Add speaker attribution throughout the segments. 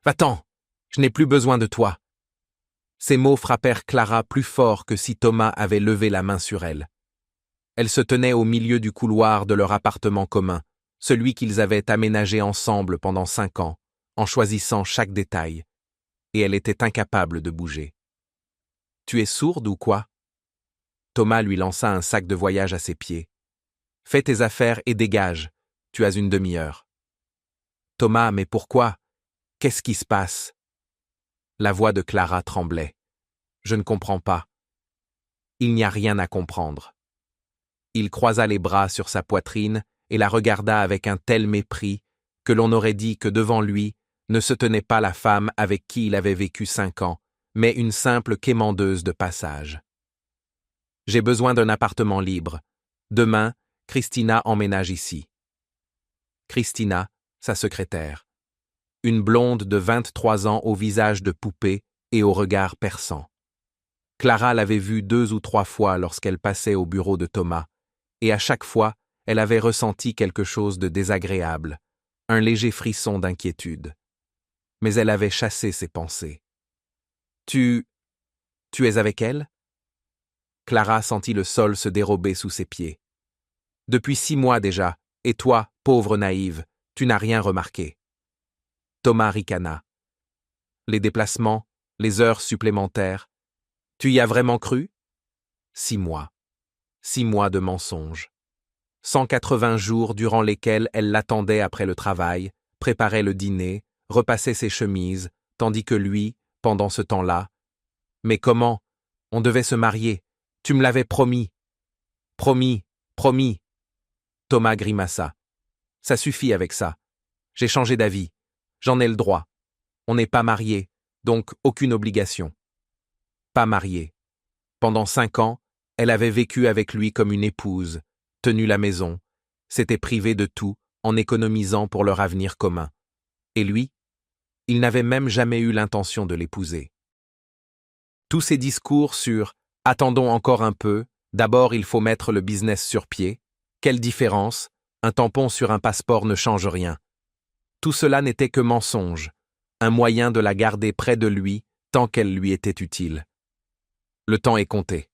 Speaker 1: Va-t'en, je n'ai plus besoin de toi. Ces mots frappèrent Clara plus fort que si Thomas avait levé la main sur elle. Elle se tenait au milieu du couloir de leur appartement commun, celui qu'ils avaient aménagé ensemble pendant 5 ans, en choisissant chaque détail, et elle était incapable de bouger. « Tu es sourde ou quoi ?» Thomas lui lança un sac de voyage à ses pieds. « Fais tes affaires et dégage, tu as une demi-heure. » « Thomas, mais pourquoi? Qu'est-ce qui se passe ?» La voix de Clara tremblait. « Je ne comprends pas. » Il n'y a rien à comprendre. Il croisa les bras sur sa poitrine et la regarda avec un tel mépris que l'on aurait dit que devant lui ne se tenait pas la femme avec qui il avait vécu 5 ans, mais une simple quémandeuse de passage. « J'ai besoin d'un appartement libre. Demain, Christina emménage ici. » Christina, sa secrétaire. Une blonde de 23 ans au visage de poupée et au regard perçant. Clara l'avait vue 2 ou 3 fois lorsqu'elle passait au bureau de Thomas, et à chaque fois, elle avait ressenti quelque chose de désagréable, un léger frisson d'inquiétude. Mais elle avait chassé ses pensées. « Tu es avec elle ?» Clara sentit le sol se dérober sous ses pieds. « Depuis 6 mois déjà, et toi, pauvre naïve, tu n'as rien remarqué. » Thomas ricana. « Les déplacements, les heures supplémentaires, tu y as vraiment cru ?» 6 mois. 6 mois de mensonges. 180 jours durant lesquels elle l'attendait après le travail, préparait le dîner, repassait ses chemises, tandis que lui, pendant ce temps-là... « Mais comment? On devait se marier. Tu me l'avais promis. »« Promis, promis. » Thomas grimaça. « Ça suffit avec ça. J'ai changé d'avis. J'en ai le droit. On n'est pas mariés, donc aucune obligation. » Pas mariés. Pendant 5 ans, elle avait vécu avec lui comme une épouse, tenu la maison, s'était privée de tout en économisant pour leur avenir commun. Et lui, il n'avait même jamais eu l'intention de l'épouser. Tous ces discours sur « attendons encore un peu, d'abord il faut mettre le business sur pied », quelle différence, un tampon sur un passeport ne change rien. Tout cela n'était que mensonge, un moyen de la garder près de lui tant qu'elle lui était utile. Le temps est compté.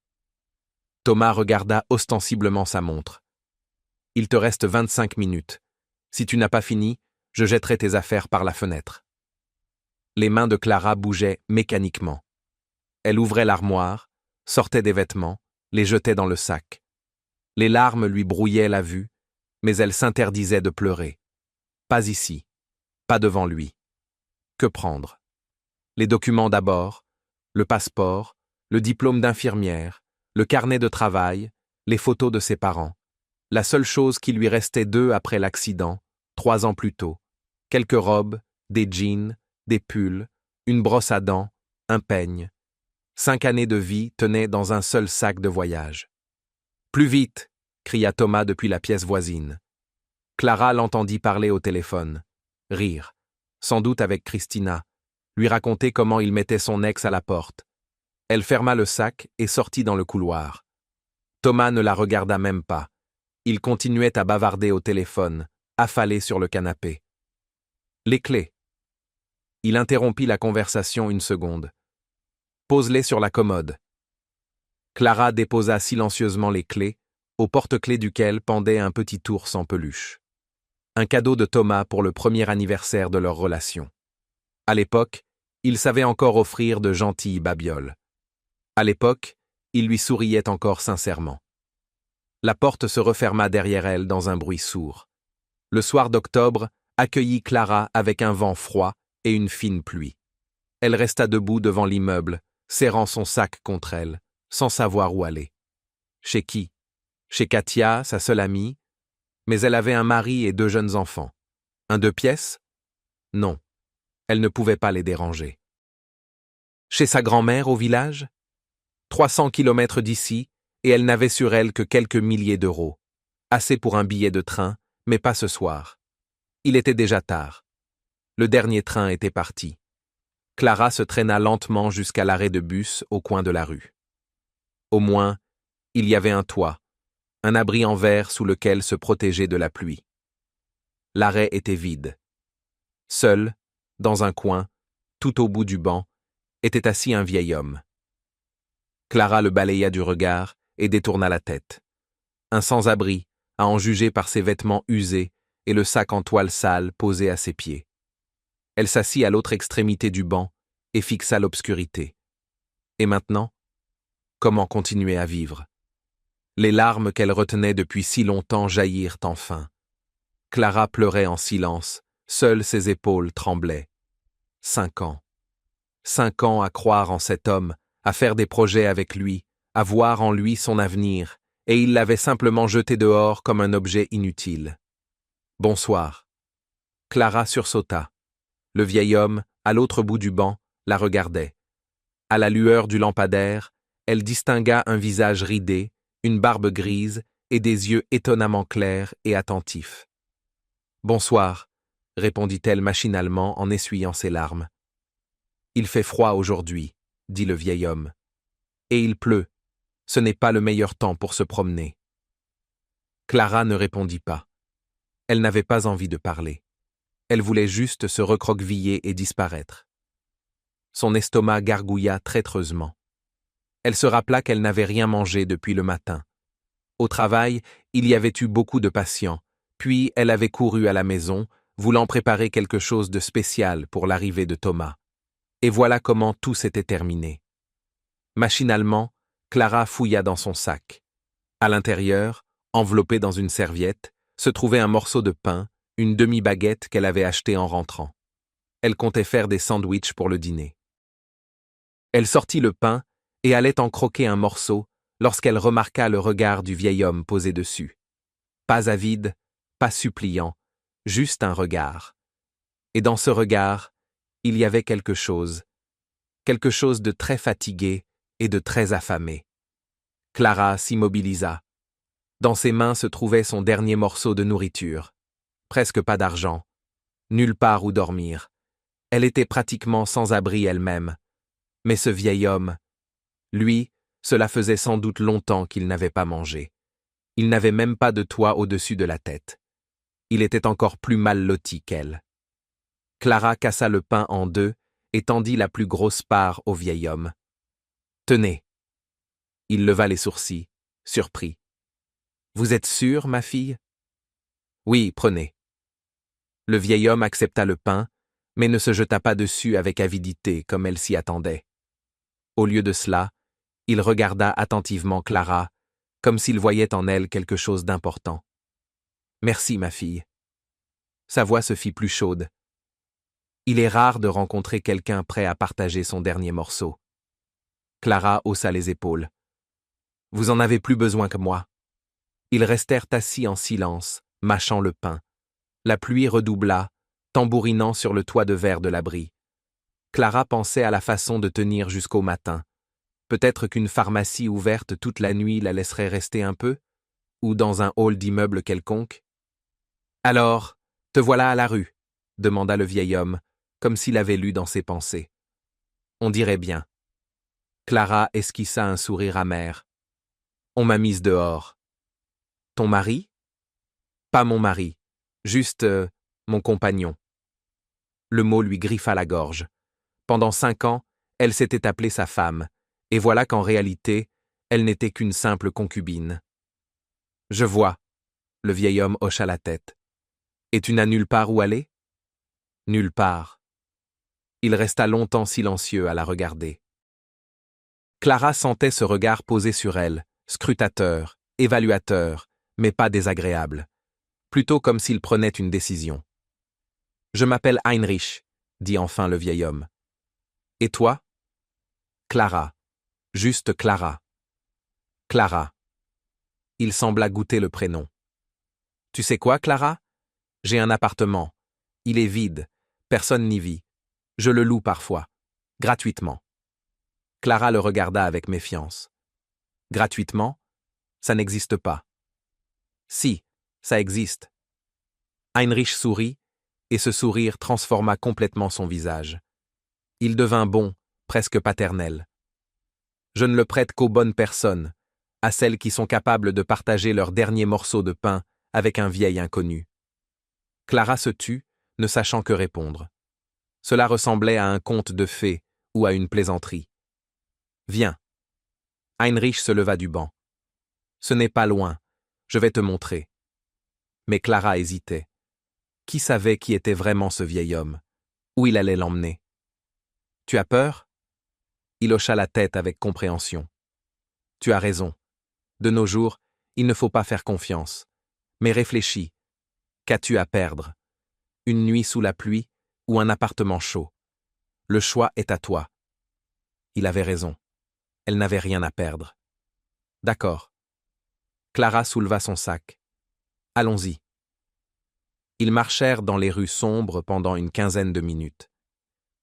Speaker 1: Thomas regarda ostensiblement sa montre. « Il te reste 25 minutes. Si tu n'as pas fini, je jetterai tes affaires par la fenêtre. » Les mains de Clara bougeaient mécaniquement. Elle ouvrait l'armoire, sortait des vêtements, les jetait dans le sac. Les larmes lui brouillaient la vue, mais elle s'interdisait de pleurer. Pas ici, pas devant lui. Que prendre? Les documents d'abord, le passeport, le diplôme d'infirmière, le carnet de travail, les photos de ses parents. La seule chose qui lui restait d'eux après l'accident, 3 ans plus tôt. Quelques robes, des jeans, des pulls, une brosse à dents, un peigne. 5 années de vie tenaient dans un seul sac de voyage. « Plus vite !» cria Thomas depuis la pièce voisine. Clara l'entendit parler au téléphone, rire, sans doute avec Christina, lui raconter comment il mettait son ex à la porte. Elle ferma le sac et sortit dans le couloir. Thomas ne la regarda même pas. Il continuait à bavarder au téléphone, affalé sur le canapé. « Les clés !» Il interrompit la conversation une seconde. « Pose-les sur la commode. » Clara déposa silencieusement les clés, au porte-clés duquel pendait un petit ours en peluche. Un cadeau de Thomas pour le premier anniversaire de leur relation. À l'époque, il savait encore offrir de gentilles babioles. À l'époque, il lui souriait encore sincèrement. La porte se referma derrière elle dans un bruit sourd. Le soir d'octobre accueillit Clara avec un vent froid et une fine pluie. Elle resta debout devant l'immeuble, serrant son sac contre elle, sans savoir où aller. Chez qui? Chez Katia, sa seule amie? Mais elle avait un mari et 2 jeunes enfants. Un 2 pièces? Non, elle ne pouvait pas les déranger. Chez sa grand-mère au village? 300 kilomètres d'ici, et elle n'avait sur elle que quelques milliers d'euros. Assez pour un billet de train, mais pas ce soir. Il était déjà tard. Le dernier train était parti. Clara se traîna lentement jusqu'à l'arrêt de bus au coin de la rue. Au moins, il y avait un toit, un abri en verre sous lequel se protéger de la pluie. L'arrêt était vide. Seule, dans un coin, tout au bout du banc, était assis un vieil homme. Clara le balaya du regard et détourna la tête. Un sans-abri, à en juger par ses vêtements usés et le sac en toile sale posé à ses pieds. Elle s'assit à l'autre extrémité du banc et fixa l'obscurité. Et maintenant, comment continuer à vivre? Les larmes qu'elle retenait depuis si longtemps jaillirent enfin. Clara pleurait en silence, seules ses épaules tremblaient. 5 ans. 5 ans à croire en cet homme, à faire des projets avec lui, à voir en lui son avenir, et il l'avait simplement jeté dehors comme un objet inutile. Bonsoir. Clara sursauta. Le vieil homme, à l'autre bout du banc, la regardait. À la lueur du lampadaire, elle distingua un visage ridé, une barbe grise et des yeux étonnamment clairs et attentifs. « Bonsoir », répondit-elle machinalement en essuyant ses larmes. « Il fait froid aujourd'hui », dit le vieil homme. « Et il pleut. Ce n'est pas le meilleur temps pour se promener. » Clara ne répondit pas. Elle n'avait pas envie de parler. Elle voulait juste se recroqueviller et disparaître. Son estomac gargouilla traîtreusement. Elle se rappela qu'elle n'avait rien mangé depuis le matin. Au travail, il y avait eu beaucoup de patients, puis elle avait couru à la maison, voulant préparer quelque chose de spécial pour l'arrivée de Thomas. Et voilà comment tout s'était terminé. Machinalement, Clara fouilla dans son sac. À l'intérieur, enveloppé dans une serviette, se trouvait un morceau de pain, une demi-baguette qu'elle avait achetée en rentrant. Elle comptait faire des sandwichs pour le dîner. Elle sortit le pain et allait en croquer un morceau lorsqu'elle remarqua le regard du vieil homme posé dessus. Pas avide, pas suppliant, juste un regard. Et dans ce regard, il y avait quelque chose de très fatigué et de très affamé. Clara s'immobilisa. Dans ses mains se trouvait son dernier morceau de nourriture. Presque pas d'argent. Nulle part où dormir. Elle était pratiquement sans abri elle-même. Mais ce vieil homme, lui, cela faisait sans doute longtemps qu'il n'avait pas mangé. Il n'avait même pas de toit au-dessus de la tête. Il était encore plus mal loti qu'elle. Clara cassa le pain en deux et tendit la plus grosse part au vieil homme. « Tenez. » Il leva les sourcils, surpris. « Vous êtes sûre, ma fille ? » ?»« Oui, prenez. » Le vieil homme accepta le pain, mais ne se jeta pas dessus avec avidité comme elle s'y attendait. Au lieu de cela, il regarda attentivement Clara, comme s'il voyait en elle quelque chose d'important. « Merci, ma fille. » Sa voix se fit plus chaude. Il est rare de rencontrer quelqu'un prêt à partager son dernier morceau. Clara haussa les épaules. « Vous en avez plus besoin que moi. » Ils restèrent assis en silence, mâchant le pain. La pluie redoubla, tambourinant sur le toit de verre de l'abri. Clara pensait à la façon de tenir jusqu'au matin. Peut-être qu'une pharmacie ouverte toute la nuit la laisserait rester un peu, ou dans un hall d'immeuble quelconque. « Alors, te voilà à la rue ?» demanda le vieil homme, comme s'il avait lu dans ses pensées. « On dirait bien. » Clara esquissa un sourire amer. « On m'a mise dehors. »« Ton mari ?»« Pas mon mari, juste mon compagnon. » Le mot lui griffa la gorge. Pendant 5 ans, elle s'était appelée sa femme, et voilà qu'en réalité, elle n'était qu'une simple concubine. « Je vois. » Le vieil homme hocha la tête. « Et tu n'as nulle part où aller ?»« Nulle part. » Il resta longtemps silencieux à la regarder. Clara sentait ce regard posé sur elle, scrutateur, évaluateur, mais pas désagréable. Plutôt comme s'il prenait une décision. « Je m'appelle Heinrich, » dit enfin le vieil homme. « Et toi ?»« Clara. Juste Clara. »« Clara. » Il sembla goûter le prénom. « Tu sais quoi, Clara ? J'ai un appartement. Il est vide. Personne n'y vit. Je le loue parfois. Gratuitement. » Clara le regarda avec méfiance. « Gratuitement ? Ça n'existe pas. »« Si, ça existe. » Heinrich sourit, et ce sourire transforma complètement son visage. Il devint bon, presque paternel. « Je ne le prête qu'aux bonnes personnes, à celles qui sont capables de partager leur dernier morceau de pain avec un vieil inconnu. » Clara se tut, ne sachant que répondre. Cela ressemblait à un conte de fées ou à une plaisanterie. Viens. Heinrich se leva du banc. Ce n'est pas loin, je vais te montrer. Mais Clara hésitait. Qui savait qui était vraiment ce vieil homme? Où il allait l'emmener? Tu as peur? Il hocha la tête avec compréhension. Tu as raison. De nos jours, il ne faut pas faire confiance. Mais réfléchis. Qu'as-tu à perdre? Une nuit sous la pluie ou un appartement chaud? Le choix est à toi. Il avait raison. Elle n'avait rien à perdre. D'accord. Clara souleva son sac. Allons-y. Ils marchèrent dans les rues sombres pendant une quinzaine de minutes.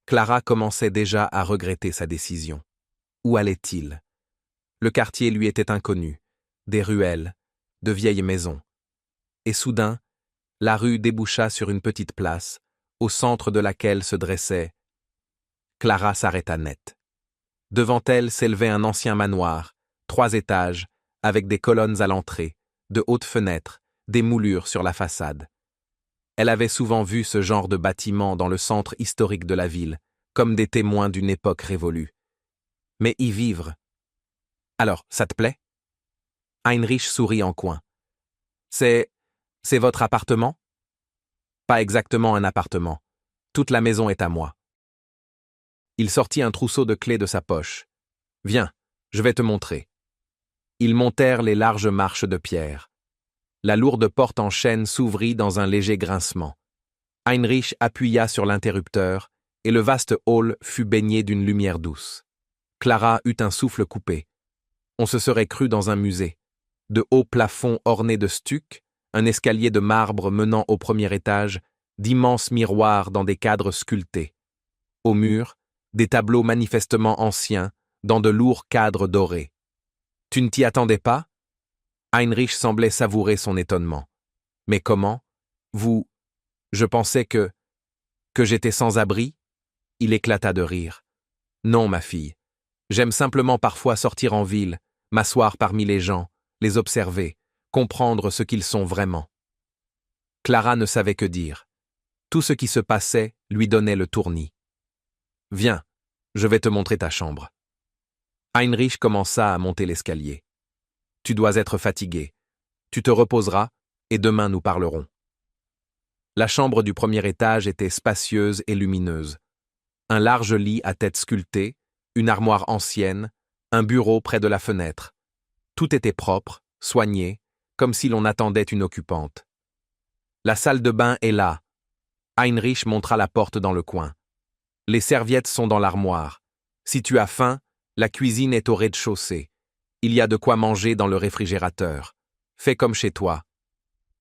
Speaker 1: Clara commençait déjà à regretter sa décision. Où allait-il? Le quartier lui était inconnu. Des ruelles, de vieilles maisons. Et soudain, la rue déboucha sur une petite place, au centre de laquelle se dressait. Clara s'arrêta net. Devant elle s'élevait un ancien manoir, 3 étages, avec des colonnes à l'entrée, de hautes fenêtres, des moulures sur la façade. Elle avait souvent vu ce genre de bâtiment dans le centre historique de la ville, comme des témoins d'une époque révolue. Mais y vivre. Alors, ça te plaît? Heinrich sourit en coin. C'est votre appartement? Pas exactement un appartement. Toute la maison est à moi. Il sortit un trousseau de clés de sa poche. Viens, je vais te montrer. Ils montèrent les larges marches de pierre. La lourde porte en chêne s'ouvrit dans un léger grincement. Heinrich appuya sur l'interrupteur, et le vaste hall fut baigné d'une lumière douce. Clara eut un souffle coupé. On se serait cru dans un musée. De hauts plafonds ornés de stucs, un escalier de marbre menant au premier étage, d'immenses miroirs dans des cadres sculptés. Au mur, des tableaux manifestement anciens, dans de lourds cadres dorés. Tu ne t'y attendais pas? Heinrich semblait savourer son étonnement. Mais comment? Je pensais que j'étais sans abri? Il éclata de rire. Non, ma fille. J'aime simplement parfois sortir en ville, m'asseoir parmi les gens, les observer, comprendre ce qu'ils sont vraiment. Clara ne savait que dire. Tout ce qui se passait lui donnait le tournis. Viens, je vais te montrer ta chambre. Heinrich commença à monter l'escalier. Tu dois être fatigué. Tu te reposeras, et demain nous parlerons. La chambre du premier étage était spacieuse et lumineuse. Un large lit à tête sculptée, une armoire ancienne, un bureau près de la fenêtre. Tout était propre, soigné, comme si l'on attendait une occupante. La salle de bain est là. Heinrich montra la porte dans le coin. Les serviettes sont dans l'armoire. Si tu as faim, la cuisine est au rez-de-chaussée. Il y a de quoi manger dans le réfrigérateur. Fais comme chez toi.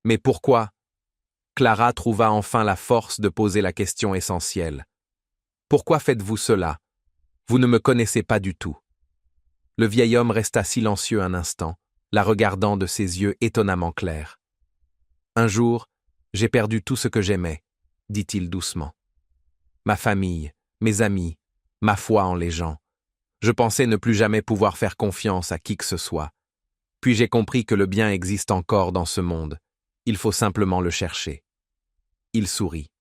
Speaker 1: Mais pourquoi? Clara trouva enfin la force de poser la question essentielle. Pourquoi faites-vous cela? Vous ne me connaissez pas du tout. Le vieil homme resta silencieux un instant, la regardant de ses yeux étonnamment clairs. Un jour, j'ai perdu tout ce que j'aimais, dit-il doucement. Ma famille, mes amis, ma foi en les gens. Je pensais ne plus jamais pouvoir faire confiance à qui que ce soit. Puis j'ai compris que le bien existe encore dans ce monde. Il faut simplement le chercher. Il sourit.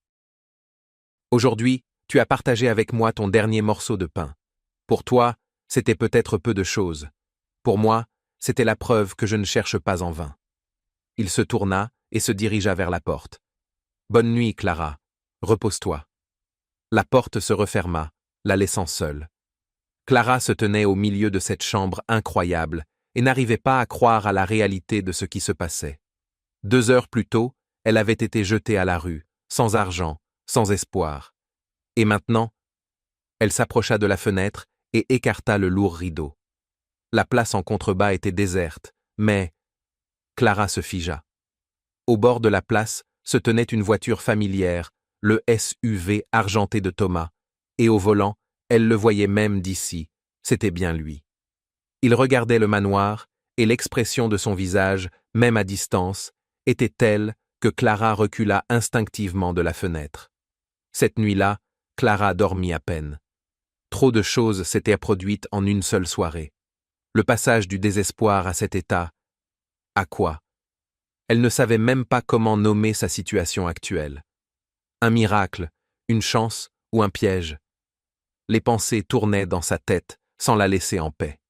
Speaker 1: Aujourd'hui, tu as partagé avec moi ton dernier morceau de pain. Pour toi, c'était peut-être peu de choses. Pour moi, c'était la preuve que je ne cherche pas en vain. Il se tourna et se dirigea vers la porte. Bonne nuit, Clara. Repose-toi. La porte se referma, la laissant seule. Clara se tenait au milieu de cette chambre incroyable et n'arrivait pas à croire à la réalité de ce qui se passait. 2 heures plus tôt, elle avait été jetée à la rue, sans argent, sans espoir. Et maintenant, elle s'approcha de la fenêtre et écarta le lourd rideau. La place en contrebas était déserte, mais Clara se figea. Au bord de la place se tenait une voiture familière, le SUV argenté de Thomas, et au volant, elle le voyait même d'ici, c'était bien lui. Il regardait le manoir, et l'expression de son visage, même à distance, était telle que Clara recula instinctivement de la fenêtre. Cette nuit-là, Clara dormit à peine. Trop de choses s'étaient produites en une seule soirée. Le passage du désespoir à cet état. À quoi? Elle ne savait même pas comment nommer sa situation actuelle. Un miracle, une chance ou un piège? Les pensées tournaient dans sa tête sans la laisser en paix.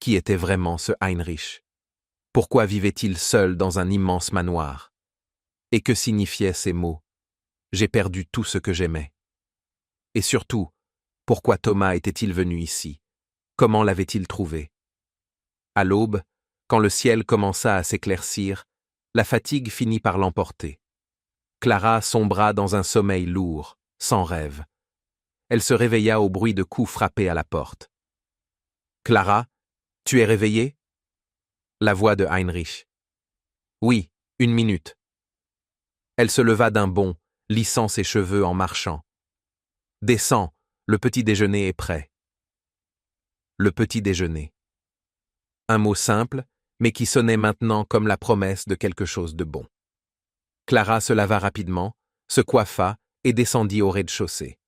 Speaker 1: Qui était vraiment ce Heinrich? Pourquoi vivait-il seul dans un immense manoir? Et que signifiaient ces mots? J'ai perdu tout ce que j'aimais. Et surtout, pourquoi Thomas était-il venu ici? Comment l'avait-il trouvé? À l'aube, quand le ciel commença à s'éclaircir, la fatigue finit par l'emporter. Clara sombra dans un sommeil lourd, sans rêve. Elle se réveilla au bruit de coups frappés à la porte. « Clara, tu es réveillée ?» La voix de Heinrich. « Oui, 1 minute. » Elle se leva d'un bond, lissant ses cheveux en marchant. « Descends, le petit déjeuner est prêt. » Le petit déjeuner. Un mot simple, mais qui sonnait maintenant comme la promesse de quelque chose de bon. Clara se lava rapidement, se coiffa et descendit au rez-de-chaussée.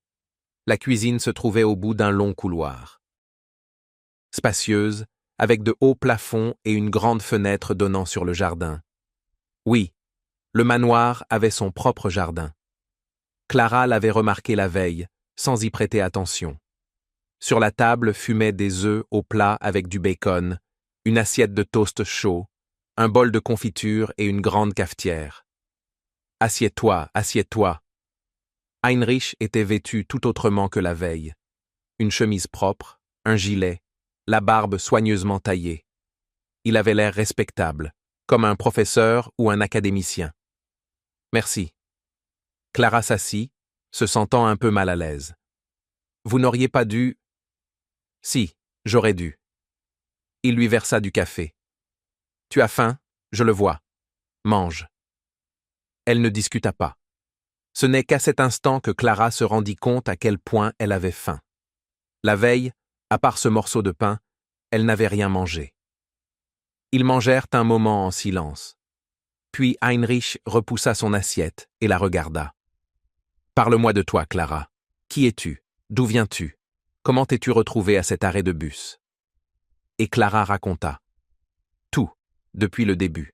Speaker 1: La cuisine se trouvait au bout d'un long couloir. Spacieuse, avec de hauts plafonds et une grande fenêtre donnant sur le jardin. Oui, le manoir avait son propre jardin. Clara l'avait remarqué la veille, sans y prêter attention. Sur la table fumaient des œufs au plat avec du bacon, une assiette de toast chaud, un bol de confiture et une grande cafetière. « Assieds-toi, assieds-toi !» Heinrich était vêtu tout autrement que la veille. Une chemise propre, un gilet, la barbe soigneusement taillée. Il avait l'air respectable, comme un professeur ou un académicien. « Merci. » Clara s'assit, se sentant un peu mal à l'aise. « Vous n'auriez pas dû… » »« Si, j'aurais dû. » Il lui versa du café. « Tu as faim, je le vois. Mange. » Elle ne discuta pas. Ce n'est qu'à cet instant que Clara se rendit compte à quel point elle avait faim. La veille, à part ce morceau de pain, elle n'avait rien mangé. Ils mangèrent un moment en silence. Puis Heinrich repoussa son assiette et la regarda. « Parle-moi de toi, Clara. Qui es-tu? D'où viens-tu? Comment t'es-tu retrouvée à cet arrêt de bus ?» Et Clara raconta. Tout, depuis le début.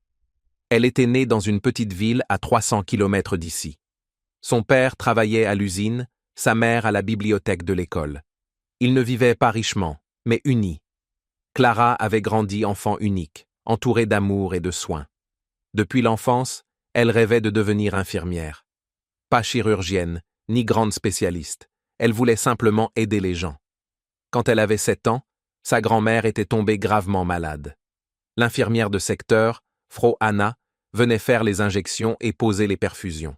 Speaker 1: Elle était née dans une petite ville à 300 kilomètres d'ici. Son père travaillait à l'usine, sa mère à la bibliothèque de l'école. Ils ne vivaient pas richement, mais unis. Clara avait grandi enfant unique, entourée d'amour et de soins. Depuis l'enfance, elle rêvait de devenir infirmière. Pas chirurgienne, ni grande spécialiste. Elle voulait simplement aider les gens. Quand elle avait 7 ans, sa grand-mère était tombée gravement malade. L'infirmière de secteur, Frau Anna, venait faire les injections et poser les perfusions.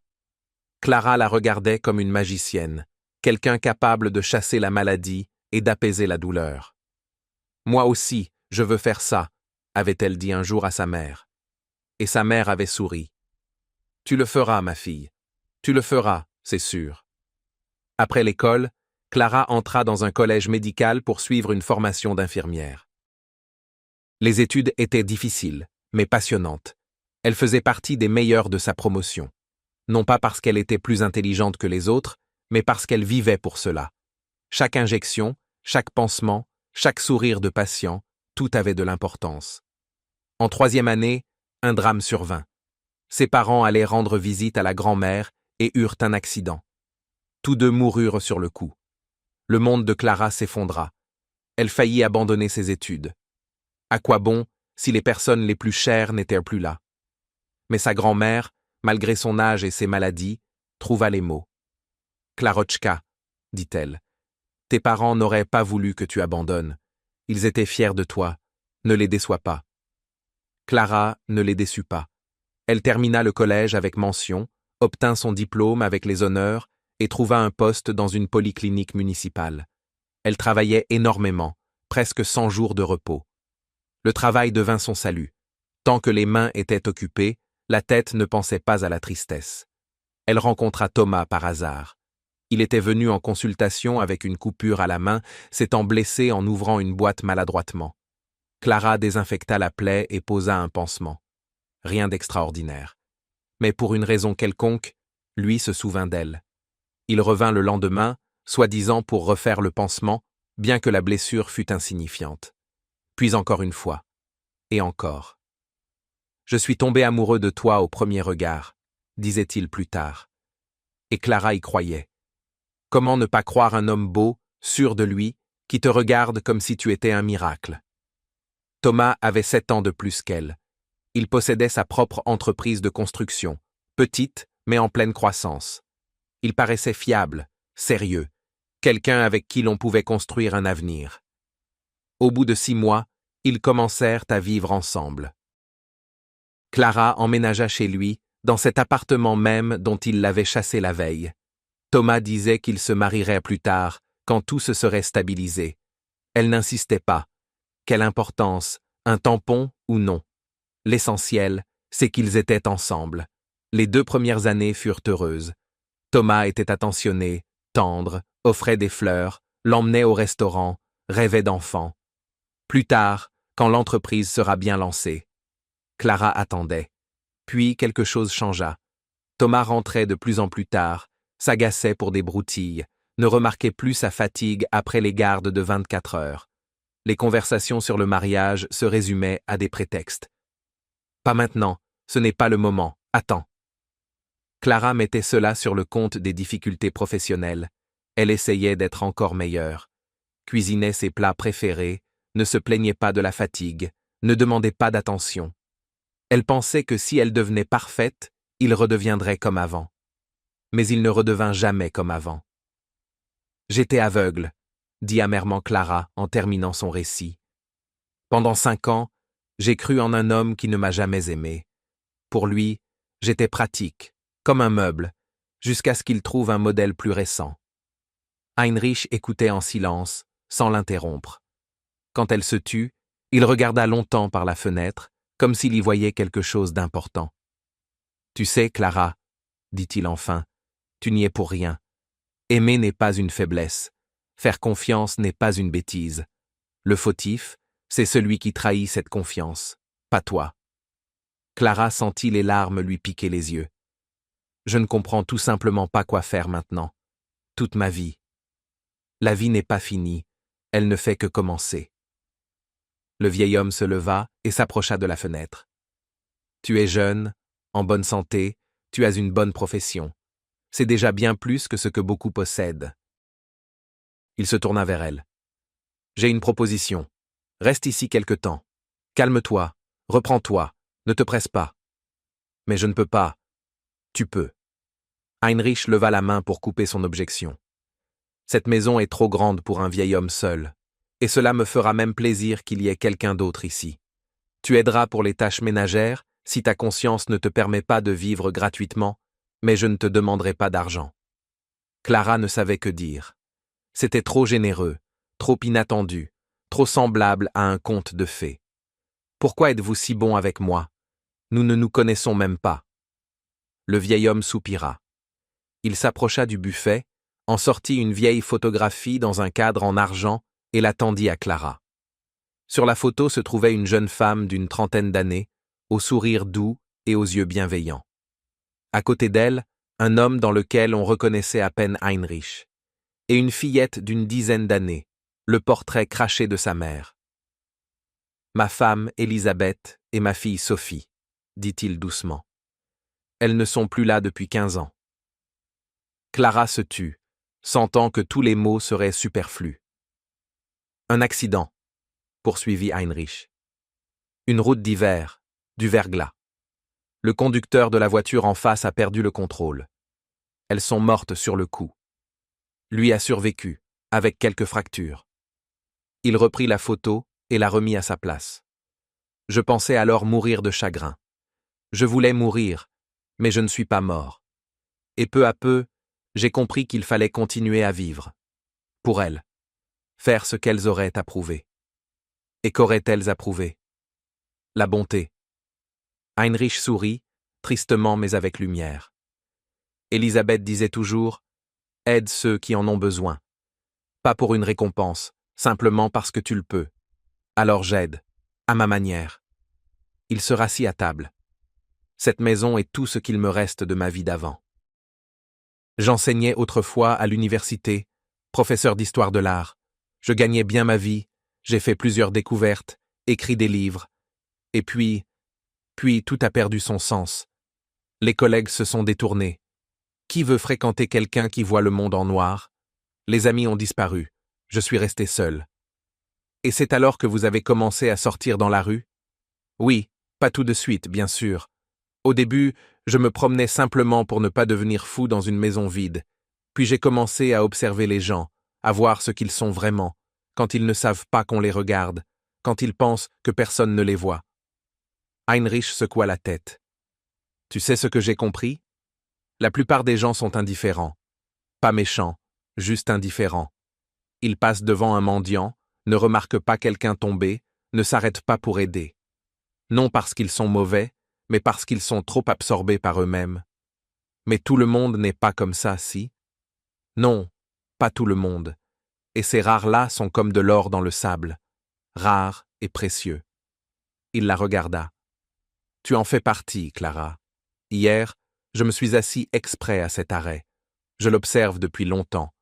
Speaker 1: Clara la regardait comme une magicienne, quelqu'un capable de chasser la maladie et d'apaiser la douleur. « Moi aussi, je veux faire ça », avait-elle dit un jour à sa mère. Et sa mère avait souri. « Tu le feras, ma fille. Tu le feras, c'est sûr. » Après l'école, Clara entra dans un collège médical pour suivre une formation d'infirmière. Les études étaient difficiles, mais passionnantes. Elle faisait partie des meilleures de sa promotion. Non pas parce qu'elle était plus intelligente que les autres, mais parce qu'elle vivait pour cela. Chaque injection, chaque pansement, chaque sourire de patient, tout avait de l'importance. En 3e année, un drame survint. Ses parents allaient rendre visite à la grand-mère et eurent un accident. Tous deux moururent sur le coup. Le monde de Clara s'effondra. Elle faillit abandonner ses études. À quoi bon si les personnes les plus chères n'étaient plus là? Mais sa grand-mère, malgré son âge et ses maladies, trouva les mots. « Clarochka, dit-elle, tes parents n'auraient pas voulu que tu abandonnes. Ils étaient fiers de toi. Ne les déçois pas. » Clara ne les déçut pas. Elle termina le collège avec mention, obtint son diplôme avec les honneurs et trouva un poste dans une polyclinique municipale. Elle travaillait énormément, presque 100 jours de repos. Le travail devint son salut. Tant que les mains étaient occupées, la tête ne pensait pas à la tristesse. Elle rencontra Thomas par hasard. Il était venu en consultation avec une coupure à la main, s'étant blessé en ouvrant une boîte maladroitement. Clara désinfecta la plaie et posa un pansement. Rien d'extraordinaire. Mais pour une raison quelconque, lui se souvint d'elle. Il revint le lendemain, soi-disant pour refaire le pansement, bien que la blessure fût insignifiante. Puis encore une fois. Et encore. « Je suis tombé amoureux de toi au premier regard », disait-il plus tard. Et Clara y croyait. Comment ne pas croire un homme beau, sûr de lui, qui te regarde comme si tu étais un miracle? Thomas avait 7 ans de plus qu'elle. Il possédait sa propre entreprise de construction, petite, mais en pleine croissance. Il paraissait fiable, sérieux, quelqu'un avec qui l'on pouvait construire un avenir. Au bout de 6 mois, ils commencèrent à vivre ensemble. Clara emménagea chez lui, dans cet appartement même dont il l'avait chassé la veille. Thomas disait qu'il se marierait plus tard, quand tout se serait stabilisé. Elle n'insistait pas. Quelle importance, un tampon ou non? L'essentiel, c'est qu'ils étaient ensemble. Les 2 premières années furent heureuses. Thomas était attentionné, tendre, offrait des fleurs, l'emmenait au restaurant, rêvait d'enfants. Plus tard, quand l'entreprise sera bien lancée. Clara attendait. Puis quelque chose changea. Thomas rentrait de plus en plus tard, s'agaçait pour des broutilles, ne remarquait plus sa fatigue après les gardes de 24 heures. Les conversations sur le mariage se résumaient à des prétextes. Pas maintenant, ce n'est pas le moment, attends. Clara mettait cela sur le compte des difficultés professionnelles. Elle essayait d'être encore meilleure. Cuisinait ses plats préférés, ne se plaignait pas de la fatigue, ne demandait pas d'attention. Elle pensait que si elle devenait parfaite, il redeviendrait comme avant. Mais il ne redevint jamais comme avant. J'étais aveugle, dit amèrement Clara en terminant son récit. Pendant 5 ans, j'ai cru en un homme qui ne m'a jamais aimé. Pour lui, j'étais pratique, comme un meuble, jusqu'à ce qu'il trouve un modèle plus récent. Heinrich écoutait en silence, sans l'interrompre. Quand elle se tut, il regarda longtemps par la fenêtre, comme s'il y voyait quelque chose d'important. « Tu sais, Clara, dit-il enfin, tu n'y es pour rien. Aimer n'est pas une faiblesse. Faire confiance n'est pas une bêtise. Le fautif, c'est celui qui trahit cette confiance, pas toi. » Clara sentit les larmes lui piquer les yeux. « Je ne comprends tout simplement pas quoi faire maintenant. Toute ma vie. La vie n'est pas finie, elle ne fait que commencer. » Le vieil homme se leva et s'approcha de la fenêtre. « Tu es jeune, en bonne santé, tu as une bonne profession. C'est déjà bien plus que ce que beaucoup possèdent. » Il se tourna vers elle. « J'ai une proposition. Reste ici quelque temps. Calme-toi, reprends-toi, ne te presse pas. » « Mais je ne peux pas. » « Tu peux. » Heinrich leva la main pour couper son objection. « Cette maison est trop grande pour un vieil homme seul, et cela me fera même plaisir qu'il y ait quelqu'un d'autre ici. Tu aideras pour les tâches ménagères, si ta conscience ne te permet pas de vivre gratuitement, mais je ne te demanderai pas d'argent. » Clara ne savait que dire. C'était trop généreux, trop inattendu, trop semblable à un conte de fées. Pourquoi êtes-vous si bon avec moi? Nous ne nous connaissons même pas. Le vieil homme soupira. Il s'approcha du buffet, en sortit une vieille photographie dans un cadre en argent et la tendit à Clara. Sur la photo se trouvait une jeune femme d'une 30aine d'années, au sourire doux et aux yeux bienveillants. À côté d'elle, un homme dans lequel on reconnaissait à peine Heinrich, et une fillette d'une 10aine d'années, le portrait craché de sa mère. « Ma femme, Élisabeth, et ma fille Sophie, » dit-il doucement. Elles ne sont plus là depuis 15 ans. Clara se tut, sentant que tous les mots seraient superflus. Un accident, poursuivit Heinrich. Une route d'hiver, du verglas. Le conducteur de la voiture en face a perdu le contrôle. Elles sont mortes sur le coup. Lui a survécu, avec quelques fractures. Il reprit la photo et la remit à sa place. Je pensais alors mourir de chagrin. Je voulais mourir, mais je ne suis pas mort. Et peu à peu, j'ai compris qu'il fallait continuer à vivre. Pour elles. Faire ce qu'elles auraient approuvé. Et qu'auraient-elles approuvé? La bonté. Heinrich sourit, tristement mais avec lumière. Élisabeth disait toujours « Aide ceux qui en ont besoin. Pas pour une récompense, simplement parce que tu le peux. Alors j'aide, à ma manière. » Il se rassit à table. Cette maison est tout ce qu'il me reste de ma vie d'avant. J'enseignais autrefois à l'université, professeur d'histoire de l'art. Je gagnais bien ma vie, j'ai fait plusieurs découvertes, écrit des livres. Et puis tout a perdu son sens. Les collègues se sont détournés. Qui veut fréquenter quelqu'un qui voit le monde en noir? Les amis ont disparu. Je suis resté seul. Et c'est alors que vous avez commencé à sortir dans la rue? Oui, pas tout de suite, bien sûr. Au début, je me promenais simplement pour ne pas devenir fou dans une maison vide. Puis j'ai commencé à observer les gens, à voir ce qu'ils sont vraiment, quand ils ne savent pas qu'on les regarde, quand ils pensent que personne ne les voit. Heinrich secoua la tête. Tu sais ce que j'ai compris? La plupart des gens sont indifférents. Pas méchants, juste indifférents. Ils passent devant un mendiant, ne remarquent pas quelqu'un tomber, ne s'arrêtent pas pour aider. Non parce qu'ils sont mauvais, mais parce qu'ils sont trop absorbés par eux-mêmes. Mais tout le monde n'est pas comme ça, si? Non, pas tout le monde. Et ces rares-là sont comme de l'or dans le sable, rares et précieux. Il la regarda. Tu en fais partie, Clara. Hier, je me suis assis exprès à cet arrêt. Je l'observe depuis longtemps.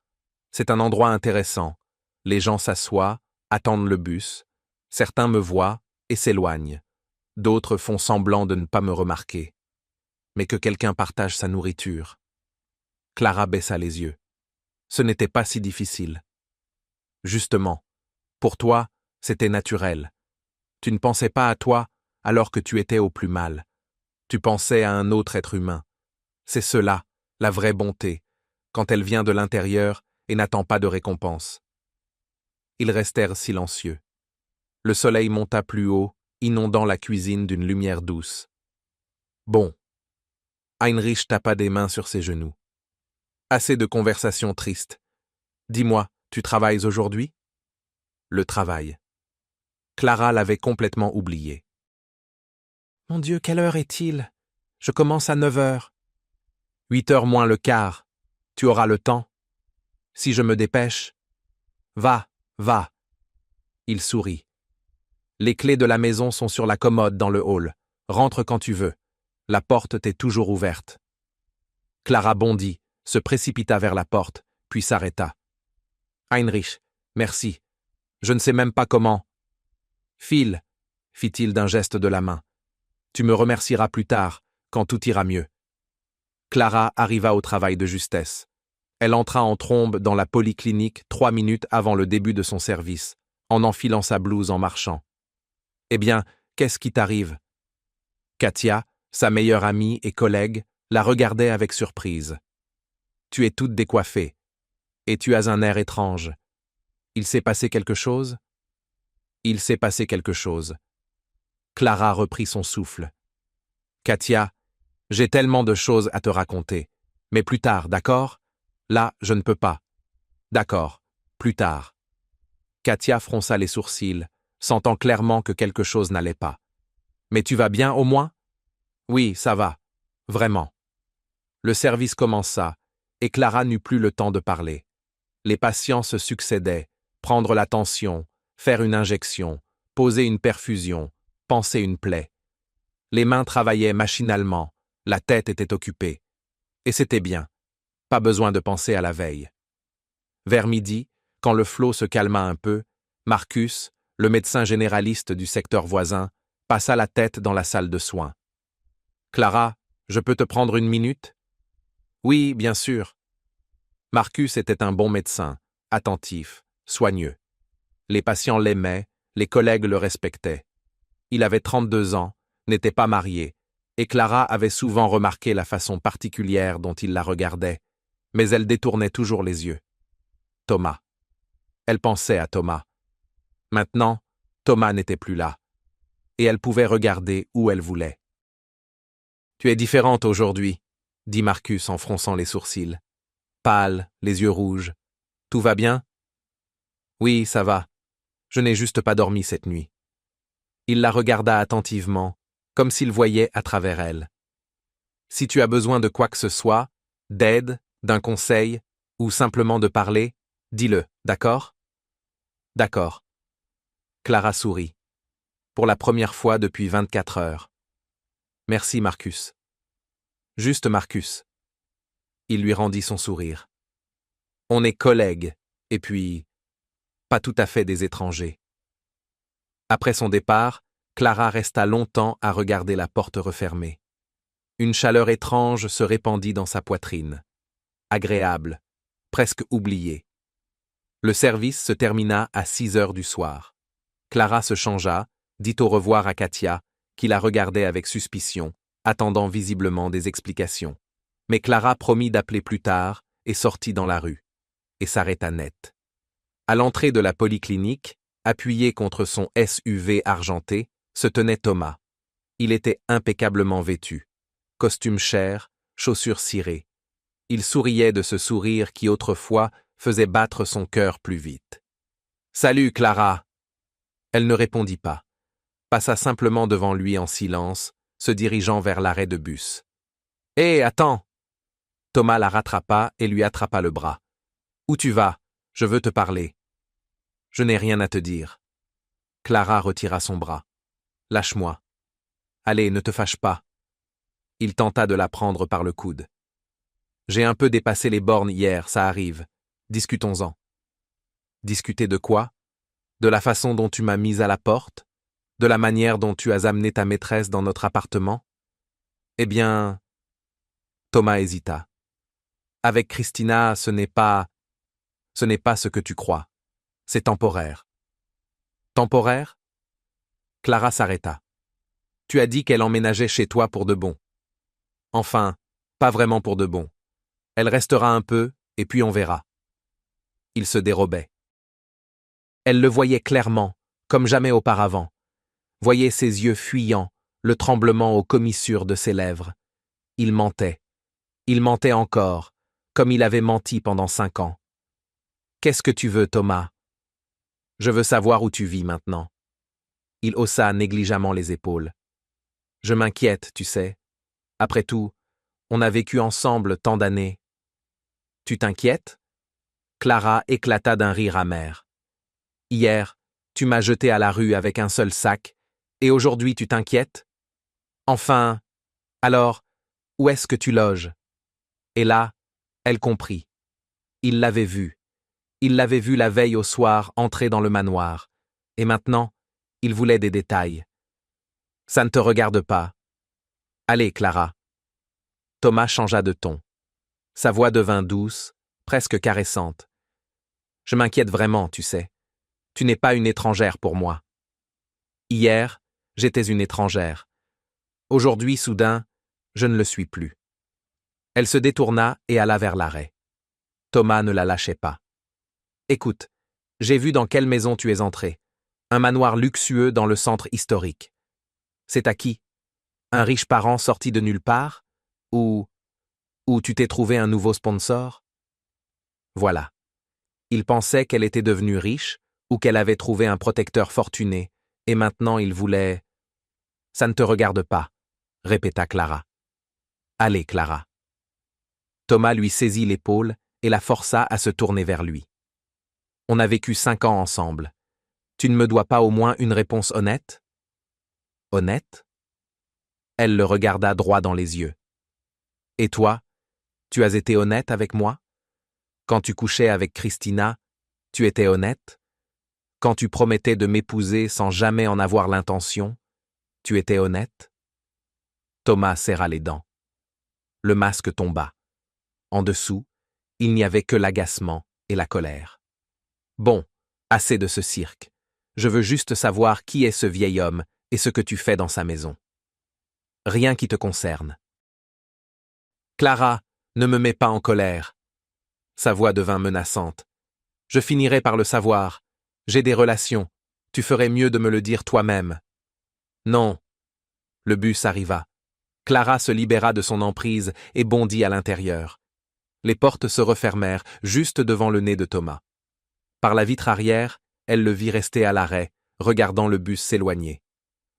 Speaker 1: C'est un endroit intéressant. Les gens s'assoient, attendent le bus. Certains me voient et s'éloignent. D'autres font semblant de ne pas me remarquer. Mais que quelqu'un partage sa nourriture. Clara baissa les yeux. Ce n'était pas si difficile. Justement, pour toi, c'était naturel. Tu ne pensais pas à toi alors que tu étais au plus mal. Tu pensais à un autre être humain. C'est cela, la vraie bonté, quand elle vient de l'intérieur et n'attend pas de récompense. Ils restèrent silencieux. Le soleil monta plus haut, inondant la cuisine d'une lumière douce. Bon. Heinrich tapa des mains sur ses genoux. Assez de conversations tristes. Dis-moi, tu travailles aujourd'hui? Le travail. Clara l'avait complètement oublié. Mon Dieu, quelle heure est-il? Je commence à 9 heures. 8 heures moins le quart. Tu auras le temps. Si je me dépêche. Va, va. Il sourit. Les clés de la maison sont sur la commode dans le hall. Rentre quand tu veux. La porte t'est toujours ouverte. Clara bondit, se précipita vers la porte, puis s'arrêta. Heinrich, merci. Je ne sais même pas comment. File, fit-il d'un geste de la main. Tu me remercieras plus tard, quand tout ira mieux. Clara arriva au travail de justesse. Elle entra en trombe dans la polyclinique 3 minutes avant le début de son service, en enfilant sa blouse en marchant. Eh bien, qu'est-ce qui t'arrive? Katia, sa meilleure amie et collègue, la regardait avec surprise. Tu es toute décoiffée. Et tu as un air étrange. Il s'est passé quelque chose? Il s'est passé quelque chose. Clara reprit son souffle. Katia, j'ai tellement de choses à te raconter. Mais plus tard, d'accord? Là, je ne peux pas. D'accord, plus tard. Katia fronça les sourcils, sentant clairement que quelque chose n'allait pas. Mais tu vas bien au moins? Oui, ça va. Vraiment. Le service commença, et Clara n'eut plus le temps de parler. Les patients se succédaient, prendre la tension, faire une injection, poser une perfusion, panser une plaie. Les mains travaillaient machinalement, la tête était occupée. Et c'était bien. Pas besoin de penser à la veille. Vers midi, quand le flot se calma un peu, Marcus, le médecin généraliste du secteur voisin, passa la tête dans la salle de soins. « Clara, je peux te prendre une minute ?»« Oui, bien sûr. » Marcus était un bon médecin, attentif, soigneux. Les patients l'aimaient, les collègues le respectaient. Il avait 32 ans, n'était pas marié, et Clara avait souvent remarqué la façon particulière dont il la regardait, mais elle détournait toujours les yeux. Thomas. Elle pensait à Thomas. Maintenant, Thomas n'était plus là, et elle pouvait regarder où elle voulait. « Tu es différente aujourd'hui, » dit Marcus en fronçant les sourcils. Pâle, les yeux rouges. « Tout va bien? » « Oui, ça va. Je n'ai juste pas dormi cette nuit. » Il la regarda attentivement, comme s'il voyait à travers elle. « Si tu as besoin de quoi que ce soit, d'aide, d'un conseil, ou simplement de parler, dis-le, d'accord? » « D'accord. » Clara sourit. Pour la première fois depuis 24 heures. « Merci, Marcus. » Juste Marcus. Il lui rendit son sourire. « On est collègues, et puis, pas tout à fait des étrangers. » Après son départ, Clara resta longtemps à regarder la porte refermée. Une chaleur étrange se répandit dans sa poitrine. Agréable, presque oubliée. Le service se termina à 6 heures du soir. Clara se changea, dit au revoir à Katia, qui la regardait avec suspicion, attendant visiblement des explications. Mais Clara promit d'appeler plus tard et sortit dans la rue. Et s'arrêta net. À l'entrée de la polyclinique, appuyé contre son SUV argenté, se tenait Thomas. Il était impeccablement vêtu. Costume cher, chaussures cirées. Il souriait de ce sourire qui autrefois faisait battre son cœur plus vite. « Salut, Clara !» Elle ne répondit pas. Passa simplement devant lui en silence, se dirigeant vers l'arrêt de bus. « Hé, attends !» Thomas la rattrapa et lui attrapa le bras. « Où tu vas? Je veux te parler. »« Je n'ai rien à te dire. » Clara retira son bras. « Lâche-moi. »« Allez, ne te fâche pas. » Il tenta de la prendre par le coude. « J'ai un peu dépassé les bornes hier, ça arrive. Discutons-en. » Discuter de quoi? De la façon dont tu m'as mise à la porte? De la manière dont tu as amené ta maîtresse dans notre appartement? Eh bien... Thomas hésita. Avec Christina, ce n'est pas ce que tu crois. C'est temporaire. Temporaire? Clara s'arrêta. Tu as dit qu'elle emménageait chez toi pour de bon. Enfin, pas vraiment pour de bon. Elle restera un peu, et puis on verra. Il se dérobait. Elle le voyait clairement, comme jamais auparavant. Voyait ses yeux fuyants, le tremblement aux commissures de ses lèvres. Il mentait. Il mentait encore, comme il avait menti pendant 5 ans. Qu'est-ce que tu veux, Thomas? Je veux savoir où tu vis maintenant. Il haussa négligemment les épaules. Je m'inquiète, tu sais. Après tout, on a vécu ensemble tant d'années. Tu t'inquiètes? Clara éclata d'un rire amer. Hier, tu m'as jeté à la rue avec un seul sac, et aujourd'hui tu t'inquiètes? Enfin, alors, où est-ce que tu loges? Et là, elle comprit. Il l'avait vu. Il l'avait vu la veille au soir entrer dans le manoir. Et maintenant, il voulait des détails. Ça ne te regarde pas. Allez, Clara. Thomas changea de ton. Sa voix devint douce, presque caressante. Je m'inquiète vraiment, tu sais. Tu n'es pas une étrangère pour moi. Hier, j'étais une étrangère. Aujourd'hui, soudain, je ne le suis plus. Elle se détourna et alla vers l'arrêt. Thomas ne la lâchait pas. Écoute, j'ai vu dans quelle maison tu es entré. Un manoir luxueux dans le centre historique. C'est à qui? Un riche parent sorti de nulle part? Ou tu t'es trouvé un nouveau sponsor? Voilà. Il pensait qu'elle était devenue riche ou qu'elle avait trouvé un protecteur fortuné, et maintenant il voulait... Ça ne te regarde pas, répéta Clara. Allez, Clara. Thomas lui saisit l'épaule et la força à se tourner vers lui. On a vécu 5 ans ensemble. Tu ne me dois pas au moins une réponse honnête? Honnête? Elle le regarda droit dans les yeux. Et toi, tu as été honnête avec moi? Quand tu couchais avec Christina, tu étais honnête? Quand tu promettais de m'épouser sans jamais en avoir l'intention, tu étais honnête? Thomas serra les dents. Le masque tomba. En dessous, il n'y avait que l'agacement et la colère. Bon, assez de ce cirque. Je veux juste savoir qui est ce vieil homme et ce que tu fais dans sa maison. Rien qui te concerne. Clara, ne me mets pas en colère. Sa voix devint menaçante. Je finirai par le savoir. J'ai des relations. Tu ferais mieux de me le dire toi-même. Non. Le bus arriva. Clara se libéra de son emprise et bondit à l'intérieur. Les portes se refermèrent juste devant le nez de Thomas. Par la vitre arrière, elle le vit rester à l'arrêt, regardant le bus s'éloigner.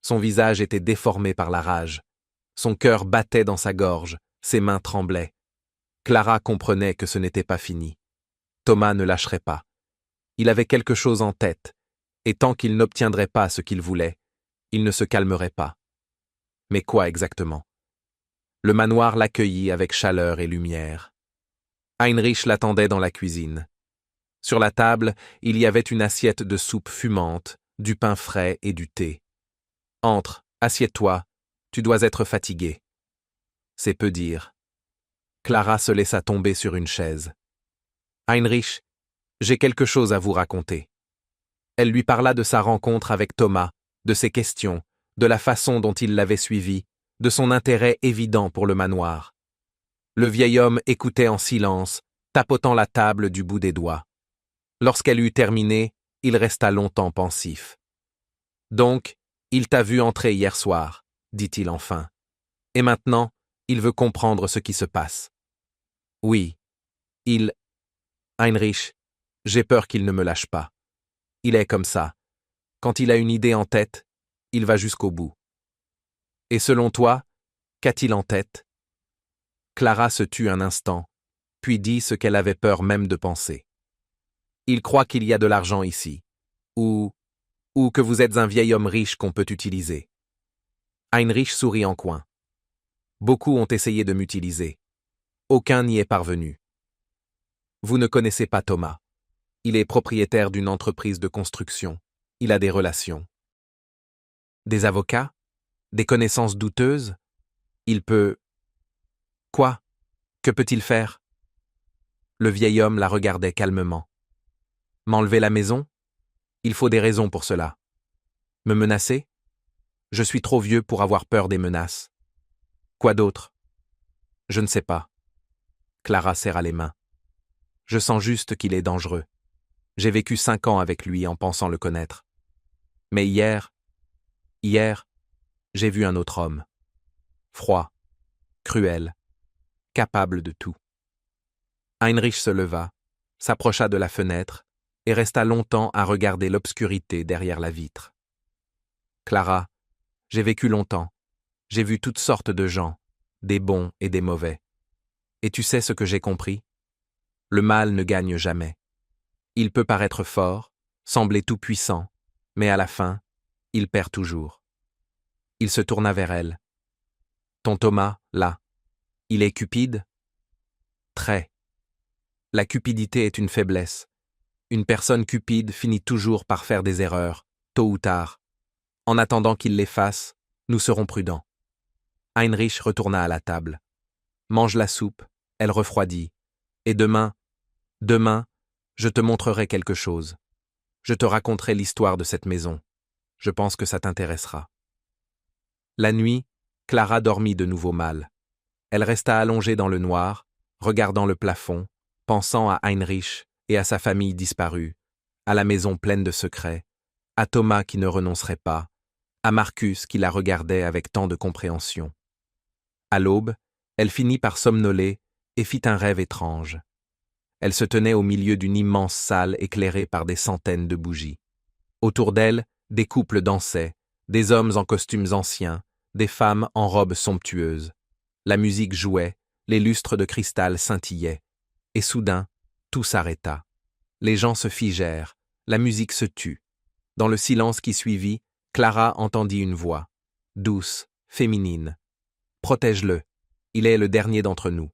Speaker 1: Son visage était déformé par la rage. Son cœur battait dans sa gorge, ses mains tremblaient. Clara comprenait que ce n'était pas fini. Thomas ne lâcherait pas. Il avait quelque chose en tête, et tant qu'il n'obtiendrait pas ce qu'il voulait, il ne se calmerait pas. Mais quoi exactement? Le manoir l'accueillit avec chaleur et lumière. Heinrich l'attendait dans la cuisine. Sur la table, il y avait une assiette de soupe fumante, du pain frais et du thé. « Entre, assieds-toi, tu dois être fatigué. » C'est peu dire. Clara se laissa tomber sur une chaise. « Heinrich, J'ai quelque chose à vous raconter. Elle lui parla de sa rencontre avec Thomas, de ses questions, de la façon dont il l'avait suivi, de son intérêt évident pour le manoir. Le vieil homme écoutait en silence, tapotant la table du bout des doigts. Lorsqu'elle eut terminé, il resta longtemps pensif. « Donc, il t'a vu entrer hier soir, dit-il enfin. Et maintenant, il veut comprendre ce qui se passe. Oui, Heinrich, j'ai peur qu'il ne me lâche pas. Il est comme ça. Quand il a une idée en tête, il va jusqu'au bout. Et selon toi, qu'a-t-il en tête ?» Clara se tut un instant, puis dit ce qu'elle avait peur même de penser. « Il croit qu'il y a de l'argent ici, ou que vous êtes un vieil homme riche qu'on peut utiliser. » Heinrich sourit en coin. « Beaucoup ont essayé de m'utiliser. Aucun n'y est parvenu. Vous ne connaissez pas Thomas. Il est propriétaire d'une entreprise de construction. Il a des relations. Des avocats? Des connaissances douteuses? Il peut... Quoi? Que peut-il faire? » Le vieil homme la regardait calmement. « M'enlever la maison? Il faut des raisons pour cela. Me menacer? Je suis trop vieux pour avoir peur des menaces. Quoi d'autre? Je ne sais pas. » Clara serra les mains. « Je sens juste qu'il est dangereux. J'ai vécu 5 ans avec lui en pensant le connaître. Mais hier, j'ai vu un autre homme. Froid, cruel, capable de tout. » Heinrich se leva, s'approcha de la fenêtre et resta longtemps à regarder l'obscurité derrière la vitre. « Clara, j'ai vécu longtemps. J'ai vu toutes sortes de gens, des bons et des mauvais. Et tu sais ce que j'ai compris? Le mal ne gagne jamais. Il peut paraître fort, sembler tout-puissant, mais à la fin, il perd toujours. » Il se tourna vers elle. « Ton Thomas, là, il est cupide? » « Très. La cupidité est une faiblesse. Une personne cupide finit toujours par faire des erreurs, tôt ou tard. En attendant qu'il les fasse, nous serons prudents. » Heinrich retourna à la table. « Mange la soupe, elle refroidit. Et demain, je te montrerai quelque chose. Je te raconterai l'histoire de cette maison. Je pense que ça t'intéressera. » La nuit, Clara dormit de nouveau mal. Elle resta allongée dans le noir, regardant le plafond, pensant à Heinrich et à sa famille disparue, à la maison pleine de secrets, à Thomas qui ne renoncerait pas, à Marcus qui la regardait avec tant de compréhension. À l'aube, elle finit par somnoler et fit un rêve étrange. Elle se tenait au milieu d'une immense salle éclairée par des centaines de bougies. Autour d'elle, des couples dansaient, des hommes en costumes anciens, des femmes en robes somptueuses. La musique jouait, les lustres de cristal scintillaient. Et soudain, tout s'arrêta. Les gens se figèrent, la musique se tut. Dans le silence qui suivit, Clara entendit une voix, douce, féminine. « Protège-le, il est le dernier d'entre nous. »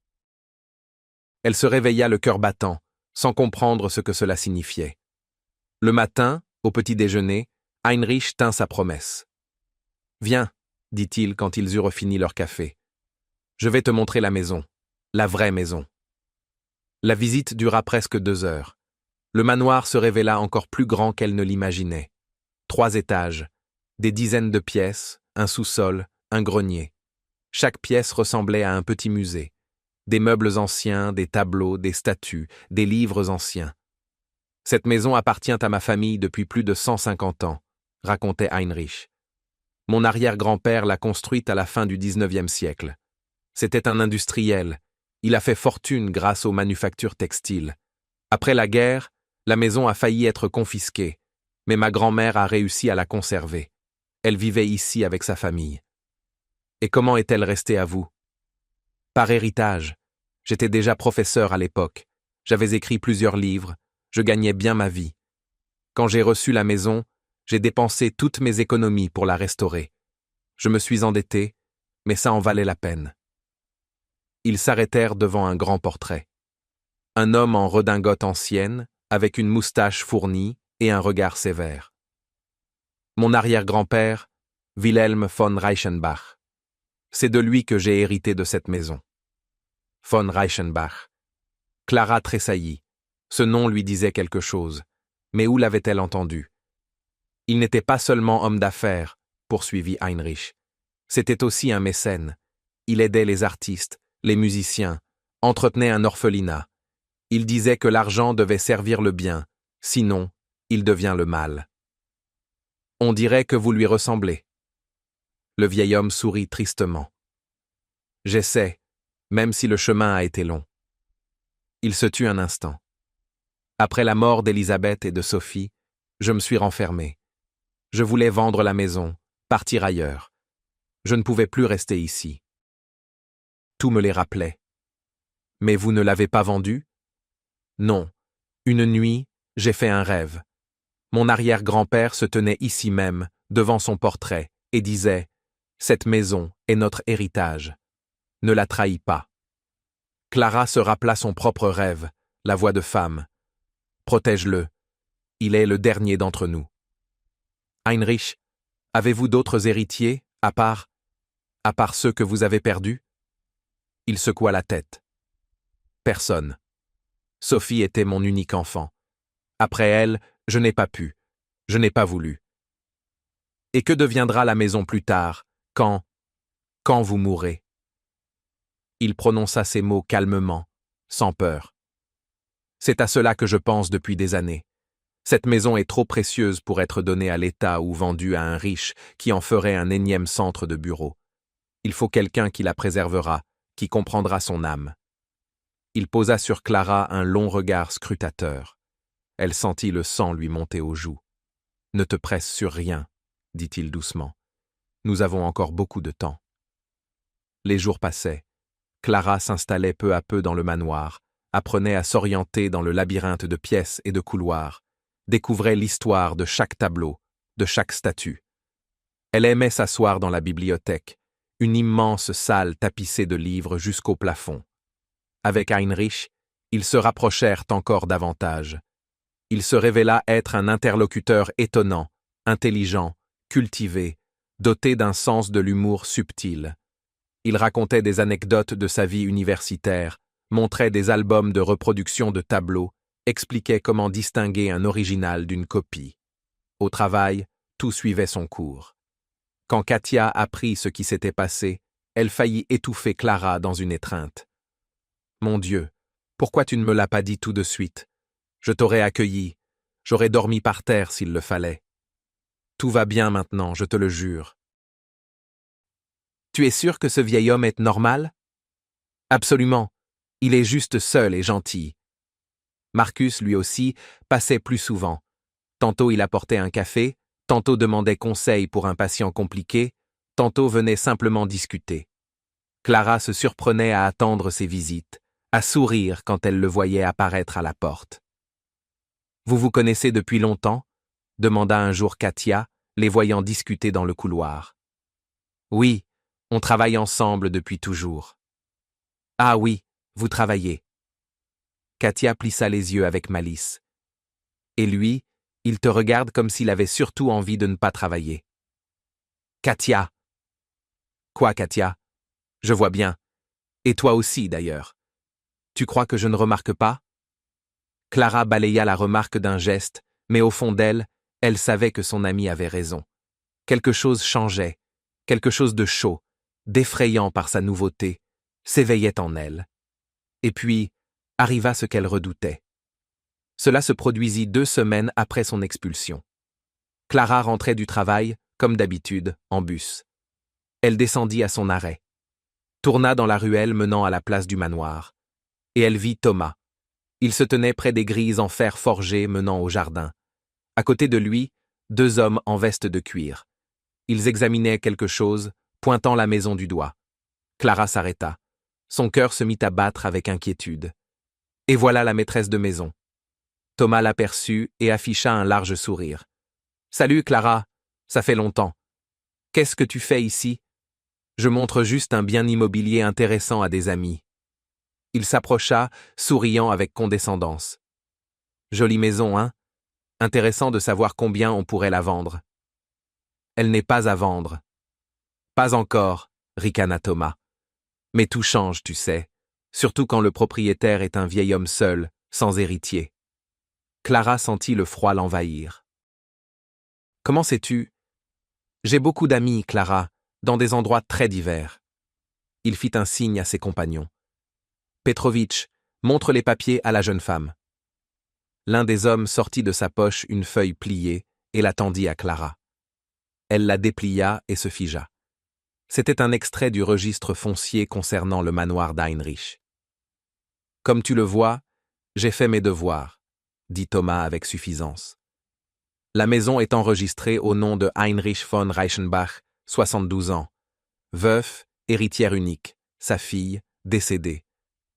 Speaker 1: Elle se réveilla le cœur battant, sans comprendre ce que cela signifiait. Le matin, au petit déjeuner, Heinrich tint sa promesse. « Viens, dit-il quand ils eurent fini leur café. Je vais te montrer la maison, la vraie maison. » La visite dura presque 2 heures. Le manoir se révéla encore plus grand qu'elle ne l'imaginait. 3 étages, des dizaines de pièces, un sous-sol, un grenier. Chaque pièce ressemblait à un petit musée. Des meubles anciens, des tableaux, des statues, des livres anciens. « Cette maison appartient à ma famille depuis plus de 150 ans, racontait Heinrich. Mon arrière-grand-père l'a construite à la fin du 19e siècle. C'était un industriel. Il a fait fortune grâce aux manufactures textiles. Après la guerre, la maison a failli être confisquée, mais ma grand-mère a réussi à la conserver. Elle vivait ici avec sa famille. Et comment est-elle restée à vous? Par héritage. J'étais déjà professeur à l'époque. J'avais écrit plusieurs livres. Je gagnais bien ma vie. Quand j'ai reçu la maison, j'ai dépensé toutes mes économies pour la restaurer. Je me suis endetté, mais ça en valait la peine. » Ils s'arrêtèrent devant un grand portrait. Un homme en redingote ancienne, avec une moustache fournie et un regard sévère. Mon arrière-grand-père, Wilhelm von Reichenbach. C'est de lui que j'ai hérité de cette maison. Von Reichenbach. Clara tressaillit. Ce nom lui disait quelque chose. Mais où l'avait-elle entendu? Il n'était pas seulement homme d'affaires, poursuivit Heinrich. C'était aussi un mécène. Il aidait les artistes, les musiciens, entretenait un orphelinat. Il disait que l'argent devait servir le bien, sinon, il devient le mal. On dirait que vous lui ressemblez. Le vieil homme sourit tristement. J'essaie, même si le chemin a été long. Il se tut un instant. Après la mort d'Élisabeth et de Sophie, je me suis renfermé. Je voulais vendre la maison, partir ailleurs. Je ne pouvais plus rester ici. Tout me les rappelait. Mais vous ne l'avez pas vendue? Non. Une nuit, j'ai fait un rêve. Mon arrière-grand-père se tenait ici même, devant son portrait, et disait « Cette maison est notre héritage. Ne la trahis pas. » Clara se rappela son propre rêve, la voix de femme. « Protège-le. Il est le dernier d'entre nous. » Heinrich, avez-vous d'autres héritiers, à part ceux que vous avez perdus? Il secoua la tête. Personne. Sophie était mon unique enfant. Après elle, je n'ai pas pu. Je n'ai pas voulu. Et que deviendra la maison plus tard, quand vous mourrez? Il prononça ces mots calmement, sans peur. C'est à cela que je pense depuis des années. Cette maison est trop précieuse pour être donnée à l'État ou vendue à un riche qui en ferait un énième centre de bureau. Il faut quelqu'un qui la préservera, qui comprendra son âme. Il posa sur Clara un long regard scrutateur. Elle sentit le sang lui monter aux joues. « Ne te presse sur rien, » dit-il doucement. « Nous avons encore beaucoup de temps. » Les jours passaient. Clara s'installait peu à peu dans le manoir, apprenait à s'orienter dans le labyrinthe de pièces et de couloirs, découvrait l'histoire de chaque tableau, de chaque statue. Elle aimait s'asseoir dans la bibliothèque, une immense salle tapissée de livres jusqu'au plafond. Avec Heinrich, ils se rapprochèrent encore davantage. Il se révéla être un interlocuteur étonnant, intelligent, cultivé, doté d'un sens de l'humour subtil. Il racontait des anecdotes de sa vie universitaire, montrait des albums de reproduction de tableaux, expliquait comment distinguer un original d'une copie. Au travail, tout suivait son cours. Quand Katia apprit ce qui s'était passé, elle faillit étouffer Clara dans une étreinte. « Mon Dieu, pourquoi tu ne me l'as pas dit tout de suite? Je t'aurais accueilli, j'aurais dormi par terre s'il le fallait. Tout va bien maintenant, je te le jure. » « Tu es sûr que ce vieil homme est normal? » »« Absolument, il est juste seul et gentil. » Marcus, lui aussi, passait plus souvent. Tantôt il apportait un café, tantôt demandait conseil pour un patient compliqué, tantôt venait simplement discuter. Clara se surprenait à attendre ses visites, à sourire quand elle le voyait apparaître à la porte. « Vous vous connaissez depuis longtemps ?» demanda un jour Katia, les voyant discuter dans le couloir. « Oui, on travaille ensemble depuis toujours. »« Ah oui, vous travaillez. » Katia plissa les yeux avec malice. « Et lui, il te regarde comme s'il avait surtout envie de ne pas travailler. »« Katia !»« Quoi, Katia? Je vois bien. Et toi aussi, d'ailleurs. Tu crois que je ne remarque pas ?» Clara balaya la remarque d'un geste, mais au fond d'elle, elle savait que son amie avait raison. Quelque chose changeait, quelque chose de chaud, d'effrayant par sa nouveauté, s'éveillait en elle. Et puis, arriva ce qu'elle redoutait. Cela se produisit 2 semaines après son expulsion. Clara rentrait du travail, comme d'habitude, en bus. Elle descendit à son arrêt, tourna dans la ruelle menant à la place du manoir, et elle vit Thomas. Il se tenait près des grilles en fer forgé menant au jardin. À côté de lui, 2 hommes en veste de cuir. Ils examinaient quelque chose, pointant la maison du doigt. Clara s'arrêta. Son cœur se mit à battre avec inquiétude. Et voilà la maîtresse de maison. Thomas l'aperçut et afficha un large sourire. « Salut, Clara, ça fait longtemps. Qu'est-ce que tu fais ici? Je montre juste un bien immobilier intéressant à des amis. » Il s'approcha, souriant avec condescendance. « Jolie maison, hein? Intéressant de savoir combien on pourrait la vendre. » « Elle n'est pas à vendre. »« Pas encore, » ricana Thomas. « Mais tout change, tu sais, surtout quand le propriétaire est un vieil homme seul, sans héritier. » Clara sentit le froid l'envahir. « Comment sais-tu ? J'ai beaucoup d'amis, Clara, dans des endroits très divers. » Il fit un signe à ses compagnons. « Petrovitch, montre les papiers à la jeune femme. » L'un des hommes sortit de sa poche une feuille pliée et la tendit à Clara. Elle la déplia et se figea. C'était un extrait du registre foncier concernant le manoir d'Heinrich. « Comme tu le vois, j'ai fait mes devoirs, » dit Thomas avec suffisance. La maison est enregistrée au nom de Heinrich von Reichenbach, 72 ans. Veuf, héritière unique, sa fille, décédée.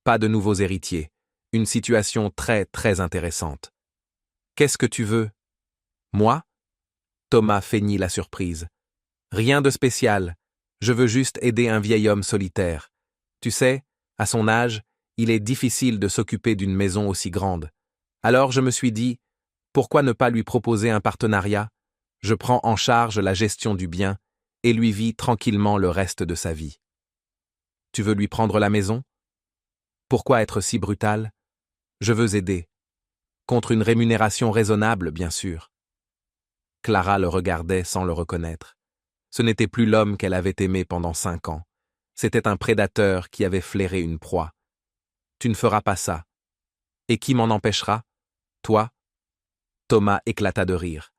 Speaker 1: Pas de nouveaux héritiers. Une situation très, très intéressante. Qu'est-ce que tu veux ? Moi ? Thomas feignit la surprise. Rien de spécial. Je veux juste aider un vieil homme solitaire. Tu sais, à son âge, il est difficile de s'occuper d'une maison aussi grande. Alors je me suis dit, pourquoi ne pas lui proposer un partenariat ? Je prends en charge la gestion du bien et lui vis tranquillement le reste de sa vie. Tu veux lui prendre la maison ? Pourquoi être si brutal ? Je veux aider. Contre une rémunération raisonnable, bien sûr. Clara le regardait sans le reconnaître. Ce n'était plus l'homme qu'elle avait aimé pendant 5 ans. C'était un prédateur qui avait flairé une proie. Tu ne feras pas ça. Et qui m'en empêchera ? Toi ? Thomas éclata de rire.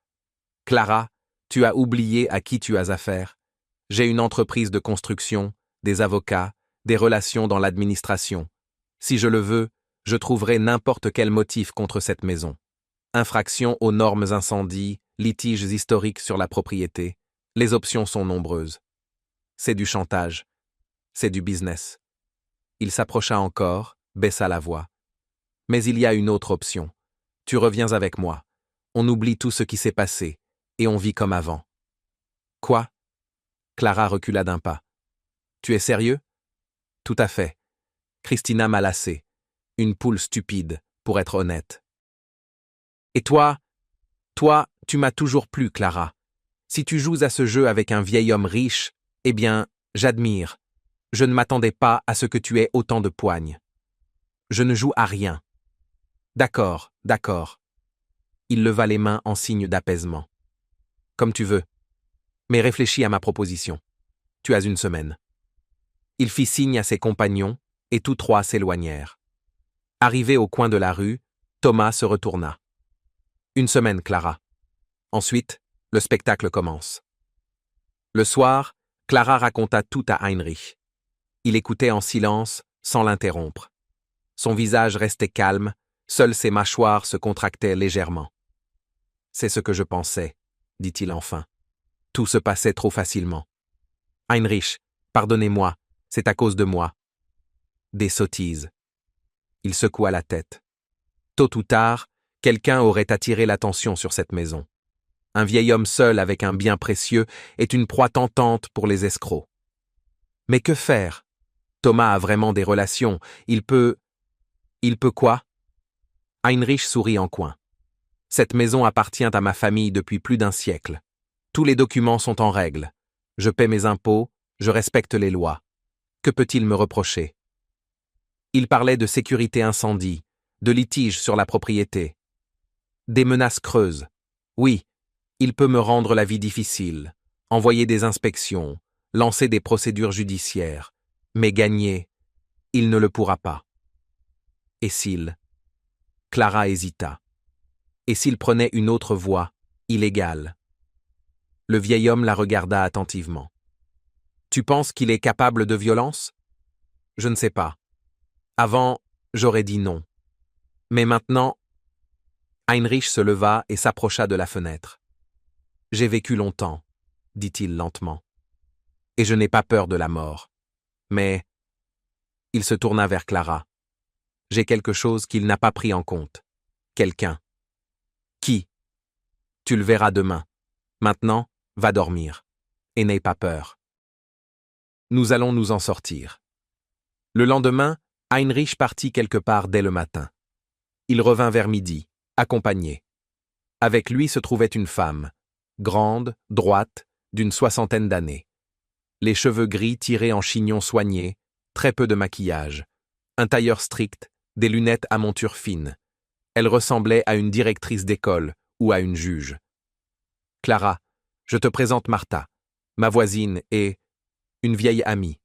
Speaker 1: Clara, tu as oublié à qui tu as affaire. J'ai une entreprise de construction, des avocats, des relations dans l'administration. Si je le veux, je trouverai n'importe quel motif contre cette maison. Infraction aux normes incendies, litiges historiques sur la propriété. Les options sont nombreuses. C'est du chantage. C'est du business. Il s'approcha encore, baissa la voix. Mais il y a une autre option. Tu reviens avec moi. On oublie tout ce qui s'est passé, et on vit comme avant. Quoi ? Clara recula d'un pas. Tu es sérieux ? Tout à fait. Christina m'a lassé. Une poule stupide, pour être honnête. Et toi, tu m'as toujours plu, Clara. Si tu joues à ce jeu avec un vieil homme riche, eh bien, j'admire. Je ne m'attendais pas à ce que tu aies autant de poigne. Je ne joue à rien. D'accord. Il leva les mains en signe d'apaisement. Comme tu veux. Mais réfléchis à ma proposition. Tu as 1 semaine. Il fit signe à ses compagnons, et tous 3 s'éloignèrent. Arrivé au coin de la rue, Thomas se retourna. 1 semaine, Clara. Ensuite, le spectacle commence. Le soir, Clara raconta tout à Heinrich. Il écoutait en silence, sans l'interrompre. Son visage restait calme, seules ses mâchoires se contractaient légèrement. « C'est ce que je pensais, » dit-il enfin. Tout se passait trop facilement. « Heinrich, pardonnez-moi, c'est à cause de moi. » Des sottises. Il secoua la tête. Tôt ou tard, quelqu'un aurait attiré l'attention sur cette maison. Un vieil homme seul avec un bien précieux est une proie tentante pour les escrocs. Mais que faire ? Thomas a vraiment des relations. Il peut quoi ? Heinrich sourit en coin. Cette maison appartient à ma famille depuis plus d'1 siècle. Tous les documents sont en règle. Je paie mes impôts, je respecte les lois. Que peut-il me reprocher ? Il parlait de sécurité incendie, de litiges sur la propriété. Des menaces creuses. Oui, il peut me rendre la vie difficile, envoyer des inspections, lancer des procédures judiciaires. Mais gagner, il ne le pourra pas. Et s'il ? Clara hésita. Et s'il prenait une autre voie, illégale ? Le vieil homme la regarda attentivement. Tu penses qu'il est capable de violence ? Je ne sais pas. Avant, j'aurais dit non. Mais maintenant... Heinrich se leva et s'approcha de la fenêtre. J'ai vécu longtemps, dit-il lentement. Et je n'ai pas peur de la mort. Mais... Il se tourna vers Clara. J'ai quelque chose qu'il n'a pas pris en compte. Quelqu'un. Qui ? Tu le verras demain. Maintenant, va dormir. Et n'aie pas peur. Nous allons nous en sortir. Le lendemain, Heinrich partit quelque part dès le matin. Il revint vers midi, accompagné. Avec lui se trouvait une femme, grande, droite, d'une 60aine d'années. Les cheveux gris tirés en chignon soigné, très peu de maquillage, un tailleur strict, des lunettes à monture fine. Elle ressemblait à une directrice d'école ou à une juge. Clara, je te présente Martha, ma voisine et une vieille amie.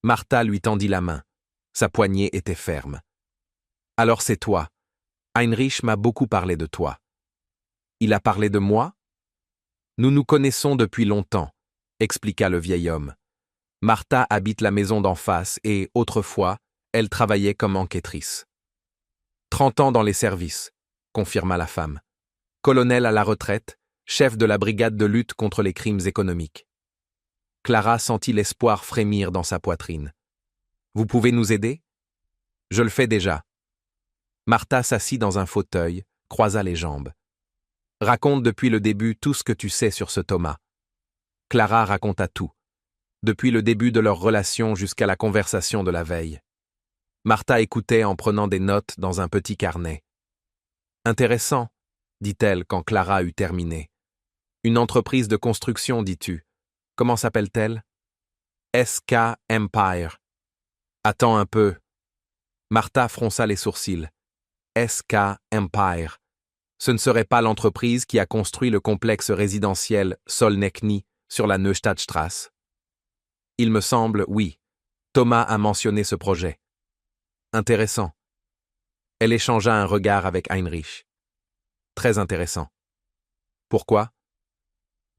Speaker 1: Martha lui tendit la main. Sa poignée était ferme. Alors c'est toi. Heinrich m'a beaucoup parlé de toi. Il a parlé de moi? Nous nous connaissons depuis longtemps, expliqua le vieil homme. Martha habite la maison d'en face et, autrefois, elle travaillait comme enquêtrice. 30 ans dans les services, confirma la femme. Colonel à la retraite, chef de la brigade de lutte contre les crimes économiques. Clara sentit l'espoir frémir dans sa poitrine. Vous pouvez nous aider? Je le fais déjà. Martha s'assit dans un fauteuil, croisa les jambes. Raconte depuis le début tout ce que tu sais sur ce Thomas. Clara raconta tout, depuis le début de leur relation jusqu'à la conversation de la veille. Martha écoutait en prenant des notes dans un petit carnet. Intéressant, dit-elle quand Clara eut terminé. Une entreprise de construction, dis-tu. Comment s'appelle-t-elle? SK Empire. Attends un peu. Martha fronça les sourcils. SK Empire. Ce ne serait pas l'entreprise qui a construit le complexe résidentiel Solnekny sur la Neustadtstrasse? Il me semble, oui. Thomas a mentionné ce projet. Intéressant. Elle échangea un regard avec Heinrich. Très intéressant. Pourquoi?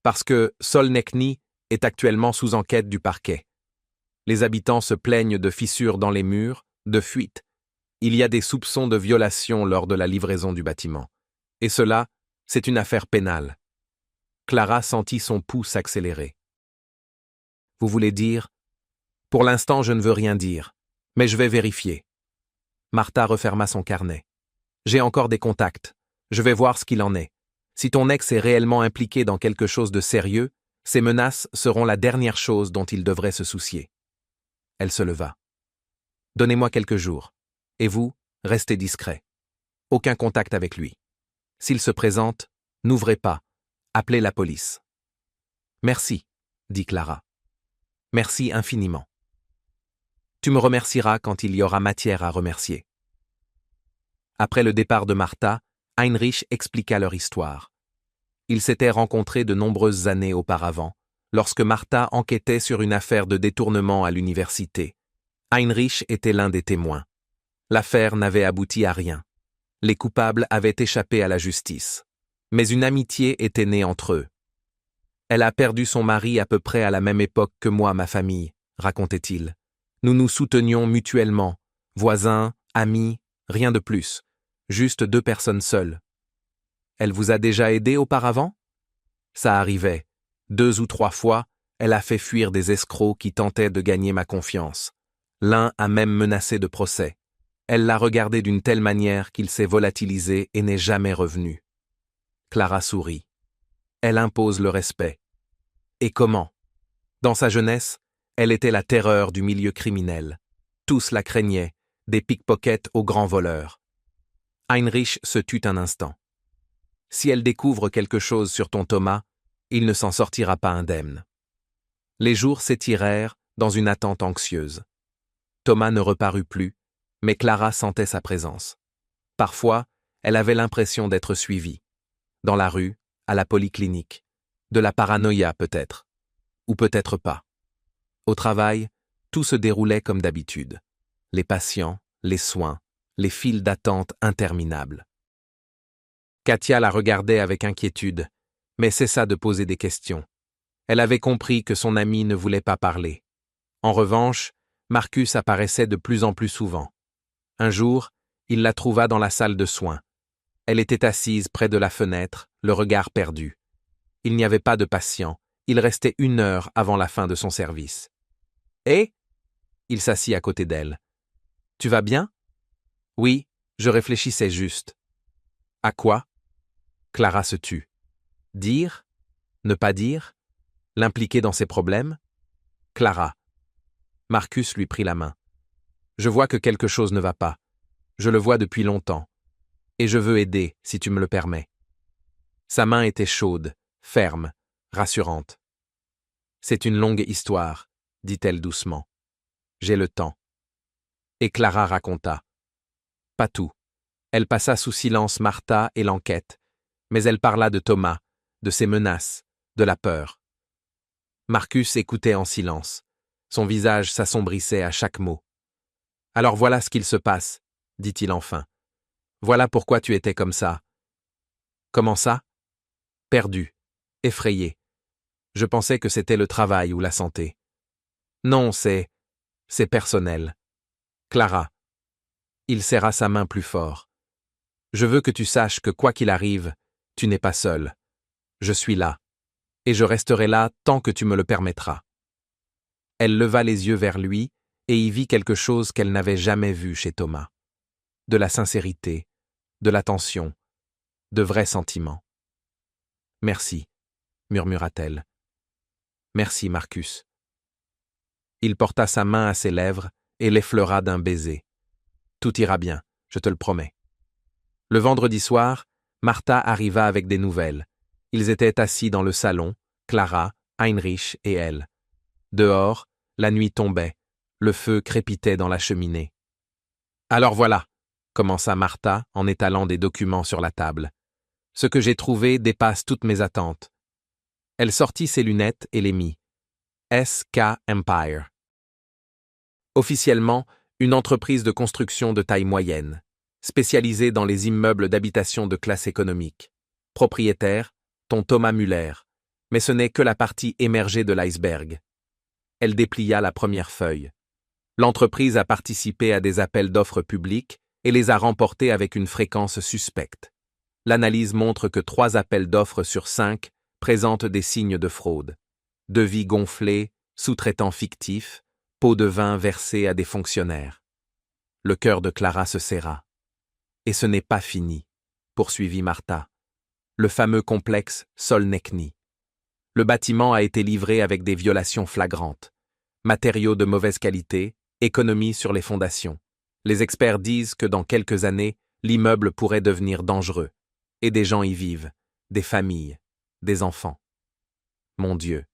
Speaker 1: Parce que Solnekny est actuellement sous enquête du parquet. Les habitants se plaignent de fissures dans les murs, de fuites. Il y a des soupçons de violation lors de la livraison du bâtiment. Et cela, c'est une affaire pénale. Clara sentit son pouls s'accélérer. Vous voulez dire? Pour l'instant, je ne veux rien dire, mais je vais vérifier. Martha referma son carnet. J'ai encore des contacts. Je vais voir ce qu'il en est. Si ton ex est réellement impliqué dans quelque chose de sérieux, ces menaces seront la dernière chose dont il devrait se soucier. Elle se leva. Donnez-moi quelques jours. Et vous, restez discret. Aucun contact avec lui. S'il se présente, n'ouvrez pas. Appelez la police. Merci, dit Clara. Merci infiniment. Tu me remercieras quand il y aura matière à remercier. Après le départ de Martha, Heinrich expliqua leur histoire. Ils s'étaient rencontrés de nombreuses années auparavant, lorsque Martha enquêtait sur une affaire de détournement à l'université. Heinrich était l'un des témoins. L'affaire n'avait abouti à rien. Les coupables avaient échappé à la justice. Mais une amitié était née entre eux. Elle a perdu son mari à peu près à la même époque que moi, ma famille, racontait-il. Nous nous soutenions mutuellement, voisins, amis, rien de plus, juste 2 personnes seules. Elle vous a déjà aidé auparavant? Ça arrivait. 2 ou 3 fois, elle a fait fuir des escrocs qui tentaient de gagner ma confiance. L'un a même menacé de procès. Elle l'a regardé d'une telle manière qu'il s'est volatilisé et n'est jamais revenu. Clara sourit. Elle impose le respect. Et comment? Dans sa jeunesse, elle était la terreur du milieu criminel. Tous la craignaient, des pickpockets aux grands voleurs. Heinrich se tut un instant. Si elle découvre quelque chose sur ton Thomas, il ne s'en sortira pas indemne. Les jours s'étirèrent dans une attente anxieuse. Thomas ne reparut plus, mais Clara sentait sa présence. Parfois, elle avait l'impression d'être suivie. Dans la rue, à la polyclinique. De la paranoïa peut-être. Ou peut-être pas. Au travail, tout se déroulait comme d'habitude. Les patients, les soins, les files d'attente interminables. Katia la regardait avec inquiétude, mais cessa de poser des questions. Elle avait compris que son ami ne voulait pas parler. En revanche, Marcus apparaissait de plus en plus souvent. Un jour, il la trouva dans la salle de soins. Elle était assise près de la fenêtre, le regard perdu. Il n'y avait pas de patient. Il restait 1 heure avant la fin de son service. « Et ?» Il s'assit à côté d'elle. « Tu vas bien ?»« Oui, je réfléchissais juste. »« À quoi ?» Clara se tut. Dire? Ne pas dire? L'impliquer dans ses problèmes? Clara. Marcus lui prit la main. Je vois que quelque chose ne va pas. Je le vois depuis longtemps. Et je veux aider, si tu me le permets. Sa main était chaude, ferme, rassurante. C'est une longue histoire, dit-elle doucement. J'ai le temps. Et Clara raconta. Pas tout. Elle passa sous silence Martha et l'enquête, mais elle parla de Thomas, de ses menaces, de la peur. Marcus écoutait en silence. Son visage s'assombrissait à chaque mot. « Alors voilà ce qu'il se passe, » dit-il enfin. « Voilà pourquoi tu étais comme ça. » « Comment ça ?» ?»« Perdu, effrayé. Je pensais que c'était le travail ou la santé. »« Non, c'est personnel. » « Clara. » Il serra sa main plus fort. « Je veux que tu saches que quoi qu'il arrive, tu n'es pas seul. Je suis là. Et je resterai là tant que tu me le permettras. » Elle leva les yeux vers lui et y vit quelque chose qu'elle n'avait jamais vu chez Thomas. De la sincérité, de l'attention, de vrais sentiments. « Merci, » murmura-t-elle. « Merci, Marcus. » Il porta sa main à ses lèvres et l'effleura d'un baiser. « Tout ira bien, je te le promets. » Le vendredi soir, Martha arriva avec des nouvelles. Ils étaient assis dans le salon, Clara, Heinrich et elle. Dehors, la nuit tombait, le feu crépitait dans la cheminée. « Alors voilà, » commença Martha en étalant des documents sur la table. « Ce que j'ai trouvé dépasse toutes mes attentes. » Elle sortit ses lunettes et les mit. SK Empire. Officiellement, une entreprise de construction de taille moyenne, spécialisée dans les immeubles d'habitation de classe économique. Propriétaire, ton Thomas Müller, mais ce n'est que la partie émergée de l'iceberg. Elle déplia la première feuille. L'entreprise a participé à des appels d'offres publics et les a remportés avec une fréquence suspecte. L'analyse montre que 3 appels d'offres sur 5 présentent des signes de fraude. Devis gonflés, sous-traitants fictifs, pots de vin versés à des fonctionnaires. Le cœur de Clara se serra. Et ce n'est pas fini, poursuivit Martha. Le fameux complexe Solnechny. Le bâtiment a été livré avec des violations flagrantes. Matériaux de mauvaise qualité, économie sur les fondations. Les experts disent que dans quelques années, l'immeuble pourrait devenir dangereux. Et des gens y vivent, des familles, des enfants. Mon Dieu,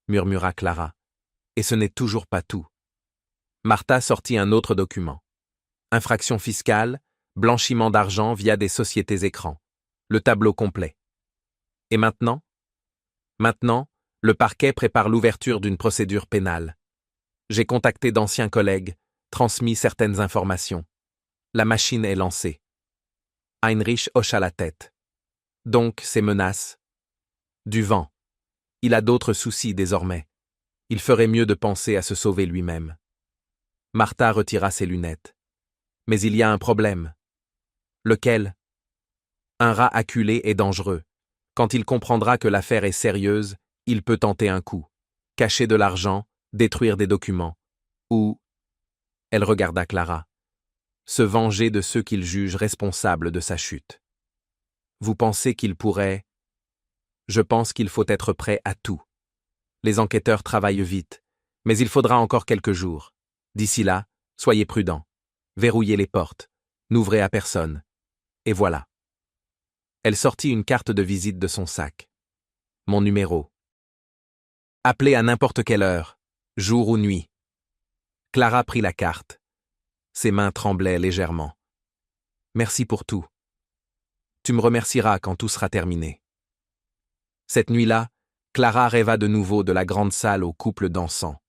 Speaker 1: murmura Clara. Et ce n'est toujours pas tout. Martha sortit un autre document. Infraction fiscale, blanchiment d'argent via des sociétés écrans. Le tableau complet. Et maintenant ? Maintenant, le parquet prépare l'ouverture d'une procédure pénale. J'ai contacté d'anciens collègues, transmis certaines informations. La machine est lancée. Heinrich hocha la tête. Donc, ces menaces. Du vent. Il a d'autres soucis désormais. Il ferait mieux de penser à se sauver lui-même. Martha retira ses lunettes. Mais il y a un problème. Lequel ? Un rat acculé est dangereux. Quand il comprendra que l'affaire est sérieuse, il peut tenter un coup. Cacher de l'argent, détruire des documents. Ou... Elle regarda Clara. Se venger de ceux qu'il juge responsables de sa chute. Vous pensez qu'il pourrait... Je pense qu'il faut être prêt à tout. Les enquêteurs travaillent vite, mais il faudra encore quelques jours. D'ici là, soyez prudents. Verrouillez les portes. N'ouvrez à personne. Et voilà. Elle sortit une carte de visite de son sac. Mon numéro. Appelez à n'importe quelle heure, jour ou nuit. Clara prit la carte. Ses mains tremblaient légèrement. Merci pour tout. Tu me remercieras quand tout sera terminé. Cette nuit-là, Clara rêva de nouveau de la grande salle aux couples dansants.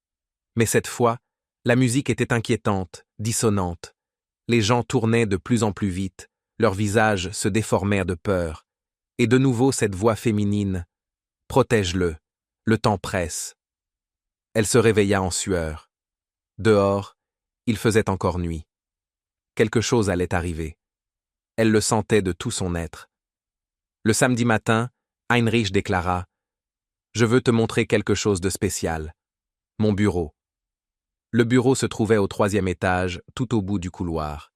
Speaker 1: Mais cette fois, la musique était inquiétante, dissonante. Les gens tournaient de plus en plus vite, leurs visages se déformèrent de peur. Et de nouveau cette voix féminine. « Protège-le, le temps presse. » Elle se réveilla en sueur. Dehors, il faisait encore nuit. Quelque chose allait arriver. Elle le sentait de tout son être. Le samedi matin, Heinrich déclara « Je veux te montrer quelque chose de spécial. Mon bureau. » Le bureau se trouvait au 3e étage, tout au bout du couloir.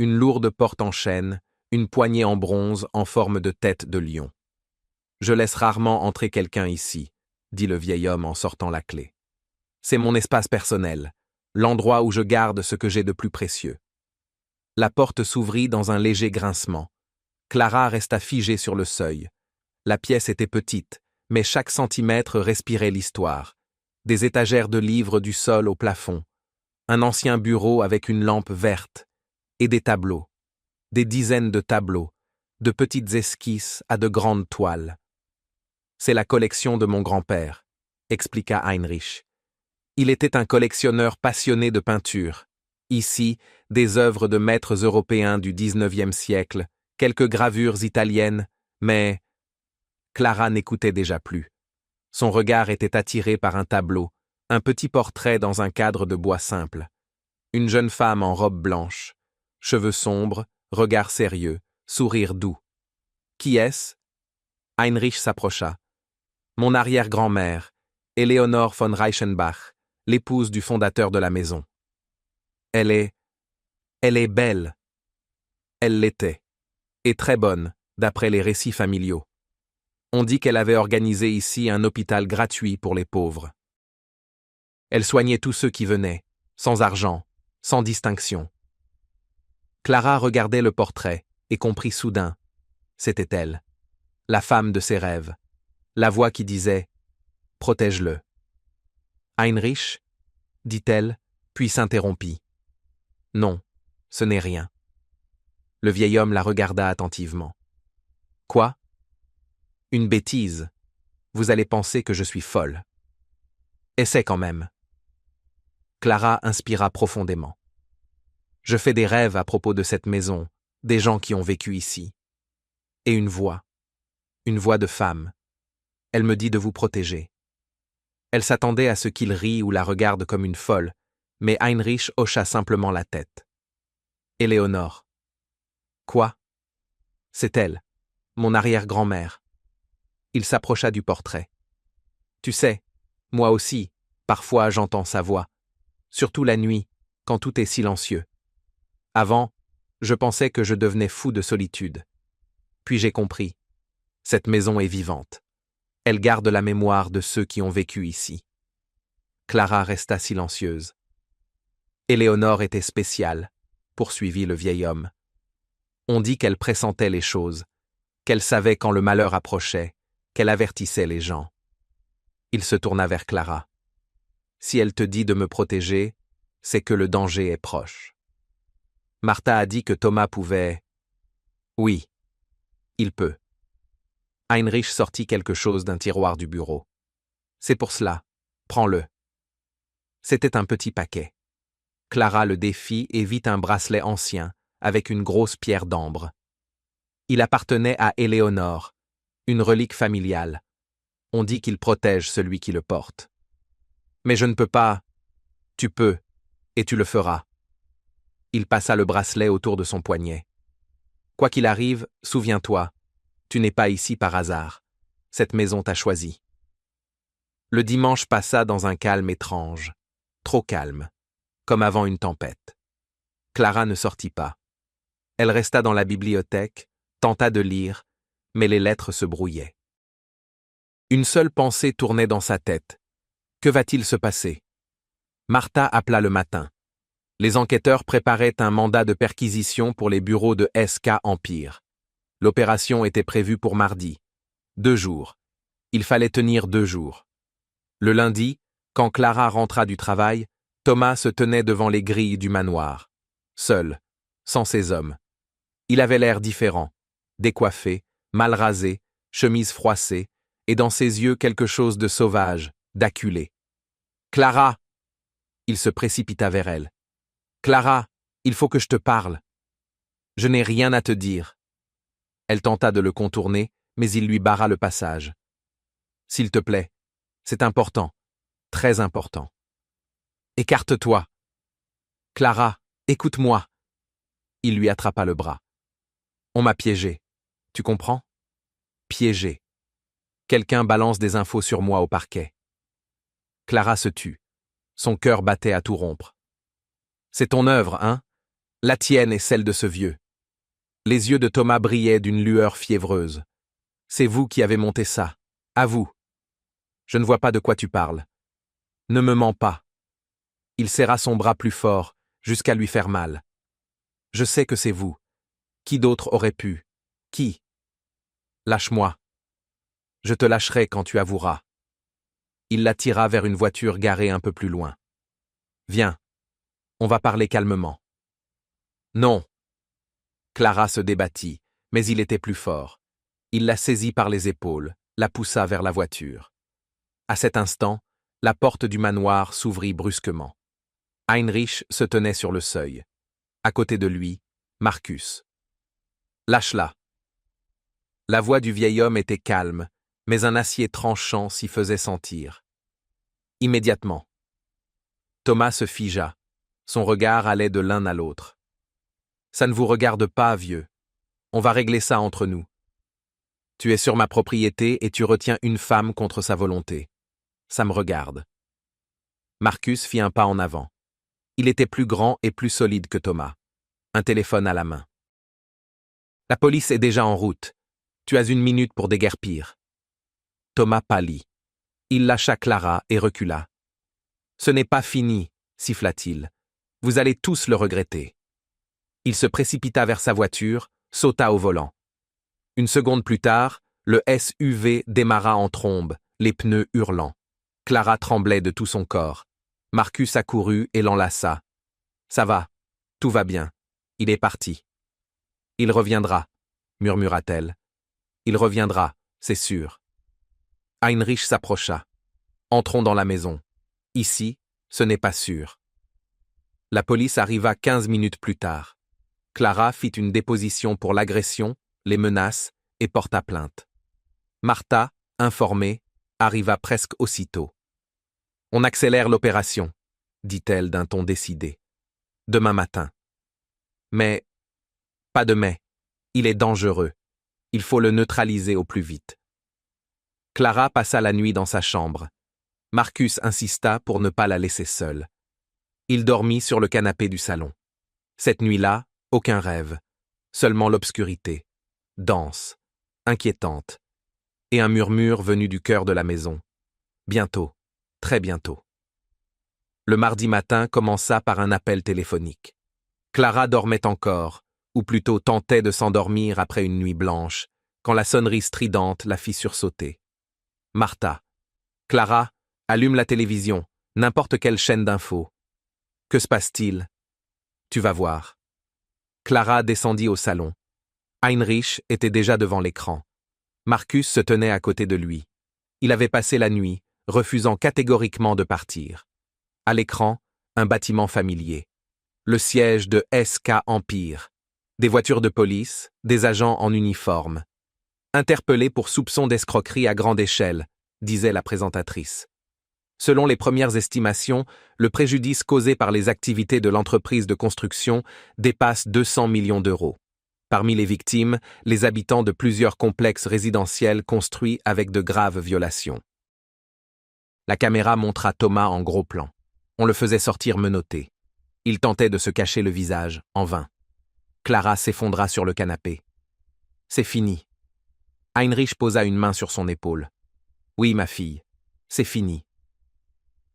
Speaker 1: Une lourde porte en chêne, une poignée en bronze en forme de tête de lion. « Je laisse rarement entrer quelqu'un ici, » dit le vieil homme en sortant la clé. « C'est mon espace personnel, l'endroit où je garde ce que j'ai de plus précieux. » La porte s'ouvrit dans un léger grincement. Clara resta figée sur le seuil. La pièce était petite, mais chaque centimètre respirait l'histoire. Des étagères de livres du sol au plafond, un ancien bureau avec une lampe verte, et des tableaux. des dizaines de tableaux, de petites esquisses à de grandes toiles. C'est la collection de mon grand-père, expliqua Heinrich. Il était un collectionneur passionné de peinture. Ici, des œuvres de maîtres européens du XIXe siècle, quelques gravures italiennes, mais Clara n'écoutait déjà plus. Son regard était attiré par un tableau, un petit portrait dans un cadre de bois simple. Une jeune femme en robe blanche, cheveux sombres, regard sérieux, sourire doux. Qui est-ce? Heinrich s'approcha. Mon arrière-grand-mère, Éléonore von Reichenbach, l'épouse du fondateur de la maison. Elle est belle. Elle l'était. Et très bonne, d'après les récits familiaux. On dit qu'elle avait organisé ici un hôpital gratuit pour les pauvres. Elle soignait tous ceux qui venaient, sans argent, sans distinction. Clara regardait le portrait et comprit soudain. C'était elle, la femme de ses rêves, la voix qui disait « Protège-le ». Heinrich, dit-elle, puis s'interrompit. Non, ce n'est rien. Le vieil homme la regarda attentivement. Quoi? Une bêtise. Vous allez penser que je suis folle. Essaie quand même. Clara inspira profondément. Je fais des rêves à propos de cette maison, des gens qui ont vécu ici. Et une voix de femme. Elle me dit de vous protéger. Elle s'attendait à ce qu'il rie ou la regarde comme une folle, mais Heinrich hocha simplement la tête. Éléonore. Quoi? C'est elle, mon arrière-grand-mère. Il s'approcha du portrait. Tu sais, moi aussi, parfois j'entends sa voix, surtout la nuit, quand tout est silencieux. Avant, je pensais que je devenais fou de solitude. Puis j'ai compris. Cette maison est vivante. Elle garde la mémoire de ceux qui ont vécu ici. Clara resta silencieuse. Éléonore était spéciale, poursuivit le vieil homme. On dit qu'elle pressentait les choses, qu'elle savait quand le malheur approchait, qu'elle avertissait les gens. Il se tourna vers Clara. Si elle te dit de me protéger, c'est que le danger est proche. Martha a dit que Thomas pouvait... Oui, il peut. Heinrich sortit quelque chose d'un tiroir du bureau. C'est pour cela, prends-le. C'était un petit paquet. Clara le défit et vit un bracelet ancien, avec une grosse pierre d'ambre. Il appartenait à Éléonore, une relique familiale. On dit qu'il protège celui qui le porte. Mais je ne peux pas. Tu peux, et tu le feras. Il passa le bracelet autour de son poignet. Quoi qu'il arrive, souviens-toi, tu n'es pas ici par hasard. Cette maison t'a choisi. Le dimanche passa dans un calme étrange, trop calme, comme avant une tempête. Clara ne sortit pas. Elle resta dans la bibliothèque, tenta de lire, mais les lettres se brouillaient. Une seule pensée tournait dans sa tête. Que va-t-il se passer? Martha appela le matin. Les enquêteurs préparaient un mandat de perquisition pour les bureaux de SK Empire. L'opération était prévue pour mardi. 2 jours. Il fallait tenir 2 jours. Le lundi, quand Clara rentra du travail, Thomas se tenait devant les grilles du manoir. Seul, sans ses hommes. Il avait l'air différent, décoiffé, mal rasé, chemise froissée, et dans ses yeux quelque chose de sauvage, d'acculé. « Clara !» Il se précipita vers elle. « Clara, il faut que je te parle. »« Je n'ai rien à te dire. » Elle tenta de le contourner, mais il lui barra le passage. « S'il te plaît, c'est important, très important. »« Écarte-toi. »« Clara, écoute-moi. » Il lui attrapa le bras. « On m'a piégé. Tu comprends? Piégé. Quelqu'un balance des infos sur moi au parquet. » Clara se tut. Son cœur battait à tout rompre. « C'est ton œuvre, hein? La tienne et celle de ce vieux. » Les yeux de Thomas brillaient d'une lueur fiévreuse. « C'est vous qui avez monté ça. À vous. » « Je ne vois pas de quoi tu parles. Ne me mens pas. » Il serra son bras plus fort, jusqu'à lui faire mal. « Je sais que c'est vous. Qui d'autre aurait pu? Qui? Lâche-moi. Je te lâcherai quand tu avoueras. » Il la tira vers une voiture garée un peu plus loin. « Viens. On va parler calmement. » « Non. » Clara se débattit, mais il était plus fort. Il la saisit par les épaules, la poussa vers la voiture. À cet instant, la porte du manoir s'ouvrit brusquement. Heinrich se tenait sur le seuil. À côté de lui, Marcus. « Lâche-la !» La voix du vieil homme était calme, mais un acier tranchant s'y faisait sentir. Immédiatement. Thomas se figea. Son regard allait de l'un à l'autre. « Ça ne vous regarde pas, vieux. On va régler ça entre nous. Tu es sur ma propriété et tu retiens une femme contre sa volonté. Ça me regarde. » Marcus fit un pas en avant. Il était plus grand et plus solide que Thomas. Un téléphone à la main. « La police est déjà en route. Tu as 1 minute pour déguerpir. » Thomas pâlit. Il lâcha Clara et recula. « Ce n'est pas fini, siffla-t-il. Vous allez tous le regretter. » Il se précipita vers sa voiture, sauta au volant. 1 seconde plus tard, le SUV démarra en trombe, les pneus hurlant. Clara tremblait de tout son corps. Marcus accourut et l'enlaça. « Ça va, tout va bien. Il est parti. »« Il reviendra, » murmura-t-elle. « Il reviendra, c'est sûr. » Heinrich s'approcha. « Entrons dans la maison. Ici, ce n'est pas sûr. » La police arriva 15 minutes plus tard. Clara fit une déposition pour l'agression, les menaces et porta plainte. Martha, informée, arriva presque aussitôt. « On accélère l'opération, » dit-elle d'un ton décidé. « Demain matin. » « Mais, pas de mais. Il est dangereux. Il faut le neutraliser au plus vite. » Clara passa la nuit dans sa chambre. Marcus insista pour ne pas la laisser seule. Il dormit sur le canapé du salon. Cette nuit-là, aucun rêve, seulement l'obscurité, dense, inquiétante, et un murmure venu du cœur de la maison. Bientôt, très bientôt. Le mardi matin commença par un appel téléphonique. Clara dormait encore, ou plutôt tentait de s'endormir après une nuit blanche, quand la sonnerie stridente la fit sursauter. Martha. « Clara, allume la télévision, n'importe quelle chaîne d'infos. »« Que se passe-t-il ?»« Tu vas voir. » Clara descendit au salon. Heinrich était déjà devant l'écran. Marcus se tenait à côté de lui. Il avait passé la nuit, refusant catégoriquement de partir. À l'écran, un bâtiment familier. Le siège de SK Empire. Des voitures de police, des agents en uniforme. Interpellés pour soupçon d'escroquerie à grande échelle, disait la présentatrice. Selon les premières estimations, le préjudice causé par les activités de l'entreprise de construction dépasse 200 millions d'euros. Parmi les victimes, les habitants de plusieurs complexes résidentiels construits avec de graves violations. La caméra montra Thomas en gros plan. On le faisait sortir menotté. Il tentait de se cacher le visage, en vain. Clara s'effondra sur le canapé. « C'est fini. » Heinrich posa une main sur son épaule. « Oui, ma fille, c'est fini. »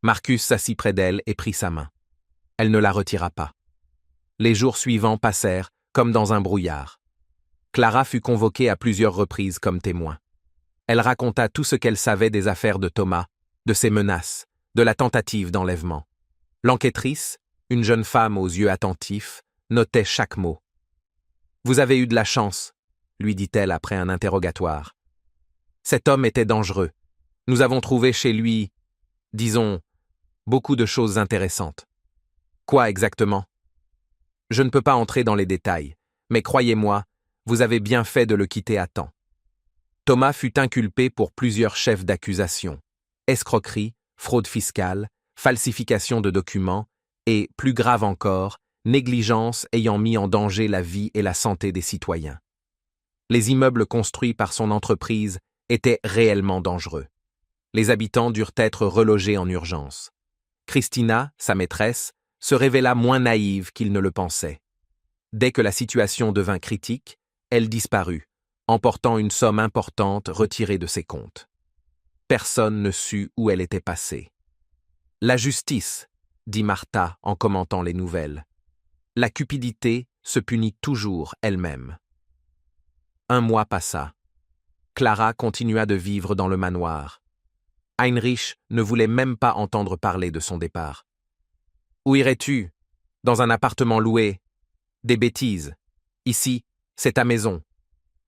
Speaker 1: Marcus s'assit près d'elle et prit sa main. Elle ne la retira pas. Les jours suivants passèrent, comme dans un brouillard. Clara fut convoquée à plusieurs reprises comme témoin. Elle raconta tout ce qu'elle savait des affaires de Thomas, de ses menaces, de la tentative d'enlèvement. L'enquêtrice, une jeune femme aux yeux attentifs, notait chaque mot. « Vous avez eu de la chance, » lui dit-elle après un interrogatoire. « Cet homme était dangereux. Nous avons trouvé chez lui, disons, beaucoup de choses intéressantes. » « Quoi exactement ? » « Je ne peux pas entrer dans les détails, mais croyez-moi, vous avez bien fait de le quitter à temps. » Thomas fut inculpé pour plusieurs chefs d'accusation. Escroquerie, fraude fiscale, falsification de documents et, plus grave encore, négligence ayant mis en danger la vie et la santé des citoyens. Les immeubles construits par son entreprise étaient réellement dangereux. Les habitants durent être relogés en urgence. Christina, sa maîtresse, se révéla moins naïve qu'il ne le pensait. Dès que la situation devint critique, elle disparut, emportant une somme importante retirée de ses comptes. Personne ne sut où elle était passée. « La justice, » dit Martha en commentant les nouvelles. « La cupidité se punit toujours elle-même. » 1 mois passa. Clara continua de vivre dans le manoir. Heinrich ne voulait même pas entendre parler de son départ. « Où irais-tu ? Dans un appartement loué. Des bêtises. Ici, C'est ta maison,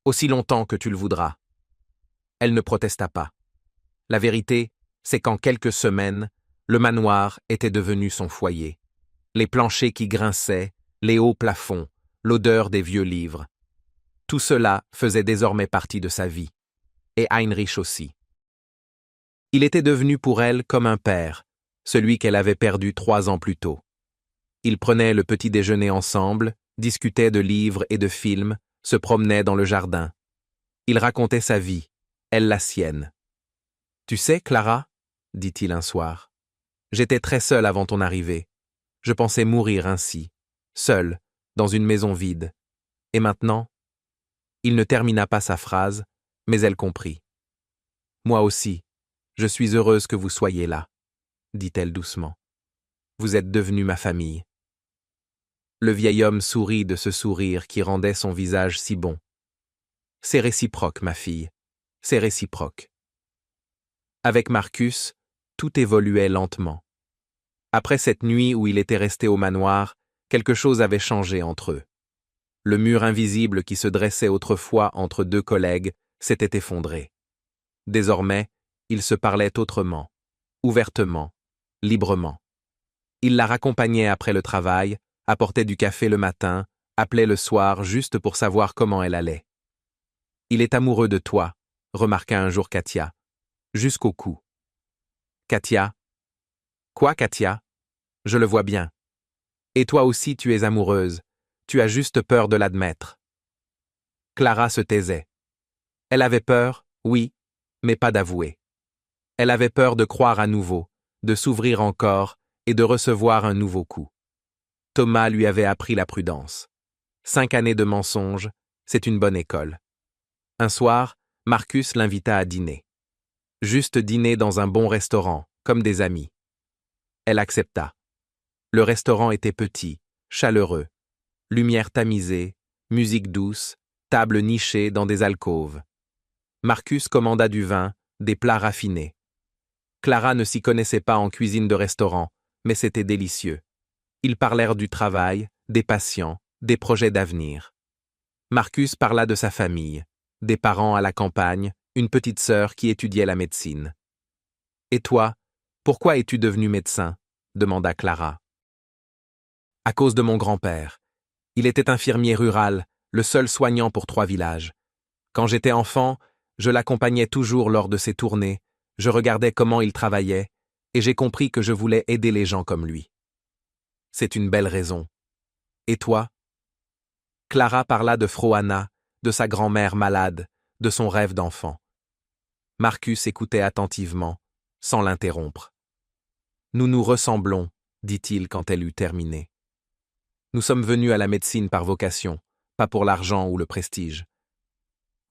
Speaker 1: aussi longtemps que tu le voudras. Elle ne protesta pas. La vérité, c'est qu'en quelques semaines, le manoir était devenu son foyer. Les planchers qui grinçaient, les hauts plafonds, l'odeur des vieux livres. Tout cela faisait désormais partie de sa vie. Et Heinrich aussi. Il était devenu pour elle comme un père, celui qu'elle avait perdu 3 ans plus tôt. Ils prenaient le petit déjeuner ensemble, discutaient de livres et de films, se promenaient dans le jardin. Il racontait sa vie, elle la sienne. « Tu sais, Clara, dit-il un soir, j'étais très seul avant ton arrivée. Je pensais mourir ainsi, seul, dans une maison vide. Et maintenant ?» Il ne termina pas sa phrase, mais elle comprit. « Moi aussi, je suis heureuse que vous soyez là, » dit-elle doucement. « Vous êtes devenu ma famille. » Le vieil homme sourit de ce sourire qui rendait son visage si bon. « C'est réciproque, ma fille, c'est réciproque. » Avec Marcus, tout évoluait lentement. Après cette nuit où il était resté au manoir, quelque chose avait changé entre eux. Le mur invisible qui se dressait autrefois entre 2 collègues s'était effondré. Désormais, ils se parlaient autrement, ouvertement, librement. Il la raccompagnait après le travail, apportait du café le matin, appelait le soir juste pour savoir comment elle allait. « Il est amoureux de toi », remarqua un jour Katia, jusqu'au cou. Katia. « Quoi, Katia ? Je le vois bien. Et toi aussi tu es amoureuse, tu as juste peur de l'admettre. » Clara se taisait. Elle avait peur, oui, mais pas d'avouer. Elle avait peur de croire à nouveau, de s'ouvrir encore et de recevoir un nouveau coup. Thomas lui avait appris la prudence. 5 années de mensonges, c'est une bonne école. Un soir, Marcus l'invita à dîner. Juste dîner dans un bon restaurant, comme des amis. Elle accepta. Le restaurant était petit, chaleureux. Lumière tamisée, musique douce, table nichée dans des alcôves. Marcus commanda du vin, des plats raffinés. Clara ne s'y connaissait pas en cuisine de restaurant, mais c'était délicieux. Ils parlèrent du travail, des patients, des projets d'avenir. Marcus parla de sa famille, des parents à la campagne, une petite sœur qui étudiait la médecine. « Et toi, pourquoi es-tu devenu médecin ?» demanda Clara. « À cause de mon grand-père. Il était infirmier rural, le seul soignant pour 3 villages. Quand j'étais enfant, je l'accompagnais toujours lors de ses tournées, je regardais comment il travaillait, et j'ai compris que je voulais aider les gens comme lui. C'est une belle raison. Et toi ?» Clara parla de Frau Anna, de sa grand-mère malade, de son rêve d'enfant. Marcus écoutait attentivement, sans l'interrompre. « Nous nous ressemblons, dit-il quand elle eut terminé. Nous sommes venus à la médecine par vocation, pas pour l'argent ou le prestige.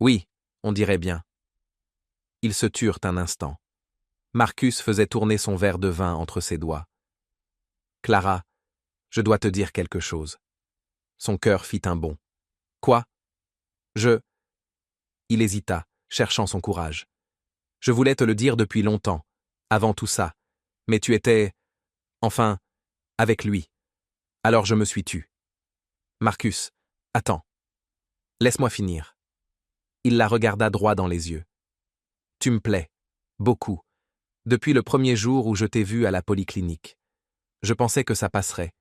Speaker 1: Oui, on dirait bien. » Ils se turent un instant. Marcus faisait tourner son verre de vin entre ses doigts. « Clara, je dois te dire quelque chose. » Son cœur fit un bond. « Quoi ? Je... » Il hésita, cherchant son courage. « Je voulais te le dire depuis longtemps, avant tout ça, mais tu étais... enfin, avec lui. Alors je me suis tu. Marcus, attends. Laisse-moi finir. » Il la regarda droit dans les yeux. « Tu me plais, beaucoup, depuis le premier jour où je t'ai vu à la polyclinique. Je pensais que ça passerait.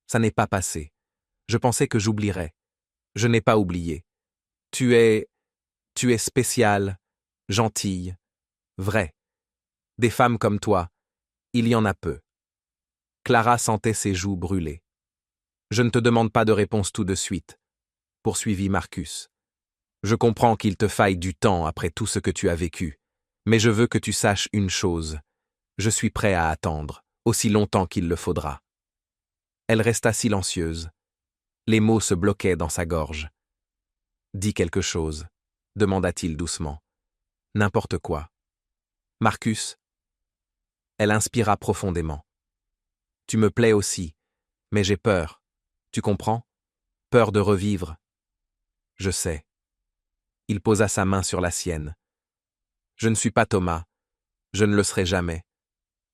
Speaker 1: Ça n'est pas passé. Je pensais que j'oublierais. Je n'ai pas oublié. Tu es spéciale, gentille, vraie. Des femmes comme toi, il y en a peu. » Clara sentait ses joues brûler. « Je ne te demande pas de réponse tout de suite, » poursuivit Marcus. « Je comprends qu'il te faille du temps après tout ce que tu as vécu, mais je veux que tu saches une chose. Je suis prêt à attendre, aussi longtemps qu'il le faudra. » Elle resta silencieuse. Les mots se bloquaient dans sa gorge. « Dis quelque chose, » demanda-t-il doucement. « N'importe quoi. » « Marcus ?» Elle inspira profondément. « Tu me plais aussi, mais j'ai peur. Tu comprends ? Peur de revivre. » « Je sais. » Il posa sa main sur la sienne. « Je ne suis pas Thomas. Je ne le serai jamais.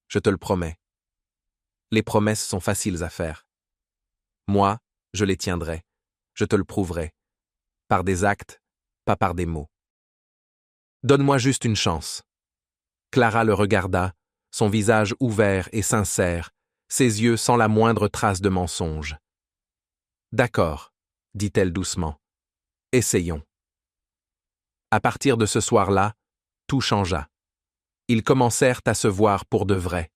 Speaker 1: Je te le promets. Les promesses sont faciles à faire. Moi, je les tiendrai. Je te le prouverai. par des actes, pas par des mots. Donne-moi juste une chance. Clara le regarda, son visage ouvert et sincère, ses yeux sans la moindre trace de mensonge. D'accord, dit-elle doucement. Essayons. À partir de ce soir-là, tout changea. Ils commencèrent à se voir pour de vrai.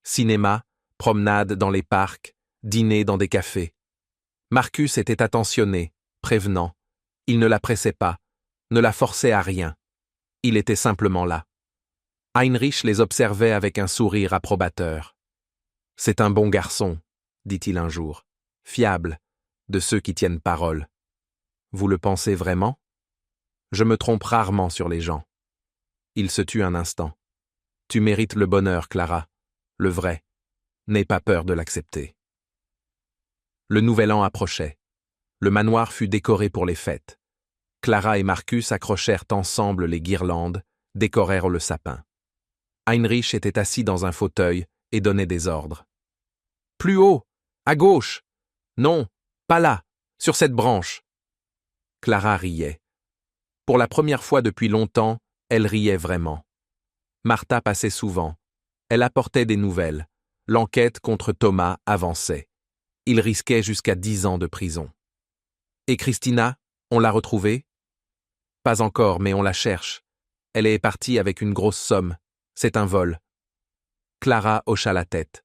Speaker 1: Cinéma, promenade dans les parcs, dîner dans des cafés. Marcus était attentionné, prévenant. Il ne la pressait pas, ne la forçait à rien. Il était simplement là. Heinrich les observait avec un sourire approbateur. « C'est un bon garçon, dit-il un jour, fiable, de ceux qui tiennent parole. Vous le pensez vraiment ? Je me trompe rarement sur les gens. » Il se tut un instant. « Tu mérites le bonheur, Clara, le vrai. N'aie pas peur de l'accepter. » Le nouvel an approchait. Le manoir fut décoré pour les fêtes. Clara et Marcus accrochèrent ensemble les guirlandes, décorèrent le sapin. Heinrich était assis dans un fauteuil et donnait des ordres. « Plus haut, à gauche. Non, pas là, sur cette branche. » Clara riait. Pour la première fois depuis longtemps, elle riait vraiment. Martha passait souvent. Elle apportait des nouvelles. L'enquête contre Thomas avançait. Il risquait jusqu'à 10 ans de prison. « Et Christina, on l'a retrouvée ? » ?»« Pas encore, mais on la cherche. Elle est partie avec une grosse somme. C'est un vol. » Clara hocha la tête.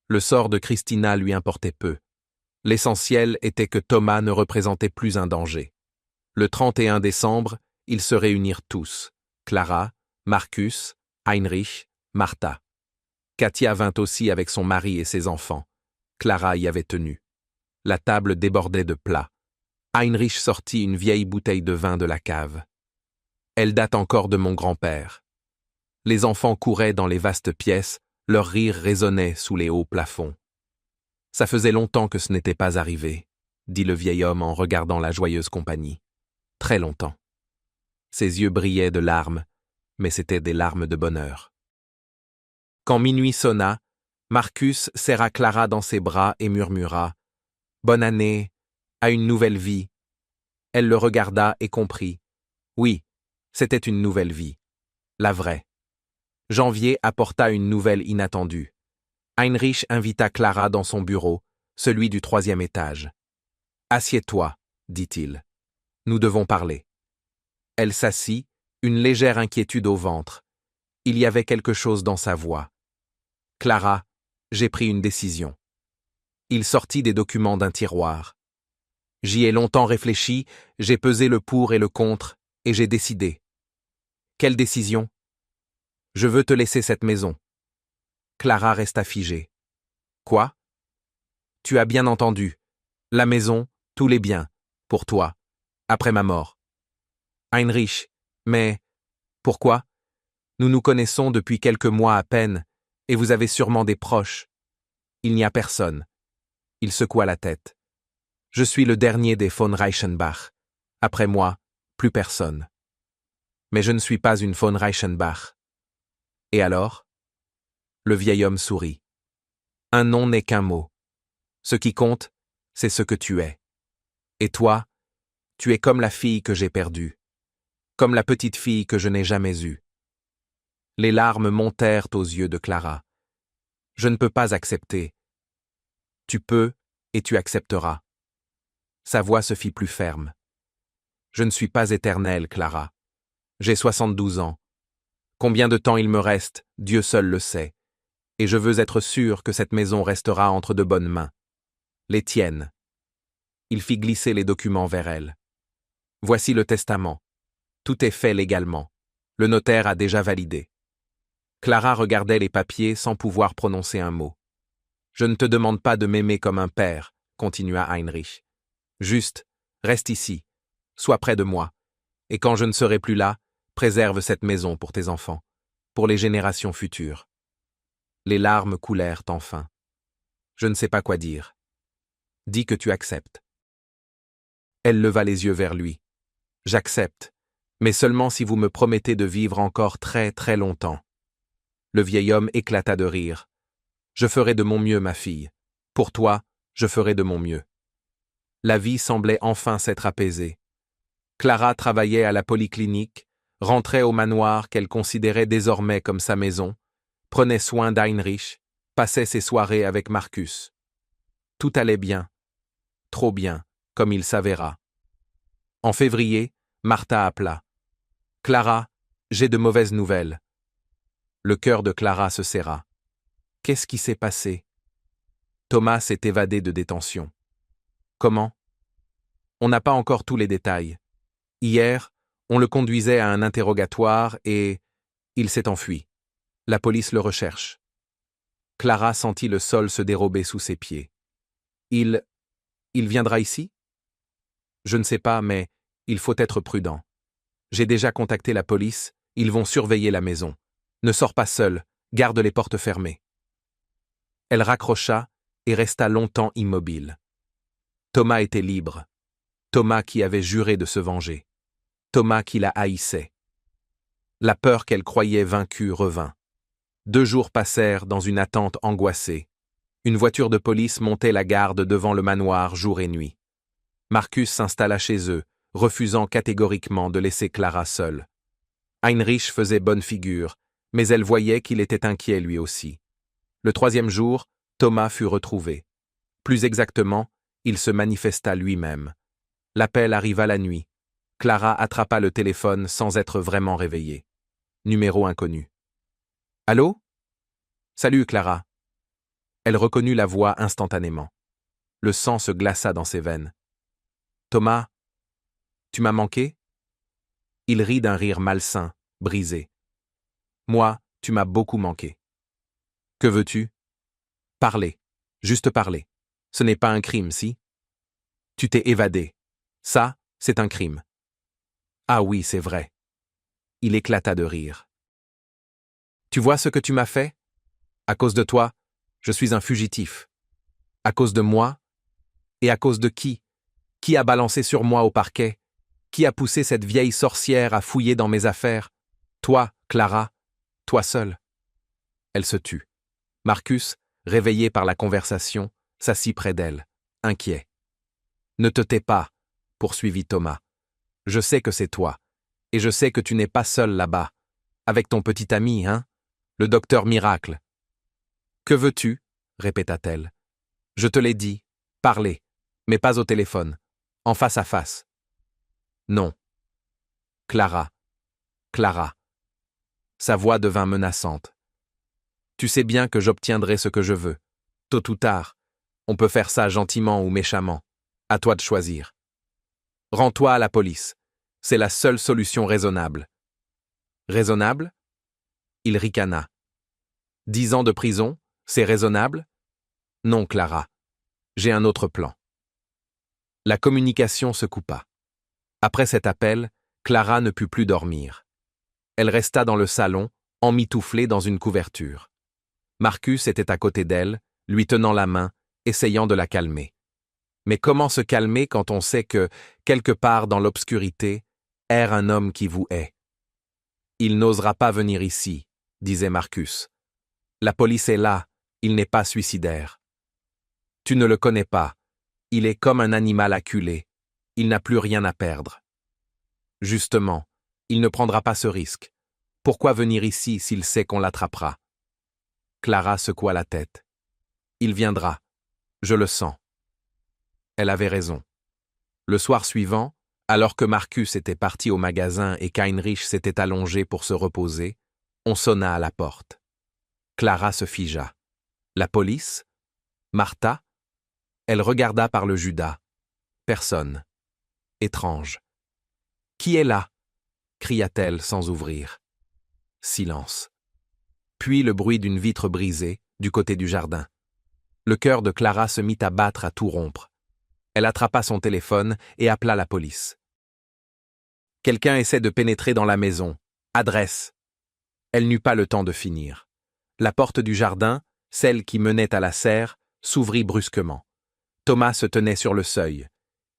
Speaker 1: Le sort de Christina lui importait peu. L'essentiel était que Thomas ne représentait plus un danger. Le 31 décembre, ils se réunirent tous. Clara, Marcus, Heinrich, Martha. Katia vint aussi avec son mari et ses enfants. Clara y avait tenu. La table débordait de plats. Heinrich sortit une vieille bouteille de vin de la cave. Elle date encore de mon grand-père. Les enfants couraient dans les vastes pièces, leur rire résonnait sous les hauts plafonds. Ça faisait longtemps que ce n'était pas arrivé, dit le vieil homme en regardant la joyeuse compagnie. Très longtemps. Ses yeux brillaient de larmes, mais c'étaient des larmes de bonheur. Quand minuit sonna, Marcus serra Clara dans ses bras et murmura « Bonne année, à une nouvelle vie. » Elle le regarda et comprit. Oui, c'était une nouvelle vie. La vraie. Janvier apporta une nouvelle inattendue. Heinrich invita Clara dans son bureau, celui du 3e étage. « Assieds-toi, dit-il. Nous devons parler. » Elle s'assit, une légère inquiétude au ventre. Il y avait quelque chose dans sa voix. « Clara, j'ai pris une décision. » Il sortit des documents d'un tiroir. « J'y ai longtemps réfléchi, j'ai pesé le pour et le contre, et j'ai décidé. » « Quelle décision ? » « Je veux te laisser cette maison. » Clara resta figée. « Quoi ? » « Tu as bien entendu. La maison, tous les biens, pour toi, après ma mort. » « Heinrich, mais... Pourquoi ? Nous nous connaissons depuis quelques mois à peine, et vous avez sûrement des proches. Il n'y a personne. » Il secoua la tête. « Je suis le dernier des von Reichenbach. Après moi, plus personne. » « Mais je ne suis pas une von Reichenbach. » « Et alors ?» Le vieil homme sourit. « Un nom n'est qu'un mot. Ce qui compte, c'est ce que tu es. Et toi, tu es comme la fille que j'ai perdue, comme la petite fille que je n'ai jamais eue. » Les larmes montèrent aux yeux de Clara. « Je ne peux pas accepter. »« Tu peux, et tu accepteras. » Sa voix se fit plus ferme. « Je ne suis pas éternelle, Clara. J'ai 72 ans. Combien de temps il me reste, Dieu seul le sait. Et je veux être sûr que cette maison restera entre de bonnes mains. Les tiennes. » Il fit glisser les documents vers elle. « Voici le testament. Tout est fait légalement. Le notaire a déjà validé. » Clara regardait les papiers sans pouvoir prononcer un mot. « Je ne te demande pas de m'aimer comme un père, » continua Heinrich. « Juste, reste ici, sois près de moi, et quand je ne serai plus là, préserve cette maison pour tes enfants, pour les générations futures. » Les larmes coulèrent enfin. « Je ne sais pas quoi dire. Dis que tu acceptes. » Elle leva les yeux vers lui. « J'accepte, mais seulement si vous me promettez de vivre encore très très longtemps. » Le vieil homme éclata de rire. « Je ferai de mon mieux, ma fille. Pour toi, je ferai de mon mieux. » La vie semblait enfin s'être apaisée. Clara travaillait à la polyclinique, rentrait au manoir qu'elle considérait désormais comme sa maison, prenait soin d'Heinrich, passait ses soirées avec Marcus. Tout allait bien, trop bien, comme il s'avéra. En février, Martha appela. « Clara, j'ai de mauvaises nouvelles. » Le cœur de Clara se serra. Qu'est-ce qui s'est passé? Thomas s'est évadé de détention. Comment? On n'a pas encore tous les détails. Hier, on le conduisait à un interrogatoire et il s'est enfui. La police le recherche. Clara sentit le sol se dérober sous ses pieds. Il viendra ici? Je ne sais pas, mais il faut être prudent. J'ai déjà contacté la police, ils vont surveiller la maison. Ne sors pas seul, garde les portes fermées. Elle raccrocha et resta longtemps immobile. Thomas était libre. Thomas qui avait juré de se venger. Thomas qui la haïssait. La peur qu'elle croyait vaincue revint. 2 jours passèrent dans une attente angoissée. Une voiture de police montait la garde devant le manoir jour et nuit. Marcus s'installa chez eux, refusant catégoriquement de laisser Clara seule. Heinrich faisait bonne figure, mais elle voyait qu'il était inquiet lui aussi. Le 3e jour, Thomas fut retrouvé. Plus exactement, il se manifesta lui-même. L'appel arriva la nuit. Clara attrapa le téléphone sans être vraiment réveillée. Numéro inconnu. « Allô? Salut, Clara. » Elle reconnut la voix instantanément. Le sang se glaça dans ses veines. « Thomas, tu m'as manqué? » Il rit d'un rire malsain, brisé. « Moi, tu m'as beaucoup manqué. »« Que veux-tu? » ?»« Parler. Juste parler. Ce n'est pas un crime, si? »« Tu t'es évadé. Ça, c'est un crime. »« Ah oui, c'est vrai. » Il éclata de rire. « Tu vois ce que tu m'as fait? À cause de toi, je suis un fugitif. À cause de moi? Et à cause de qui? Qui a balancé sur moi au parquet? Qui a poussé cette vieille sorcière à fouiller dans mes affaires? Toi, Clara, toi seule. » Elle se tut. Marcus, réveillé par la conversation, s'assit près d'elle, inquiet. « Ne te tais pas, » poursuivit Thomas. « Je sais que c'est toi, et je sais que tu n'es pas seul là-bas, avec ton petit ami, hein? Le docteur Miracle. »« Que veux-tu? » répéta-t-elle. « Je te l'ai dit, parler, mais pas au téléphone, en face à face. »« Non. »« Clara. Clara. » Sa voix devint menaçante. « Tu sais bien que j'obtiendrai ce que je veux. Tôt ou tard, on peut faire ça gentiment ou méchamment. À toi de choisir. Rends-toi à la police. C'est la seule solution raisonnable. » Raisonnable? Il ricana. 10 ans de prison, c'est raisonnable? Non, Clara. J'ai un autre plan. La communication se coupa. Après cet appel, Clara ne put plus dormir. Elle resta dans le salon, emmitouflée dans une couverture. Marcus était à côté d'elle, lui tenant la main, essayant de la calmer. Mais comment se calmer quand on sait que, quelque part dans l'obscurité, erre un homme qui vous hait? « Il n'osera pas venir ici, » disait Marcus. « La police est là, il n'est pas suicidaire. Tu ne le connais pas, il est comme un animal acculé, il n'a plus rien à perdre. Justement, il ne prendra pas ce risque. Pourquoi venir ici s'il sait qu'on l'attrapera? » Clara secoua la tête. « Il viendra, je le sens. » Elle avait raison. Le soir suivant, alors que Marcus était parti au magasin et qu'Heinrich s'était allongé pour se reposer, on sonna à la porte. Clara se figea. La police? Martha? Elle regarda par le Judas. Personne. Étrange. « Qui est là? » cria-t-elle sans ouvrir. Silence. Puis le bruit d'une vitre brisée, du côté du jardin. Le cœur de Clara se mit à battre à tout rompre. Elle attrapa son téléphone et appela la police. « Quelqu'un essaie de pénétrer dans la maison. Adresse. » Elle n'eut pas le temps de finir. La porte du jardin, celle qui menait à la serre, s'ouvrit brusquement. Thomas se tenait sur le seuil.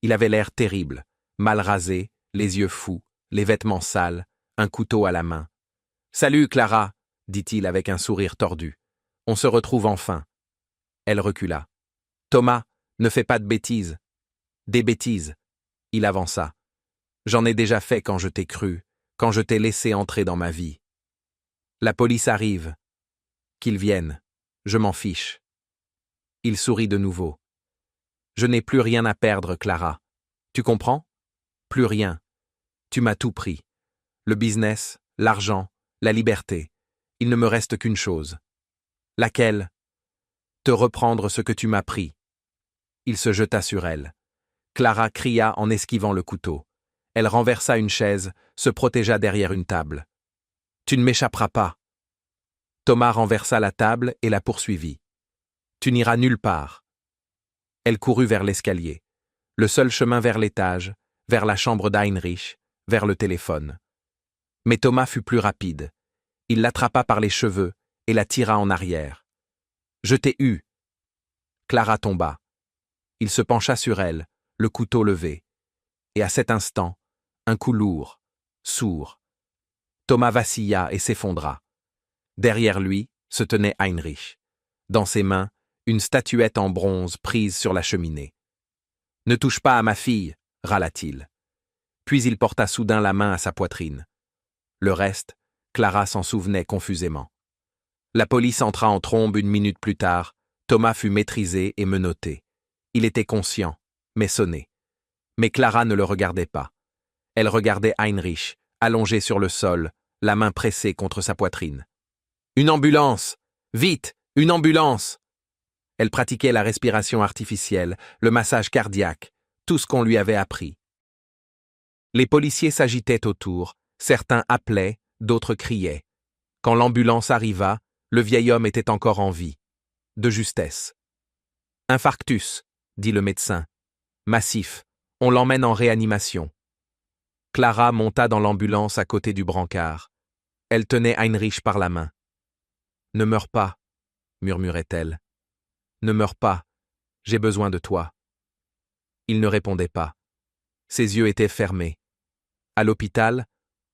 Speaker 1: Il avait l'air terrible, mal rasé, les yeux fous, les vêtements sales, un couteau à la main. « Salut, Clara !» dit-il avec un sourire tordu. « On se retrouve enfin. » Elle recula. « Thomas, ne fais pas de bêtises. » « Des bêtises. » Il avança. J'en ai déjà fait quand je t'ai cru, quand je t'ai laissé entrer dans ma vie. La police arrive. Qu'ils viennent. Je m'en fiche. Il sourit de nouveau. Je n'ai plus rien à perdre, Clara. Tu comprends? Plus rien. Tu m'as tout pris. Le business, l'argent, la liberté. Il ne me reste qu'une chose. Laquelle? Te reprendre ce que tu m'as pris. Il se jeta sur elle. Clara cria en esquivant le couteau. Elle renversa une chaise, se protégea derrière une table. Tu ne m'échapperas pas. Thomas renversa la table et la poursuivit. Tu n'iras nulle part. Elle courut vers l'escalier. Le seul chemin vers l'étage, vers la chambre d'Heinrich, vers le téléphone. Mais Thomas fut plus rapide. Il l'attrapa par les cheveux et la tira en arrière. Je t'ai eu. Clara tomba. Il se pencha sur elle, le couteau levé. Et à cet instant, un coup lourd, sourd. Thomas vacilla et s'effondra. Derrière lui se tenait Heinrich. Dans ses mains, une statuette en bronze prise sur la cheminée. « Ne touche pas à ma fille !» râla-t-il. Puis il porta soudain la main à sa poitrine. Le reste, Clara s'en souvenait confusément. La police entra en trombe une minute plus tard. Thomas fut maîtrisé et menotté. Il était conscient, mais sonné. Mais Clara ne le regardait pas. Elle regardait Heinrich, allongé sur le sol, la main pressée contre sa poitrine. « Une ambulance! Vite! Une ambulance !» Elle pratiquait la respiration artificielle, le massage cardiaque, tout ce qu'on lui avait appris. Les policiers s'agitaient autour, certains appelaient, d'autres criaient. Quand l'ambulance arriva, le vieil homme était encore en vie. De justesse. « Infarctus », dit le médecin. « Massif. On l'emmène en réanimation. » Clara monta dans l'ambulance à côté du brancard. Elle tenait Heinrich par la main. « Ne meurs pas, » murmurait-elle. « Ne meurs pas, j'ai besoin de toi. » Il ne répondait pas. Ses yeux étaient fermés. À l'hôpital,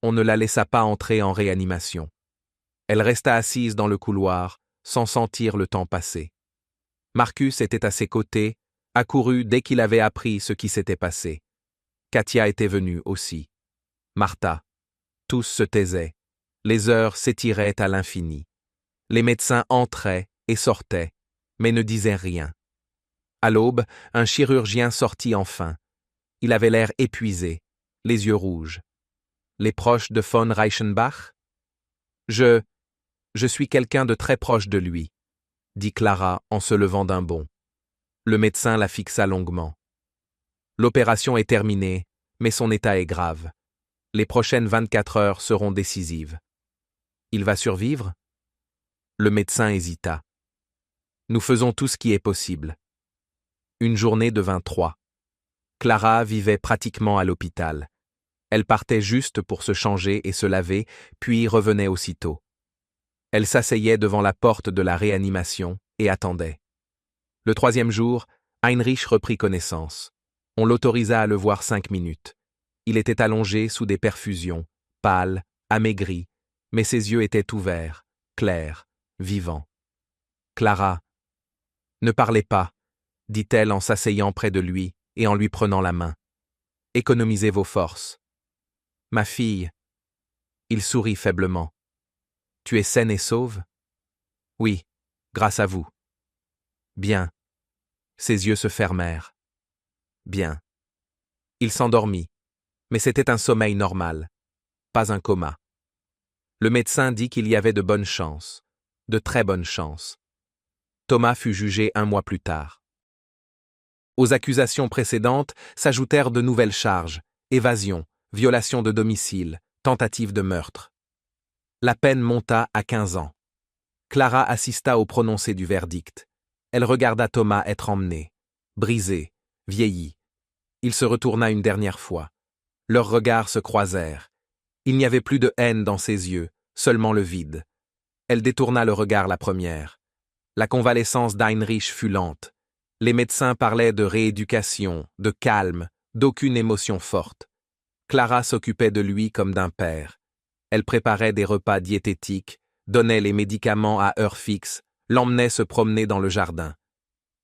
Speaker 1: on ne la laissa pas entrer en réanimation. Elle resta assise dans le couloir, sans sentir le temps passer. Marcus était à ses côtés, accouru dès qu'il avait appris ce qui s'était passé. Katia était venue aussi. Martha. Tous se taisaient. Les heures s'étiraient à l'infini. Les médecins entraient et sortaient, mais ne disaient rien. À l'aube, un chirurgien sortit enfin. Il avait l'air épuisé, les yeux rouges. Les proches de von Reichenbach? Je suis quelqu'un de très proche de lui, dit Clara en se levant d'un bond. Le médecin la fixa longuement. L'opération est terminée, mais son état est grave. Les prochaines 24 heures seront décisives. Il va survivre? Le médecin hésita. Nous faisons tout ce qui est possible. Une journée devint 3. Clara vivait pratiquement à l'hôpital. Elle partait juste pour se changer et se laver, puis revenait aussitôt. Elle s'asseyait devant la porte de la réanimation et attendait. Le 3e jour, Heinrich reprit connaissance. On l'autorisa à le voir 5 minutes. Il était allongé sous des perfusions, pâle, amaigri, mais ses yeux étaient ouverts, clairs, vivants. « Clara, ne parlez pas, » dit-elle en s'asseyant près de lui et en lui prenant la main. « Économisez vos forces. » « Ma fille. » Il sourit faiblement. « Tu es saine et sauve? »« Oui, grâce à vous. »« Bien. » Ses yeux se fermèrent. « Bien. » Il s'endormit, mais c'était un sommeil normal, pas un coma. Le médecin dit qu'il y avait de bonnes chances, de très bonnes chances. Thomas fut jugé 1 mois plus tard. Aux accusations précédentes s'ajoutèrent de nouvelles charges, évasion, violation de domicile, tentative de meurtre. La peine monta à 15 ans. Clara assista au prononcé du verdict. Elle regarda Thomas être emmené, brisé, vieilli. Il se retourna une dernière fois. Leurs regards se croisèrent. Il n'y avait plus de haine dans ses yeux, seulement le vide. Elle détourna le regard la première. La convalescence d'Heinrich fut lente. Les médecins parlaient de rééducation, de calme, d'aucune émotion forte. Clara s'occupait de lui comme d'un père. Elle préparait des repas diététiques, donnait les médicaments à heure fixe, l'emmenait se promener dans le jardin.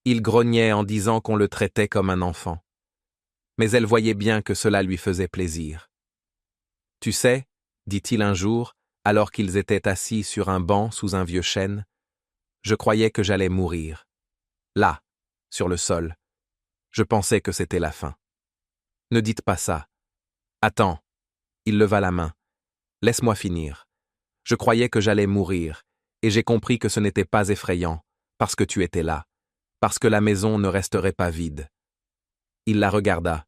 Speaker 1: Il grognait en disant qu'on le traitait comme un enfant. mais elle voyait bien que cela lui faisait plaisir. « Tu sais, dit-il un jour, alors qu'ils étaient assis sur un banc sous un vieux chêne, je croyais que j'allais mourir. Là, sur le sol. Je pensais que c'était la fin. Ne dites pas ça. Attends. » Il leva la main. « Laisse-moi finir. Je croyais que j'allais mourir, et j'ai compris que ce n'était pas effrayant, parce que tu étais là, parce que la maison ne resterait pas vide. » Il la regarda.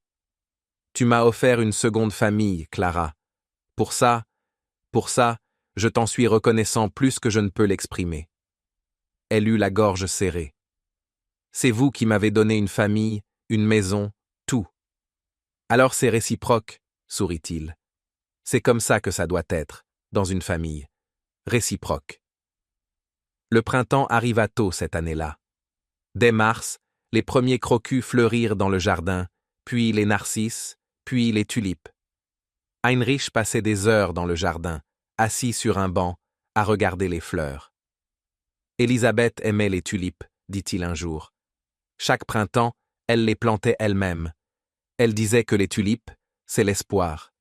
Speaker 1: « Tu m'as offert une seconde famille, Clara. Pour ça, je t'en suis reconnaissant plus que je ne peux l'exprimer. » Elle eut la gorge serrée. « C'est vous qui m'avez donné une famille, une maison, tout. » « Alors c'est réciproque, sourit-il. « C'est comme ça que ça doit être, dans une famille. Réciproque. » Le printemps arriva tôt cette année-là. Dès mars, les premiers crocus fleurirent dans le jardin, puis les narcisses, puis les tulipes. Heinrich passait des heures dans le jardin, assis sur un banc, à regarder les fleurs. « Élisabeth aimait les tulipes, dit-il un jour. Chaque printemps, elle les plantait elle-même. Elle disait que les tulipes, c'est l'espoir. »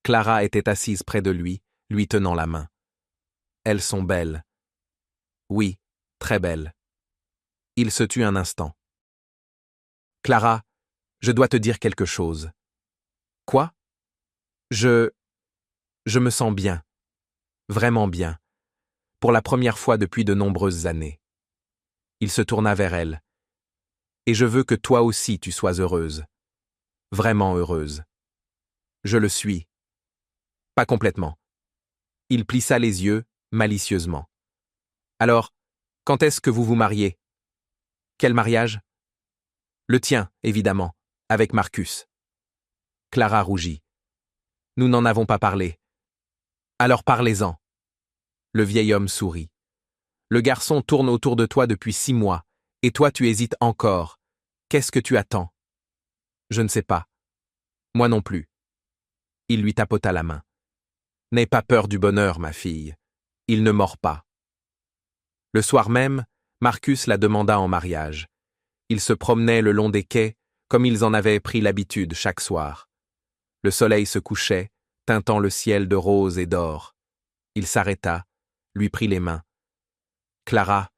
Speaker 1: Clara était assise près de lui tenant la main. « Elles sont belles. » « Oui, très belles. » Il se tut un instant. « Clara, je dois te dire quelque chose. »« Quoi ? » Je me sens bien. Vraiment bien. Pour la première fois depuis de nombreuses années. » Il se tourna vers elle. « Et je veux que toi aussi tu sois heureuse. Vraiment heureuse. »« Je le suis. » »« Pas complètement. » Il plissa les yeux, malicieusement. « Alors, quand est-ce que vous vous mariez ? » ?»« Quel mariage ? » ?»« Le tien, évidemment, avec Marcus. » Clara rougit. « Nous n'en avons pas parlé. »« Alors parlez-en. » Le vieil homme sourit. « Le garçon tourne autour de toi depuis 6 mois, et toi tu hésites encore. Qu'est-ce que tu attends ? » ?»« Je ne sais pas. Moi non plus. » Il lui tapota la main. « N'aie pas peur du bonheur, ma fille. Il ne mord pas. » Le soir même, Marcus la demanda en mariage. Ils se promenaient le long des quais, comme ils en avaient pris l'habitude chaque soir. Le soleil se couchait, teintant le ciel de rose et d'or. Il s'arrêta, lui prit les mains. « Clara,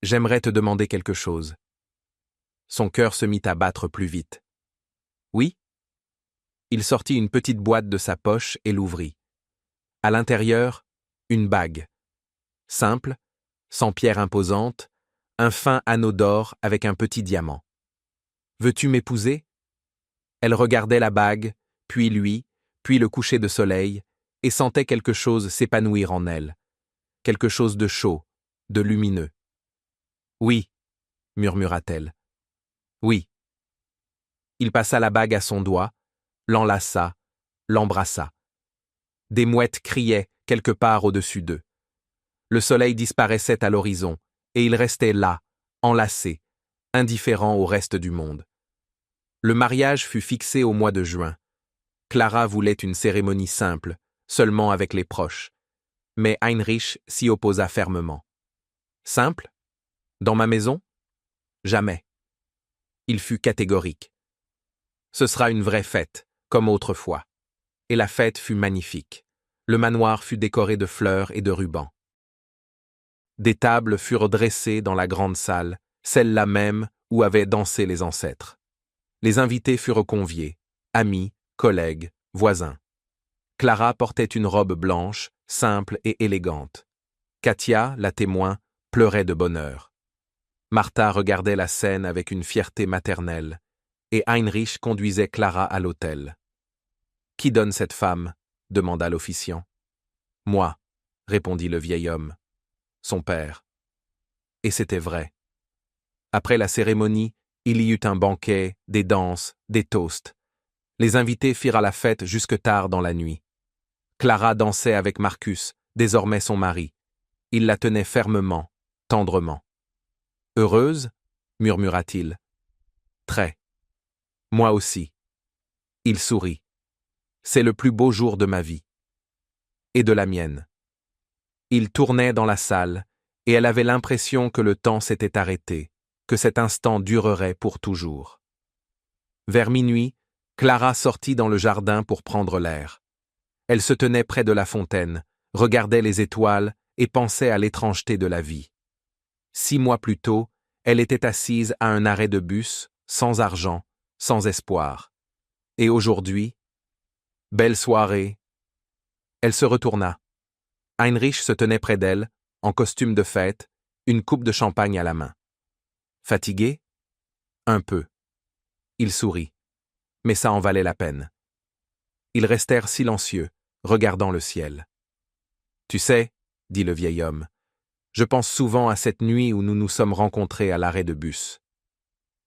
Speaker 1: j'aimerais te demander quelque chose. » Son cœur se mit à battre plus vite. « Oui ?» Il sortit une petite boîte de sa poche et l'ouvrit. À l'intérieur, une bague. Simple, sans pierre imposante, un fin anneau d'or avec un petit diamant. « Veux-tu m'épouser ?» Elle regardait la bague, puis lui, puis le coucher de soleil, et sentait quelque chose s'épanouir en elle. Quelque chose de chaud, de lumineux. « Oui, » murmura-t-elle. « Oui. » Il passa la bague à son doigt, l'enlaça, l'embrassa. Des mouettes criaient quelque part au-dessus d'eux. Le soleil disparaissait à l'horizon, et ils restaient là, enlacés, indifférents au reste du monde. Le mariage fut fixé au mois de juin. Clara voulait une cérémonie simple, seulement avec les proches, mais Heinrich s'y opposa fermement. Simple ? Dans ma maison ? Jamais. Il fut catégorique. Ce sera une vraie fête, comme autrefois. Et la fête fut magnifique. Le manoir fut décoré de fleurs et de rubans. Des tables furent dressées dans la grande salle, celle-là même où avaient dansé les ancêtres. Les invités furent conviés, amis, collègues, voisins. Clara portait une robe blanche, simple et élégante. Katia, la témoin, pleurait de bonheur. Martha regardait la scène avec une fierté maternelle, et Heinrich conduisait Clara à l'autel. « Qui donne cette femme ?» demanda l'officiant. « Moi », répondit le vieil homme. Son père. Et c'était vrai. Après la cérémonie, il y eut un banquet, des danses, des toasts. Les invités firent la fête jusque tard dans la nuit. Clara dansait avec Marcus, désormais son mari. Il la tenait fermement, tendrement. « Heureuse ?» murmura-t-il. « Très. Moi aussi. » Il sourit. « C'est le plus beau jour de ma vie. » Et de la mienne. Il tournait dans la salle, et elle avait l'impression que le temps s'était arrêté, que cet instant durerait pour toujours. Vers minuit, Clara sortit dans le jardin pour prendre l'air. Elle se tenait près de la fontaine, regardait les étoiles et pensait à l'étrangeté de la vie. 6 mois plus tôt, elle était assise à un arrêt de bus, sans argent, sans espoir. Et aujourd'hui, belle soirée. Elle se retourna. Heinrich se tenait près d'elle, en costume de fête, une coupe de champagne à la main. Fatigué? Un peu. Il sourit. Mais ça en valait la peine. Ils restèrent silencieux, regardant le ciel. « Tu sais, » dit le vieil homme, « je pense souvent à cette nuit où nous nous sommes rencontrés à l'arrêt de bus.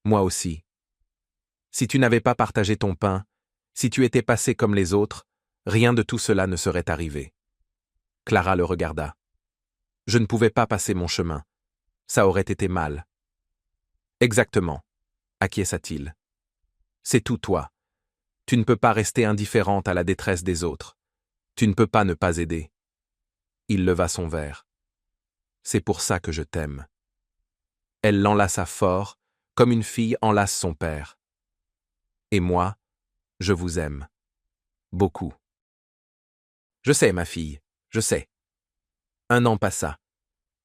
Speaker 1: Moi aussi. Si tu n'avais pas partagé ton pain, si tu étais passé comme les autres, rien de tout cela ne serait arrivé. » Clara le regarda. « Je ne pouvais pas passer mon chemin. Ça aurait été mal. »« Exactement, » acquiesça-t-il. « C'est tout toi. Tu ne peux pas rester indifférente à la détresse des autres. Tu ne peux pas ne pas aider. » Il leva son verre. « C'est pour ça que je t'aime. » Elle l'enlaça fort, comme une fille enlace son père. « Et moi, je vous aime. Beaucoup. » « Je sais, ma fille, je sais. » 1 an passa.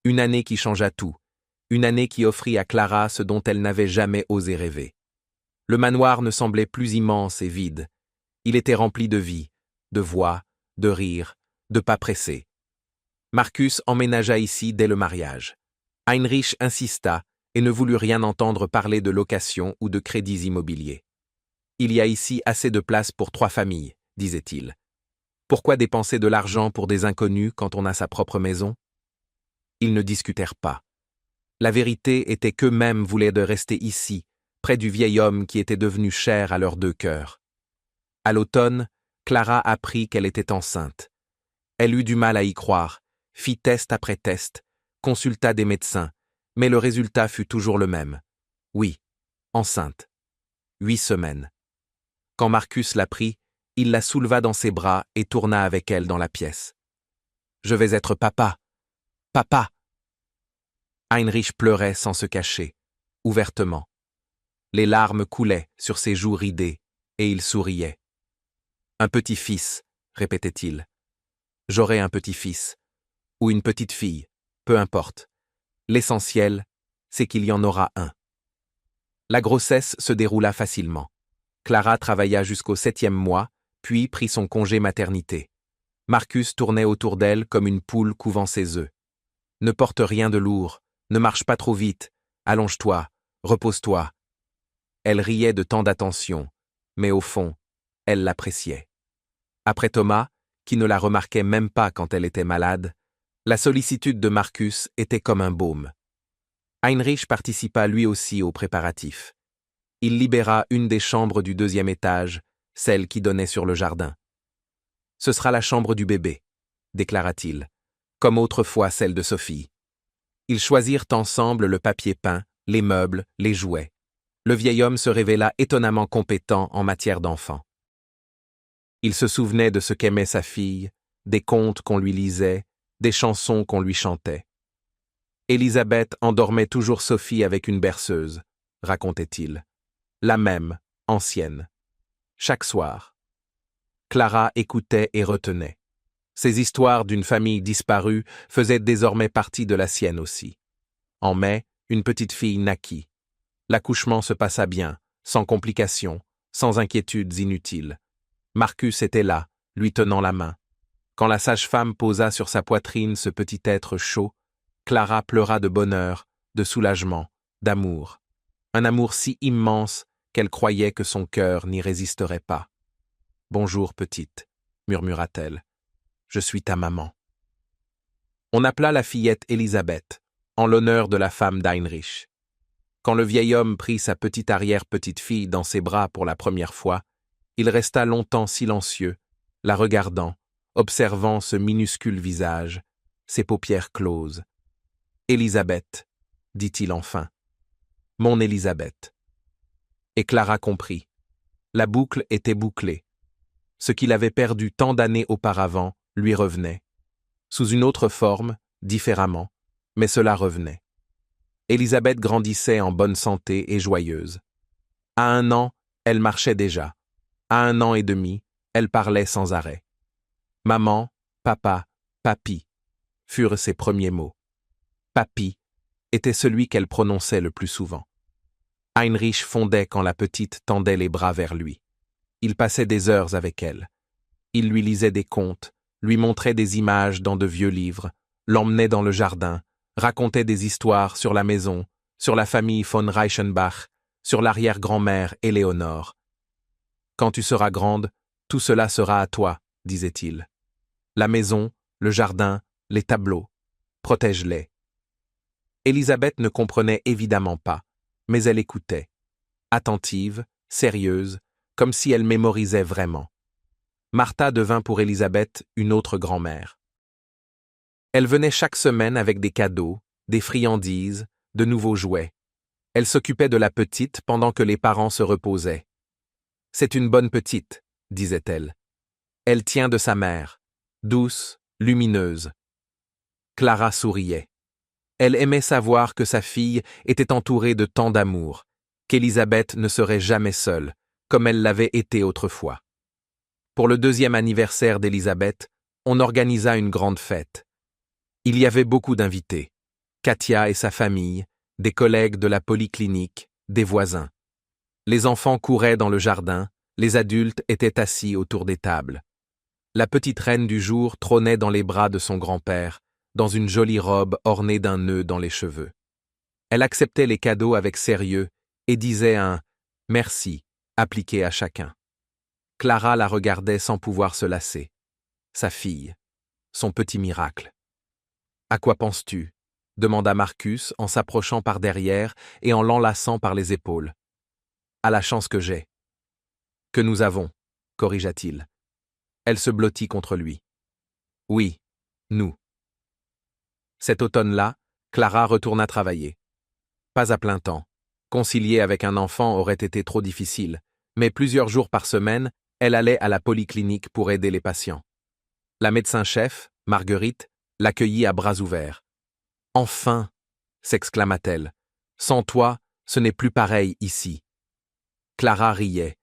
Speaker 1: Une année qui changea tout. Une année qui offrit à Clara ce dont elle n'avait jamais osé rêver. Le manoir ne semblait plus immense et vide. Il était rempli de vie, de voix, de rires, de pas pressés. Marcus emménagea ici dès le mariage. Heinrich insista et ne voulut rien entendre parler de location ou de crédits immobiliers. « Il y a ici assez de place pour 3 familles, » disait-il. « Pourquoi dépenser de l'argent pour des inconnus quand on a sa propre maison ?» Ils ne discutèrent pas. La vérité était qu'eux-mêmes voulaient de rester ici, près du vieil homme qui était devenu cher à leurs 2 cœurs. À l'automne, Clara apprit qu'elle était enceinte. Elle eut du mal à y croire, fit test après test, consulta des médecins, mais le résultat fut toujours le même. Oui, enceinte. 8 semaines. Quand Marcus l'apprit, il la souleva dans ses bras et tourna avec elle dans la pièce. « Je vais être papa. Papa !» Heinrich pleurait sans se cacher, ouvertement. Les larmes coulaient sur ses joues ridées, et il souriait. « Un petit-fils, » répétait-il. « J'aurai un petit-fils, ou une petite fille, peu importe. L'essentiel, c'est qu'il y en aura un. » La grossesse se déroula facilement. Clara travailla jusqu'au 7e mois, puis prit son congé maternité. Marcus tournait autour d'elle comme une poule couvant ses œufs. « Ne porte rien de lourd, ne marche pas trop vite, allonge-toi, repose-toi. » Elle riait de tant d'attention, mais au fond, elle l'appréciait. Après Thomas, qui ne la remarquait même pas quand elle était malade, la sollicitude de Marcus était comme un baume. Heinrich participa lui aussi aux préparatifs. Il libéra une des chambres du 2e étage, celle qui donnait sur le jardin. « Ce sera la chambre du bébé, » déclara-t-il, comme autrefois celle de Sophie. Ils choisirent ensemble le papier peint, les meubles, les jouets. Le vieil homme se révéla étonnamment compétent en matière d'enfants. Il se souvenait de ce qu'aimait sa fille, des contes qu'on lui lisait, des chansons qu'on lui chantait. Élisabeth endormait toujours Sophie avec une berceuse, racontait-il. La même, ancienne. Chaque soir. Clara écoutait et retenait. Ces histoires d'une famille disparue faisaient désormais partie de la sienne aussi. En mai, une petite fille naquit. L'accouchement se passa bien, sans complications, sans inquiétudes inutiles. Marcus était là, lui tenant la main. Quand la sage-femme posa sur sa poitrine ce petit être chaud, Clara pleura de bonheur, de soulagement, d'amour. Un amour si immense qu'elle croyait que son cœur n'y résisterait pas. « Bonjour, petite, » murmura-t-elle. « Je suis ta maman. » On appela la fillette Élisabeth, en l'honneur de la femme d'Heinrich. Quand le vieil homme prit sa petite arrière-petite-fille dans ses bras pour la première fois, il resta longtemps silencieux, la regardant, observant ce minuscule visage, ses paupières closes. « Élisabeth, » dit-il enfin. « Mon Élisabeth. » Et Clara comprit. La boucle était bouclée. Ce qu'il avait perdu tant d'années auparavant lui revenait. Sous une autre forme, différemment, mais cela revenait. Élisabeth grandissait en bonne santé et joyeuse. À 1 an, Elle marchait déjà. À 1 an et demi, elle parlait sans arrêt. Maman, papa, papi furent ses premiers mots. Papi était celui qu'elle prononçait le plus souvent. Heinrich fondait quand la petite tendait les bras vers lui. Il passait des heures avec elle. Il lui lisait des contes, lui montrait des images dans de vieux livres, l'emmenait dans le jardin, racontait des histoires sur la maison, sur la famille von Reichenbach, sur l'arrière-grand-mère Éléonore. Quand tu seras grande, tout cela sera à toi, disait-il. La maison, le jardin, les tableaux. Protège-les. Élisabeth ne comprenait évidemment pas, mais elle écoutait. Attentive, sérieuse, comme si elle mémorisait vraiment. Martha devint pour Élisabeth une autre grand-mère. Elle venait chaque semaine avec des cadeaux, des friandises, de nouveaux jouets. Elle s'occupait de la petite pendant que les parents se reposaient. « C'est une bonne petite », disait-elle. « Elle tient de sa mère, douce, lumineuse. » Clara souriait. Elle aimait savoir que sa fille était entourée de tant d'amour, qu'Élisabeth ne serait jamais seule, comme elle l'avait été autrefois. Pour le 2e anniversaire d'Élisabeth, on organisa une grande fête. Il y avait beaucoup d'invités. Katia et sa famille, des collègues de la polyclinique, des voisins. Les enfants couraient dans le jardin, les adultes étaient assis autour des tables. La petite reine du jour trônait dans les bras de son grand-père, dans une jolie robe ornée d'un nœud dans les cheveux. Elle acceptait les cadeaux avec sérieux et disait un « merci » appliqué à chacun. Clara la regardait sans pouvoir se lasser. Sa fille, son petit miracle. « À quoi penses-tu » demanda Marcus en s'approchant par derrière et en l'enlaçant par les épaules. « À la chance que j'ai. »« Que nous avons, » corrigea-t-il. Elle se blottit contre lui. « Oui, nous. » Cet automne-là, Clara retourna travailler. Pas à plein temps. Concilier avec un enfant aurait été trop difficile, mais plusieurs jours par semaine, elle allait à la polyclinique pour aider les patients. La médecin-chef, Marguerite, l'accueillit à bras ouverts. « Enfin !» s'exclama-t-elle. « Sans toi, ce n'est plus pareil ici. » Clara riait,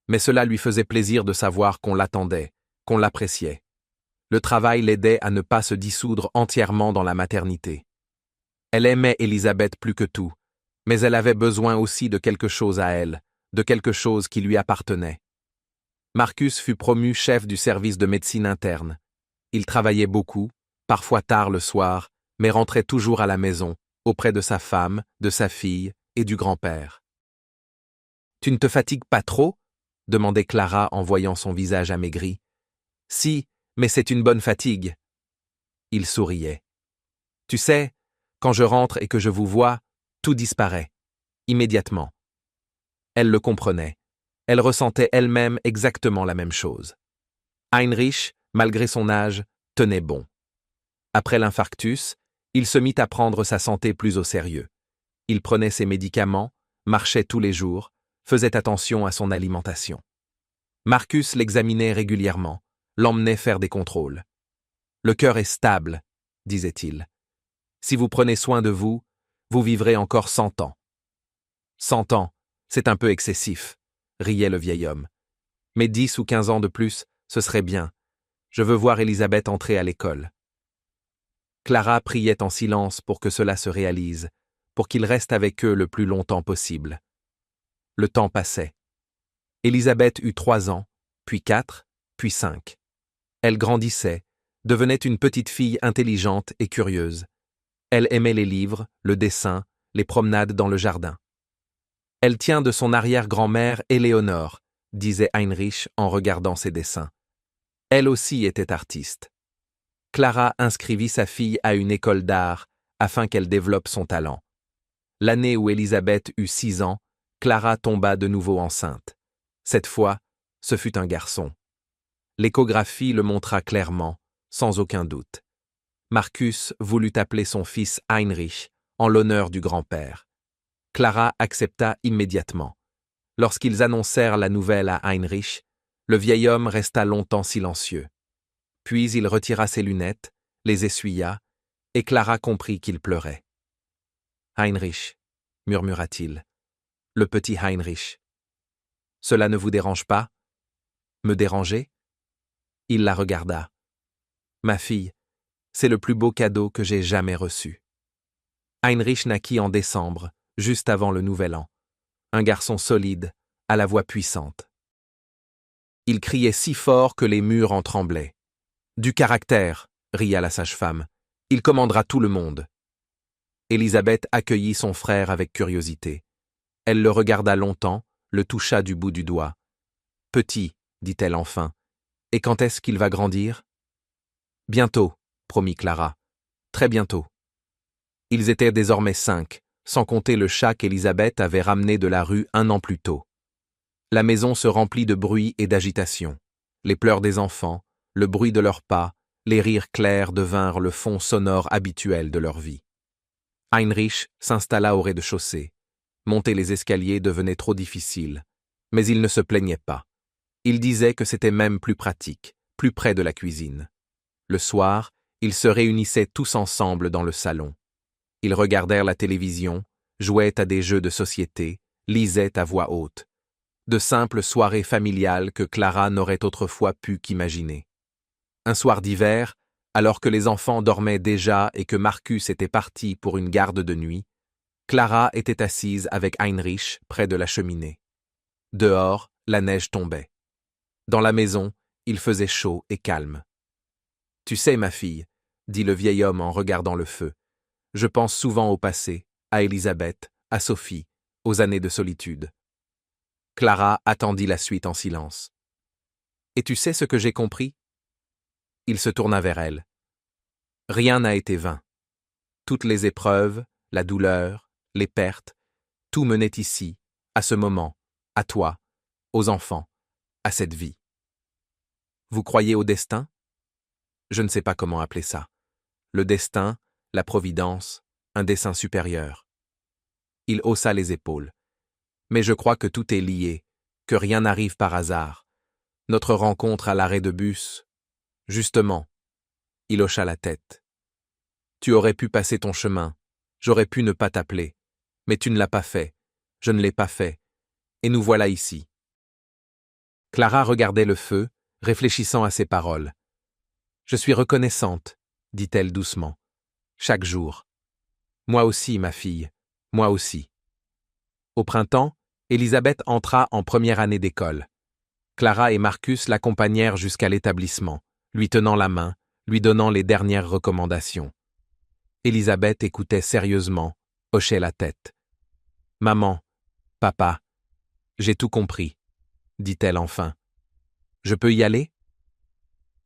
Speaker 1: mais cela lui faisait plaisir de savoir qu'on l'attendait, qu'on l'appréciait. Le travail l'aidait à ne pas se dissoudre entièrement dans la maternité. Elle aimait Élisabeth plus que tout, mais elle avait besoin aussi de quelque chose à elle, de quelque chose qui lui appartenait. Marcus fut promu chef du service de médecine interne. Il travaillait beaucoup, parfois tard le soir, mais rentrait toujours à la maison, auprès de sa femme, de sa fille et du grand-père. « Tu ne te fatigues pas trop » demandait Clara en voyant son visage amaigri. « Si, mais c'est une bonne fatigue. » Il souriait. « Tu sais, quand je rentre et que je vous vois, tout disparaît, immédiatement. » Elle le comprenait. Elle ressentait elle-même exactement la même chose. Heinrich, malgré son âge, tenait bon. Après l'infarctus, il se mit à prendre sa santé plus au sérieux. Il prenait ses médicaments, marchait tous les jours, faisait attention à son alimentation. Marcus l'examinait régulièrement, l'emmenait faire des contrôles. « Le cœur est stable, » disait-il. « Si vous prenez soin de vous, vous vivrez encore 100 ans. » 100 ans, c'est un peu excessif, riait le vieil homme. Mais 10 ou 15 ans de plus, ce serait bien. Je veux voir Élisabeth entrer à l'école. Clara priait en silence pour que cela se réalise, pour qu'il reste avec eux le plus longtemps possible. Le temps passait. Élisabeth eut 3 ans, puis 4, puis 5. Elle grandissait, devenait une petite fille intelligente et curieuse. Elle aimait les livres, le dessin, les promenades dans le jardin. « Elle tient de son arrière-grand-mère Éléonore », disait Heinrich en regardant ses dessins. Elle aussi était artiste. Clara inscrivit sa fille à une école d'art afin qu'elle développe son talent. L'année où Élisabeth eut 6 ans, Clara tomba de nouveau enceinte. Cette fois, ce fut un garçon. L'échographie le montra clairement, sans aucun doute. Marcus voulut appeler son fils Heinrich, en l'honneur du grand-père. Clara accepta immédiatement. Lorsqu'ils annoncèrent la nouvelle à Heinrich, le vieil homme resta longtemps silencieux. Puis il retira ses lunettes, les essuya, et Clara comprit qu'il pleurait. « Heinrich » murmura-t-il. « Le petit Heinrich. » Cela ne vous dérange pas? Me déranger? Il la regarda. Ma fille, c'est le plus beau cadeau que j'ai jamais reçu. Heinrich naquit en décembre, juste avant le Nouvel An. Un garçon solide, à la voix puissante. Il criait si fort que les murs en tremblaient. Du caractère, ria la sage-femme. Il commandera tout le monde. Élisabeth accueillit son frère avec curiosité. Elle le regarda longtemps, le toucha du bout du doigt. Petit, dit-elle enfin. Et quand est-ce qu'il va grandir? Bientôt, promit Clara. Très bientôt. Ils étaient désormais 5, sans compter le chat qu'Élisabeth avait ramené de la rue 1 an plus tôt. La maison se remplit de bruit et d'agitation. Les pleurs des enfants, le bruit de leurs pas, les rires clairs devinrent le fond sonore habituel de leur vie. Heinrich s'installa au rez-de-chaussée. Monter les escaliers devenait trop difficile, mais il ne se plaignait pas. Il disait que c'était même plus pratique, plus près de la cuisine. Le soir, ils se réunissaient tous ensemble dans le salon. Ils regardèrent la télévision, jouaient à des jeux de société, lisaient à voix haute. De simples soirées familiales que Clara n'aurait autrefois pu qu'imaginer. Un soir d'hiver, alors que les enfants dormaient déjà et que Marcus était parti pour une garde de nuit, Clara était assise avec Heinrich près de la cheminée. Dehors, la neige tombait. Dans la maison, il faisait chaud et calme. « Tu sais, ma fille, » dit le vieil homme en regardant le feu, « je pense souvent au passé, à Élisabeth, à Sophie, aux années de solitude. » Clara attendit la suite en silence. « Et tu sais ce que j'ai compris ?» Il se tourna vers elle. « Rien n'a été vain. Toutes les épreuves, la douleur, les pertes, tout menait ici, à ce moment, à toi, aux enfants, à cette vie. Vous croyez au destin? Je ne sais pas comment appeler ça. Le destin, la providence, un dessein supérieur. » Il haussa les épaules. « Mais je crois que tout est lié, que rien n'arrive par hasard. Notre rencontre à l'arrêt de bus... » Justement. Il hocha la tête. « Tu aurais pu passer ton chemin. J'aurais pu ne pas t'appeler. Mais tu ne l'as pas fait. Je ne l'ai pas fait. Et nous voilà ici. » Clara regardait le feu, réfléchissant à ses paroles. « Je suis reconnaissante, » dit-elle doucement. « Chaque jour. Moi aussi, ma fille, moi aussi. » Au printemps, Élisabeth entra en première année d'école. Clara et Marcus l'accompagnèrent jusqu'à l'établissement, lui tenant la main, lui donnant les dernières recommandations. Élisabeth écoutait sérieusement, hochait la tête. « Maman, papa, j'ai tout compris, » dit-elle enfin. « Je peux y aller ?»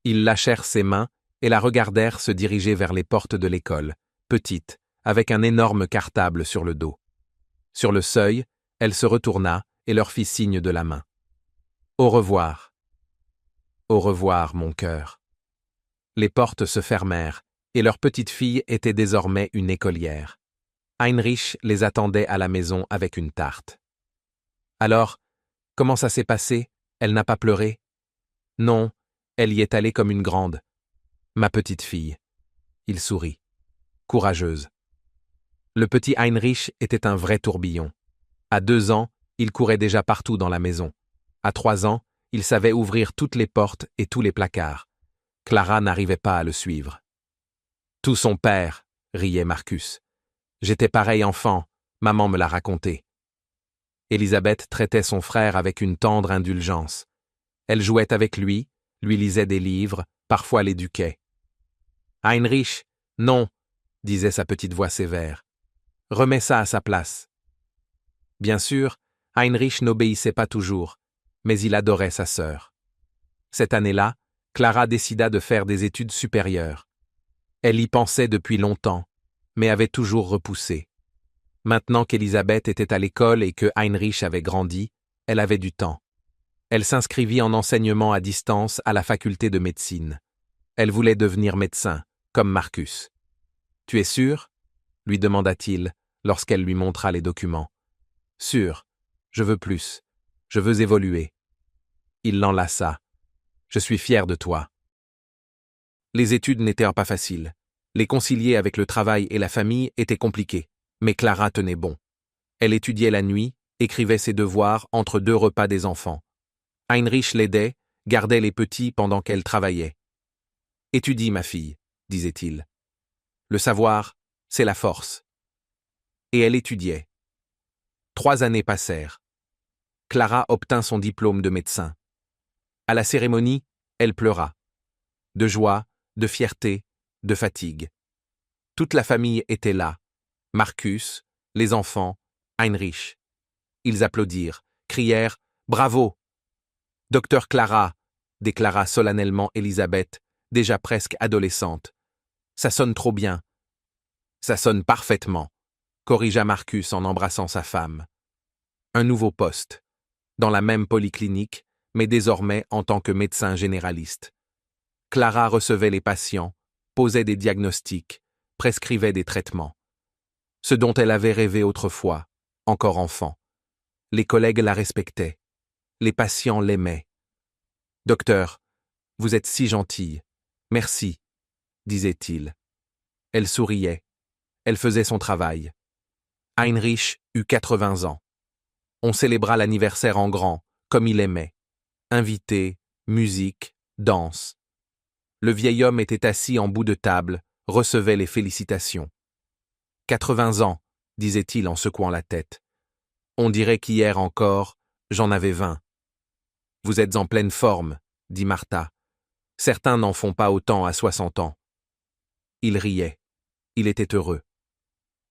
Speaker 1: Ils lâchèrent ses mains et la regardèrent se diriger vers les portes de l'école, petite, avec un énorme cartable sur le dos. Sur le seuil, elle se retourna et leur fit signe de la main. « Au revoir. »« Au revoir, mon cœur. » Les portes se fermèrent, et leur petite fille était désormais une écolière. Heinrich les attendait à la maison avec une tarte. « Alors, comment ça s'est passé? Elle n'a pas pleuré? » « Non, elle y est allée comme une grande. Ma petite fille. » Il sourit. « Courageuse. » Le petit Heinrich était un vrai tourbillon. À 2 ans, il courait déjà partout dans la maison. À 3 ans, il savait ouvrir toutes les portes et tous les placards. Clara n'arrivait pas à le suivre. « Tout son père, » riait Marcus. « J'étais pareil enfant, maman me l'a raconté. » Élisabeth traitait son frère avec une tendre indulgence. Elle jouait avec lui lisait des livres, parfois l'éduquait. « Heinrich, non, » disait sa petite voix sévère. « Remets ça à sa place. » Bien sûr, Heinrich n'obéissait pas toujours, mais il adorait sa sœur. Cette année-là, Clara décida de faire des études supérieures. Elle y pensait depuis longtemps, mais avait toujours repoussé. Maintenant qu'Élisabeth était à l'école et que Heinrich avait grandi, elle avait du temps. Elle s'inscrivit en enseignement à distance à la faculté de médecine. Elle voulait devenir médecin, comme Marcus. « Tu es sûr ?» lui demanda-t-il, lorsqu'elle lui montra les documents. « Sûr. Je veux plus. Je veux évoluer. » Il l'enlaça. « Je suis fier de toi. » Les études n'étaient pas faciles. Les concilier avec le travail et la famille était compliqué, mais Clara tenait bon. Elle étudiait la nuit écrivait ses devoirs entre 2 repas des enfants. Heinrich l'aidait, gardait les petits pendant qu'elle travaillait. « Étudie, ma fille, » disait-il. « Le savoir, c'est la force. » Et elle étudiait. 3 années passèrent. Clara obtint son diplôme de médecin. À la cérémonie, elle pleura. De joie, de fierté, de fatigue. Toute la famille était là. Marcus, les enfants, Heinrich. Ils applaudirent, crièrent « Bravo !»« Docteur Clara !» déclara solennellement Elisabeth, déjà presque adolescente. « Ça sonne trop bien. »« Ça sonne parfaitement », corrigea Marcus en embrassant sa femme. Un nouveau poste. Dans la même polyclinique, mais désormais en tant que médecin généraliste. Clara recevait les patients, posait des diagnostics, prescrivait des traitements. Ce dont elle avait rêvé autrefois, encore enfant. Les collègues la respectaient. Les patients l'aimaient. « Docteur, vous êtes si gentille. Merci, » disait-il. Elle souriait. Elle faisait son travail. Heinrich eut 80 ans. On célébra l'anniversaire en grand, comme il aimait. Invités, musique, danse. Le vieil homme était assis en bout de table, recevait les félicitations. 80 ans, disait-il en secouant la tête. On dirait qu'hier encore, j'en avais 20. Vous êtes en pleine forme, dit Martha. Certains n'en font pas autant à 60 ans. Il riait. Il était heureux.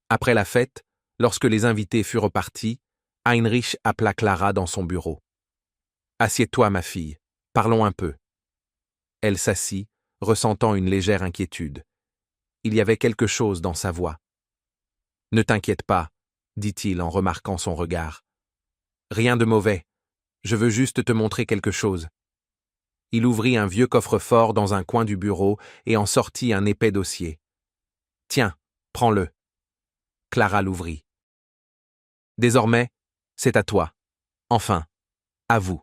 Speaker 1: Après la fête, lorsque les invités furent repartis, Heinrich appela Clara dans son bureau. « Assieds-toi, ma fille. Parlons un peu. » Elle s'assit, ressentant une légère inquiétude. Il y avait quelque chose dans sa voix. « Ne t'inquiète pas, » dit-il en remarquant son regard. « Rien de mauvais. Je veux juste te montrer quelque chose. » Il ouvrit un vieux coffre-fort dans un coin du bureau et en sortit un épais dossier. « Tiens, prends-le. » Clara l'ouvrit. « Désormais, c'est à toi. Enfin, à vous.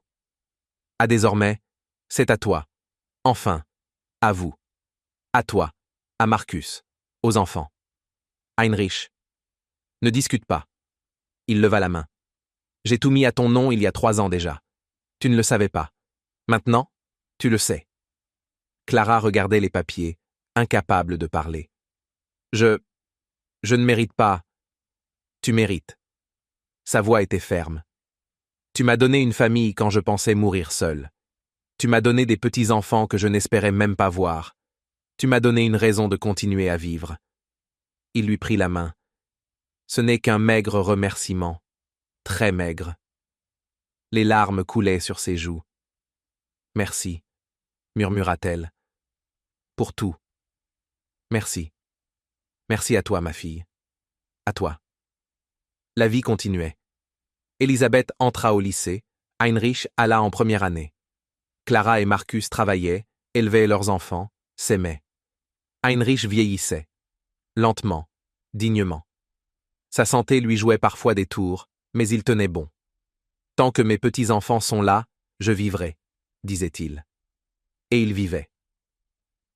Speaker 1: À désormais, c'est à toi. Enfin, à vous. À toi, à Marcus, aux enfants. Heinrich. Ne discute pas. » Il leva la main. « J'ai tout mis à ton nom il y a 3 ans déjà. Tu ne le savais pas. Maintenant, tu le sais. » Clara regardait les papiers, incapable de parler. « Je ne mérite pas. » « Tu mérites. » Sa voix était ferme. « Tu m'as donné une famille quand je pensais mourir seul. Tu m'as donné des petits-enfants que je n'espérais même pas voir. Tu m'as donné une raison de continuer à vivre. » Il lui prit la main. « Ce n'est qu'un maigre remerciement. Très maigre. » Les larmes coulaient sur ses joues. « Merci, » murmura-t-elle. « Pour tout. Merci. Merci à toi, ma fille. À toi. » La vie continuait. Elisabeth entra au lycée, Heinrich alla en première année. Clara et Marcus travaillaient, élevaient leurs enfants, s'aimaient. Heinrich vieillissait. Lentement, dignement. Sa santé lui jouait parfois des tours, mais il tenait bon. « Tant que mes petits-enfants sont là, je vivrai, » disait-il. Et il vivait.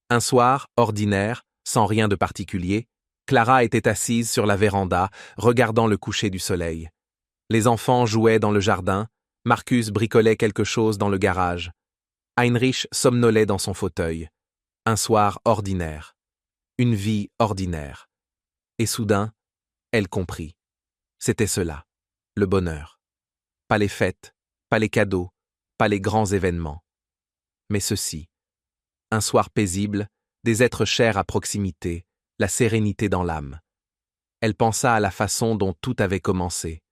Speaker 1: Un soir, ordinaire, sans rien de particulier, Clara était assise sur la véranda, regardant le coucher du soleil. Les enfants jouaient dans le jardin, Marcus bricolait quelque chose dans le garage. Heinrich somnolait dans son fauteuil. Un soir ordinaire. Une vie ordinaire. Et soudain, elle comprit. C'était cela, le bonheur. Pas les fêtes, pas les cadeaux, pas les grands événements. Mais ceci. Un soir paisible, des êtres chers à proximité, la sérénité dans l'âme. Elle pensa à la façon dont tout avait commencé.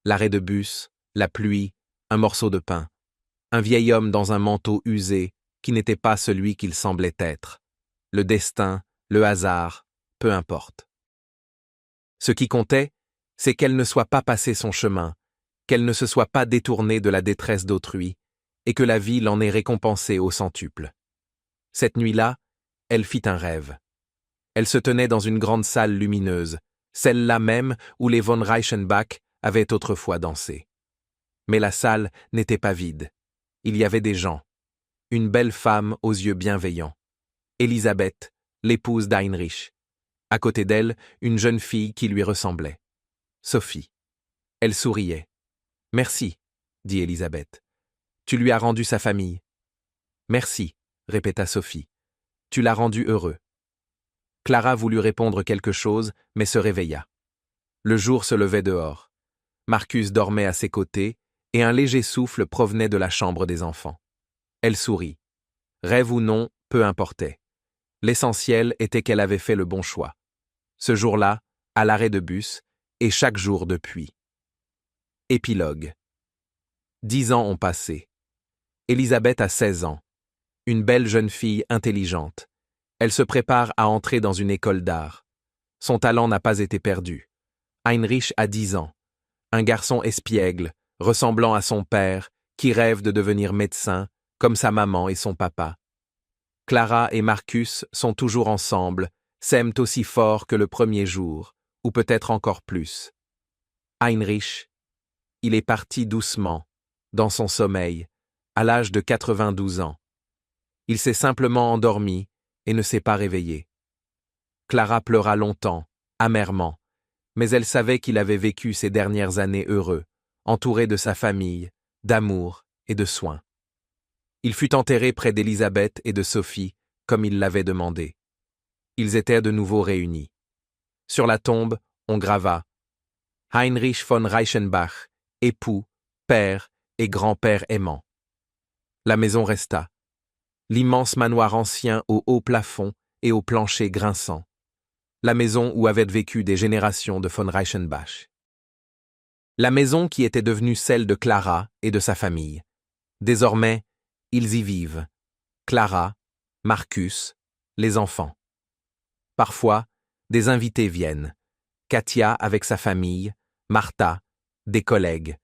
Speaker 1: L'arrêt de bus, la pluie, un morceau de pain. Un vieil homme dans un manteau usé qui n'était pas celui qu'il semblait être. Le destin, le hasard, peu importe. Ce qui comptait, c'est qu'elle ne soit pas passée son chemin, qu'elle ne se soit pas détournée de la détresse d'autrui, et que la vie l'en ait récompensée au centuple. Cette nuit-là, elle fit un rêve. Elle se tenait dans une grande salle lumineuse, celle-là même où les von Reichenbach avaient autrefois dansé. Mais la salle n'était pas vide. Il y avait des gens. Une belle femme aux yeux bienveillants. Elisabeth, l'épouse d'Heinrich. À côté d'elle, une jeune fille qui lui ressemblait. Sophie. Elle souriait. Merci, dit Élisabeth. Tu lui as rendu sa famille. Merci, répéta Sophie. Tu l'as rendu heureux. Clara voulut répondre quelque chose, mais se réveilla. Le jour se levait dehors. Marcus dormait à ses côtés, et un léger souffle provenait de la chambre des enfants. Elle sourit. Rêve ou non, peu importait. L'essentiel était qu'elle avait fait le bon choix. Ce jour-là, à l'arrêt de bus, et chaque jour depuis. Épilogue. 10 ans ont passé. Élisabeth a 16 ans. Une belle jeune fille intelligente. Elle se prépare à entrer dans une école d'art. Son talent n'a pas été perdu. Heinrich a 10 ans. Un garçon espiègle, ressemblant à son père, qui rêve de devenir médecin, comme sa maman et son papa. Clara et Marcus sont toujours ensemble, s'aiment aussi fort que le premier jour, ou peut-être encore plus. Heinrich, il est parti doucement, dans son sommeil, à l'âge de 92 ans. Il s'est simplement endormi et ne s'est pas réveillé. Clara pleura longtemps, amèrement, mais elle savait qu'il avait vécu ces dernières années heureux, entouré de sa famille, d'amour et de soins. Il fut enterré près d'Élisabeth et de Sophie, comme il l'avait demandé. Ils étaient de nouveau réunis. Sur la tombe, on grava « Heinrich von Reichenbach, époux, père et grand-père aimant ». La maison resta. L'immense manoir ancien au haut plafond et au plancher grinçant. La maison où avaient vécu des générations de von Reichenbach. La maison qui était devenue celle de Clara et de sa famille. Désormais, ils y vivent. Clara, Marcus, les enfants. Parfois, des invités viennent. Katia avec sa famille, Martha, des collègues.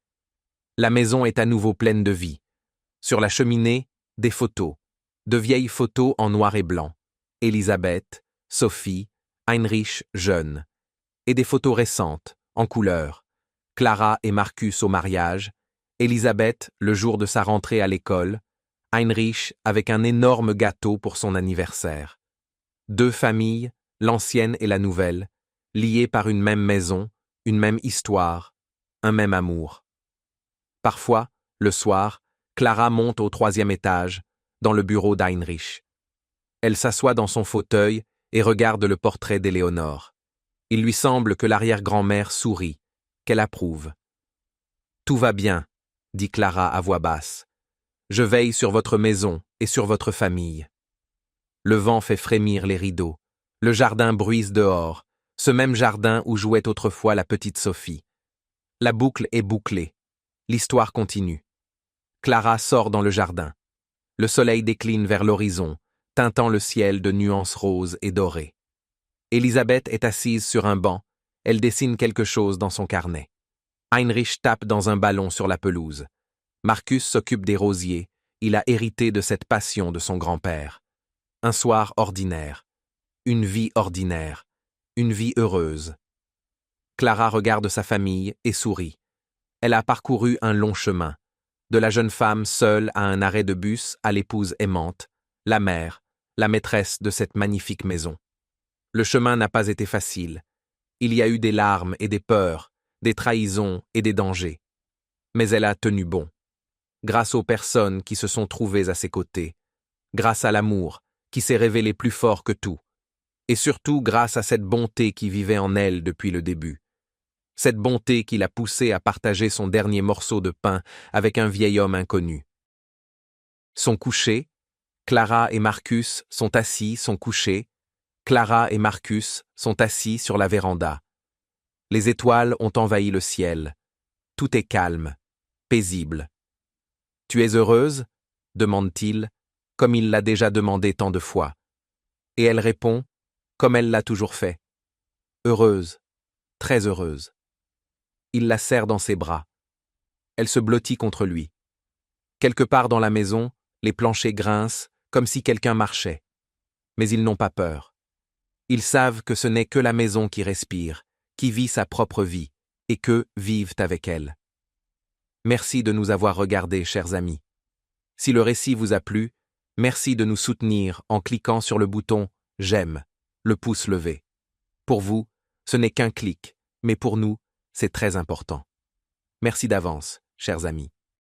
Speaker 1: La maison est à nouveau pleine de vie. Sur la cheminée, des photos. De vieilles photos en noir et blanc. Élisabeth, Sophie, Heinrich jeune. Et des photos récentes, en couleur. Clara et Marcus au mariage, Élisabeth le jour de sa rentrée à l'école, Heinrich avec un énorme gâteau pour son anniversaire. 2 familles, l'ancienne et la nouvelle, liées par une même maison, une même histoire, un même amour. Parfois, le soir, Clara monte au 3e étage, dans le bureau d'Heinrich. Elle s'assoit dans son fauteuil et regarde le portrait d'Éléonore. Il lui semble que l'arrière-grand-mère sourit, qu'elle approuve. « Tout va bien, » dit Clara à voix basse. « Je veille sur votre maison et sur votre famille. » Le vent fait frémir les rideaux. Le jardin bruise dehors, ce même jardin où jouait autrefois la petite Sophie. La boucle est bouclée. L'histoire continue. Clara sort dans le jardin. Le soleil décline vers l'horizon, teintant le ciel de nuances roses et dorées. Élisabeth est assise sur un banc. Elle dessine quelque chose dans son carnet. Heinrich tape dans un ballon sur la pelouse. Marcus s'occupe des rosiers. Il a hérité de cette passion de son grand-père. Un soir ordinaire. Une vie ordinaire. Une vie heureuse. Clara regarde sa famille et sourit. Elle a parcouru un long chemin. De la jeune femme seule à un arrêt de bus à l'épouse aimante, la mère, la maîtresse de cette magnifique maison. Le chemin n'a pas été facile. Il y a eu des larmes et des peurs, des trahisons et des dangers. Mais elle a tenu bon. Grâce aux personnes qui se sont trouvées à ses côtés. Grâce à l'amour, qui s'est révélé plus fort que tout. Et surtout grâce à cette bonté qui vivait en elle depuis le début. Cette bonté qui l'a poussée à partager son dernier morceau de pain avec un vieil homme inconnu. Sont couchés, Clara et Marcus sont couchés, Clara et Marcus sont assis sur la véranda. Les étoiles ont envahi le ciel. Tout est calme, paisible. « Tu es heureuse ?» demande-t-il, comme il l'a déjà demandé tant de fois. Et elle répond, comme elle l'a toujours fait. Heureuse, très heureuse. Il la serre dans ses bras. Elle se blottit contre lui. Quelque part dans la maison, les planchers grincent, comme si quelqu'un marchait. Mais ils n'ont pas peur. Ils savent que ce n'est que la maison qui respire, qui vit sa propre vie, et qu'eux vivent avec elle. Merci de nous avoir regardés, chers amis. Si le récit vous a plu, merci de nous soutenir en cliquant sur le bouton « J'aime », le pouce levé. Pour vous, ce n'est qu'un clic, mais pour nous, c'est très important. Merci d'avance chers amis.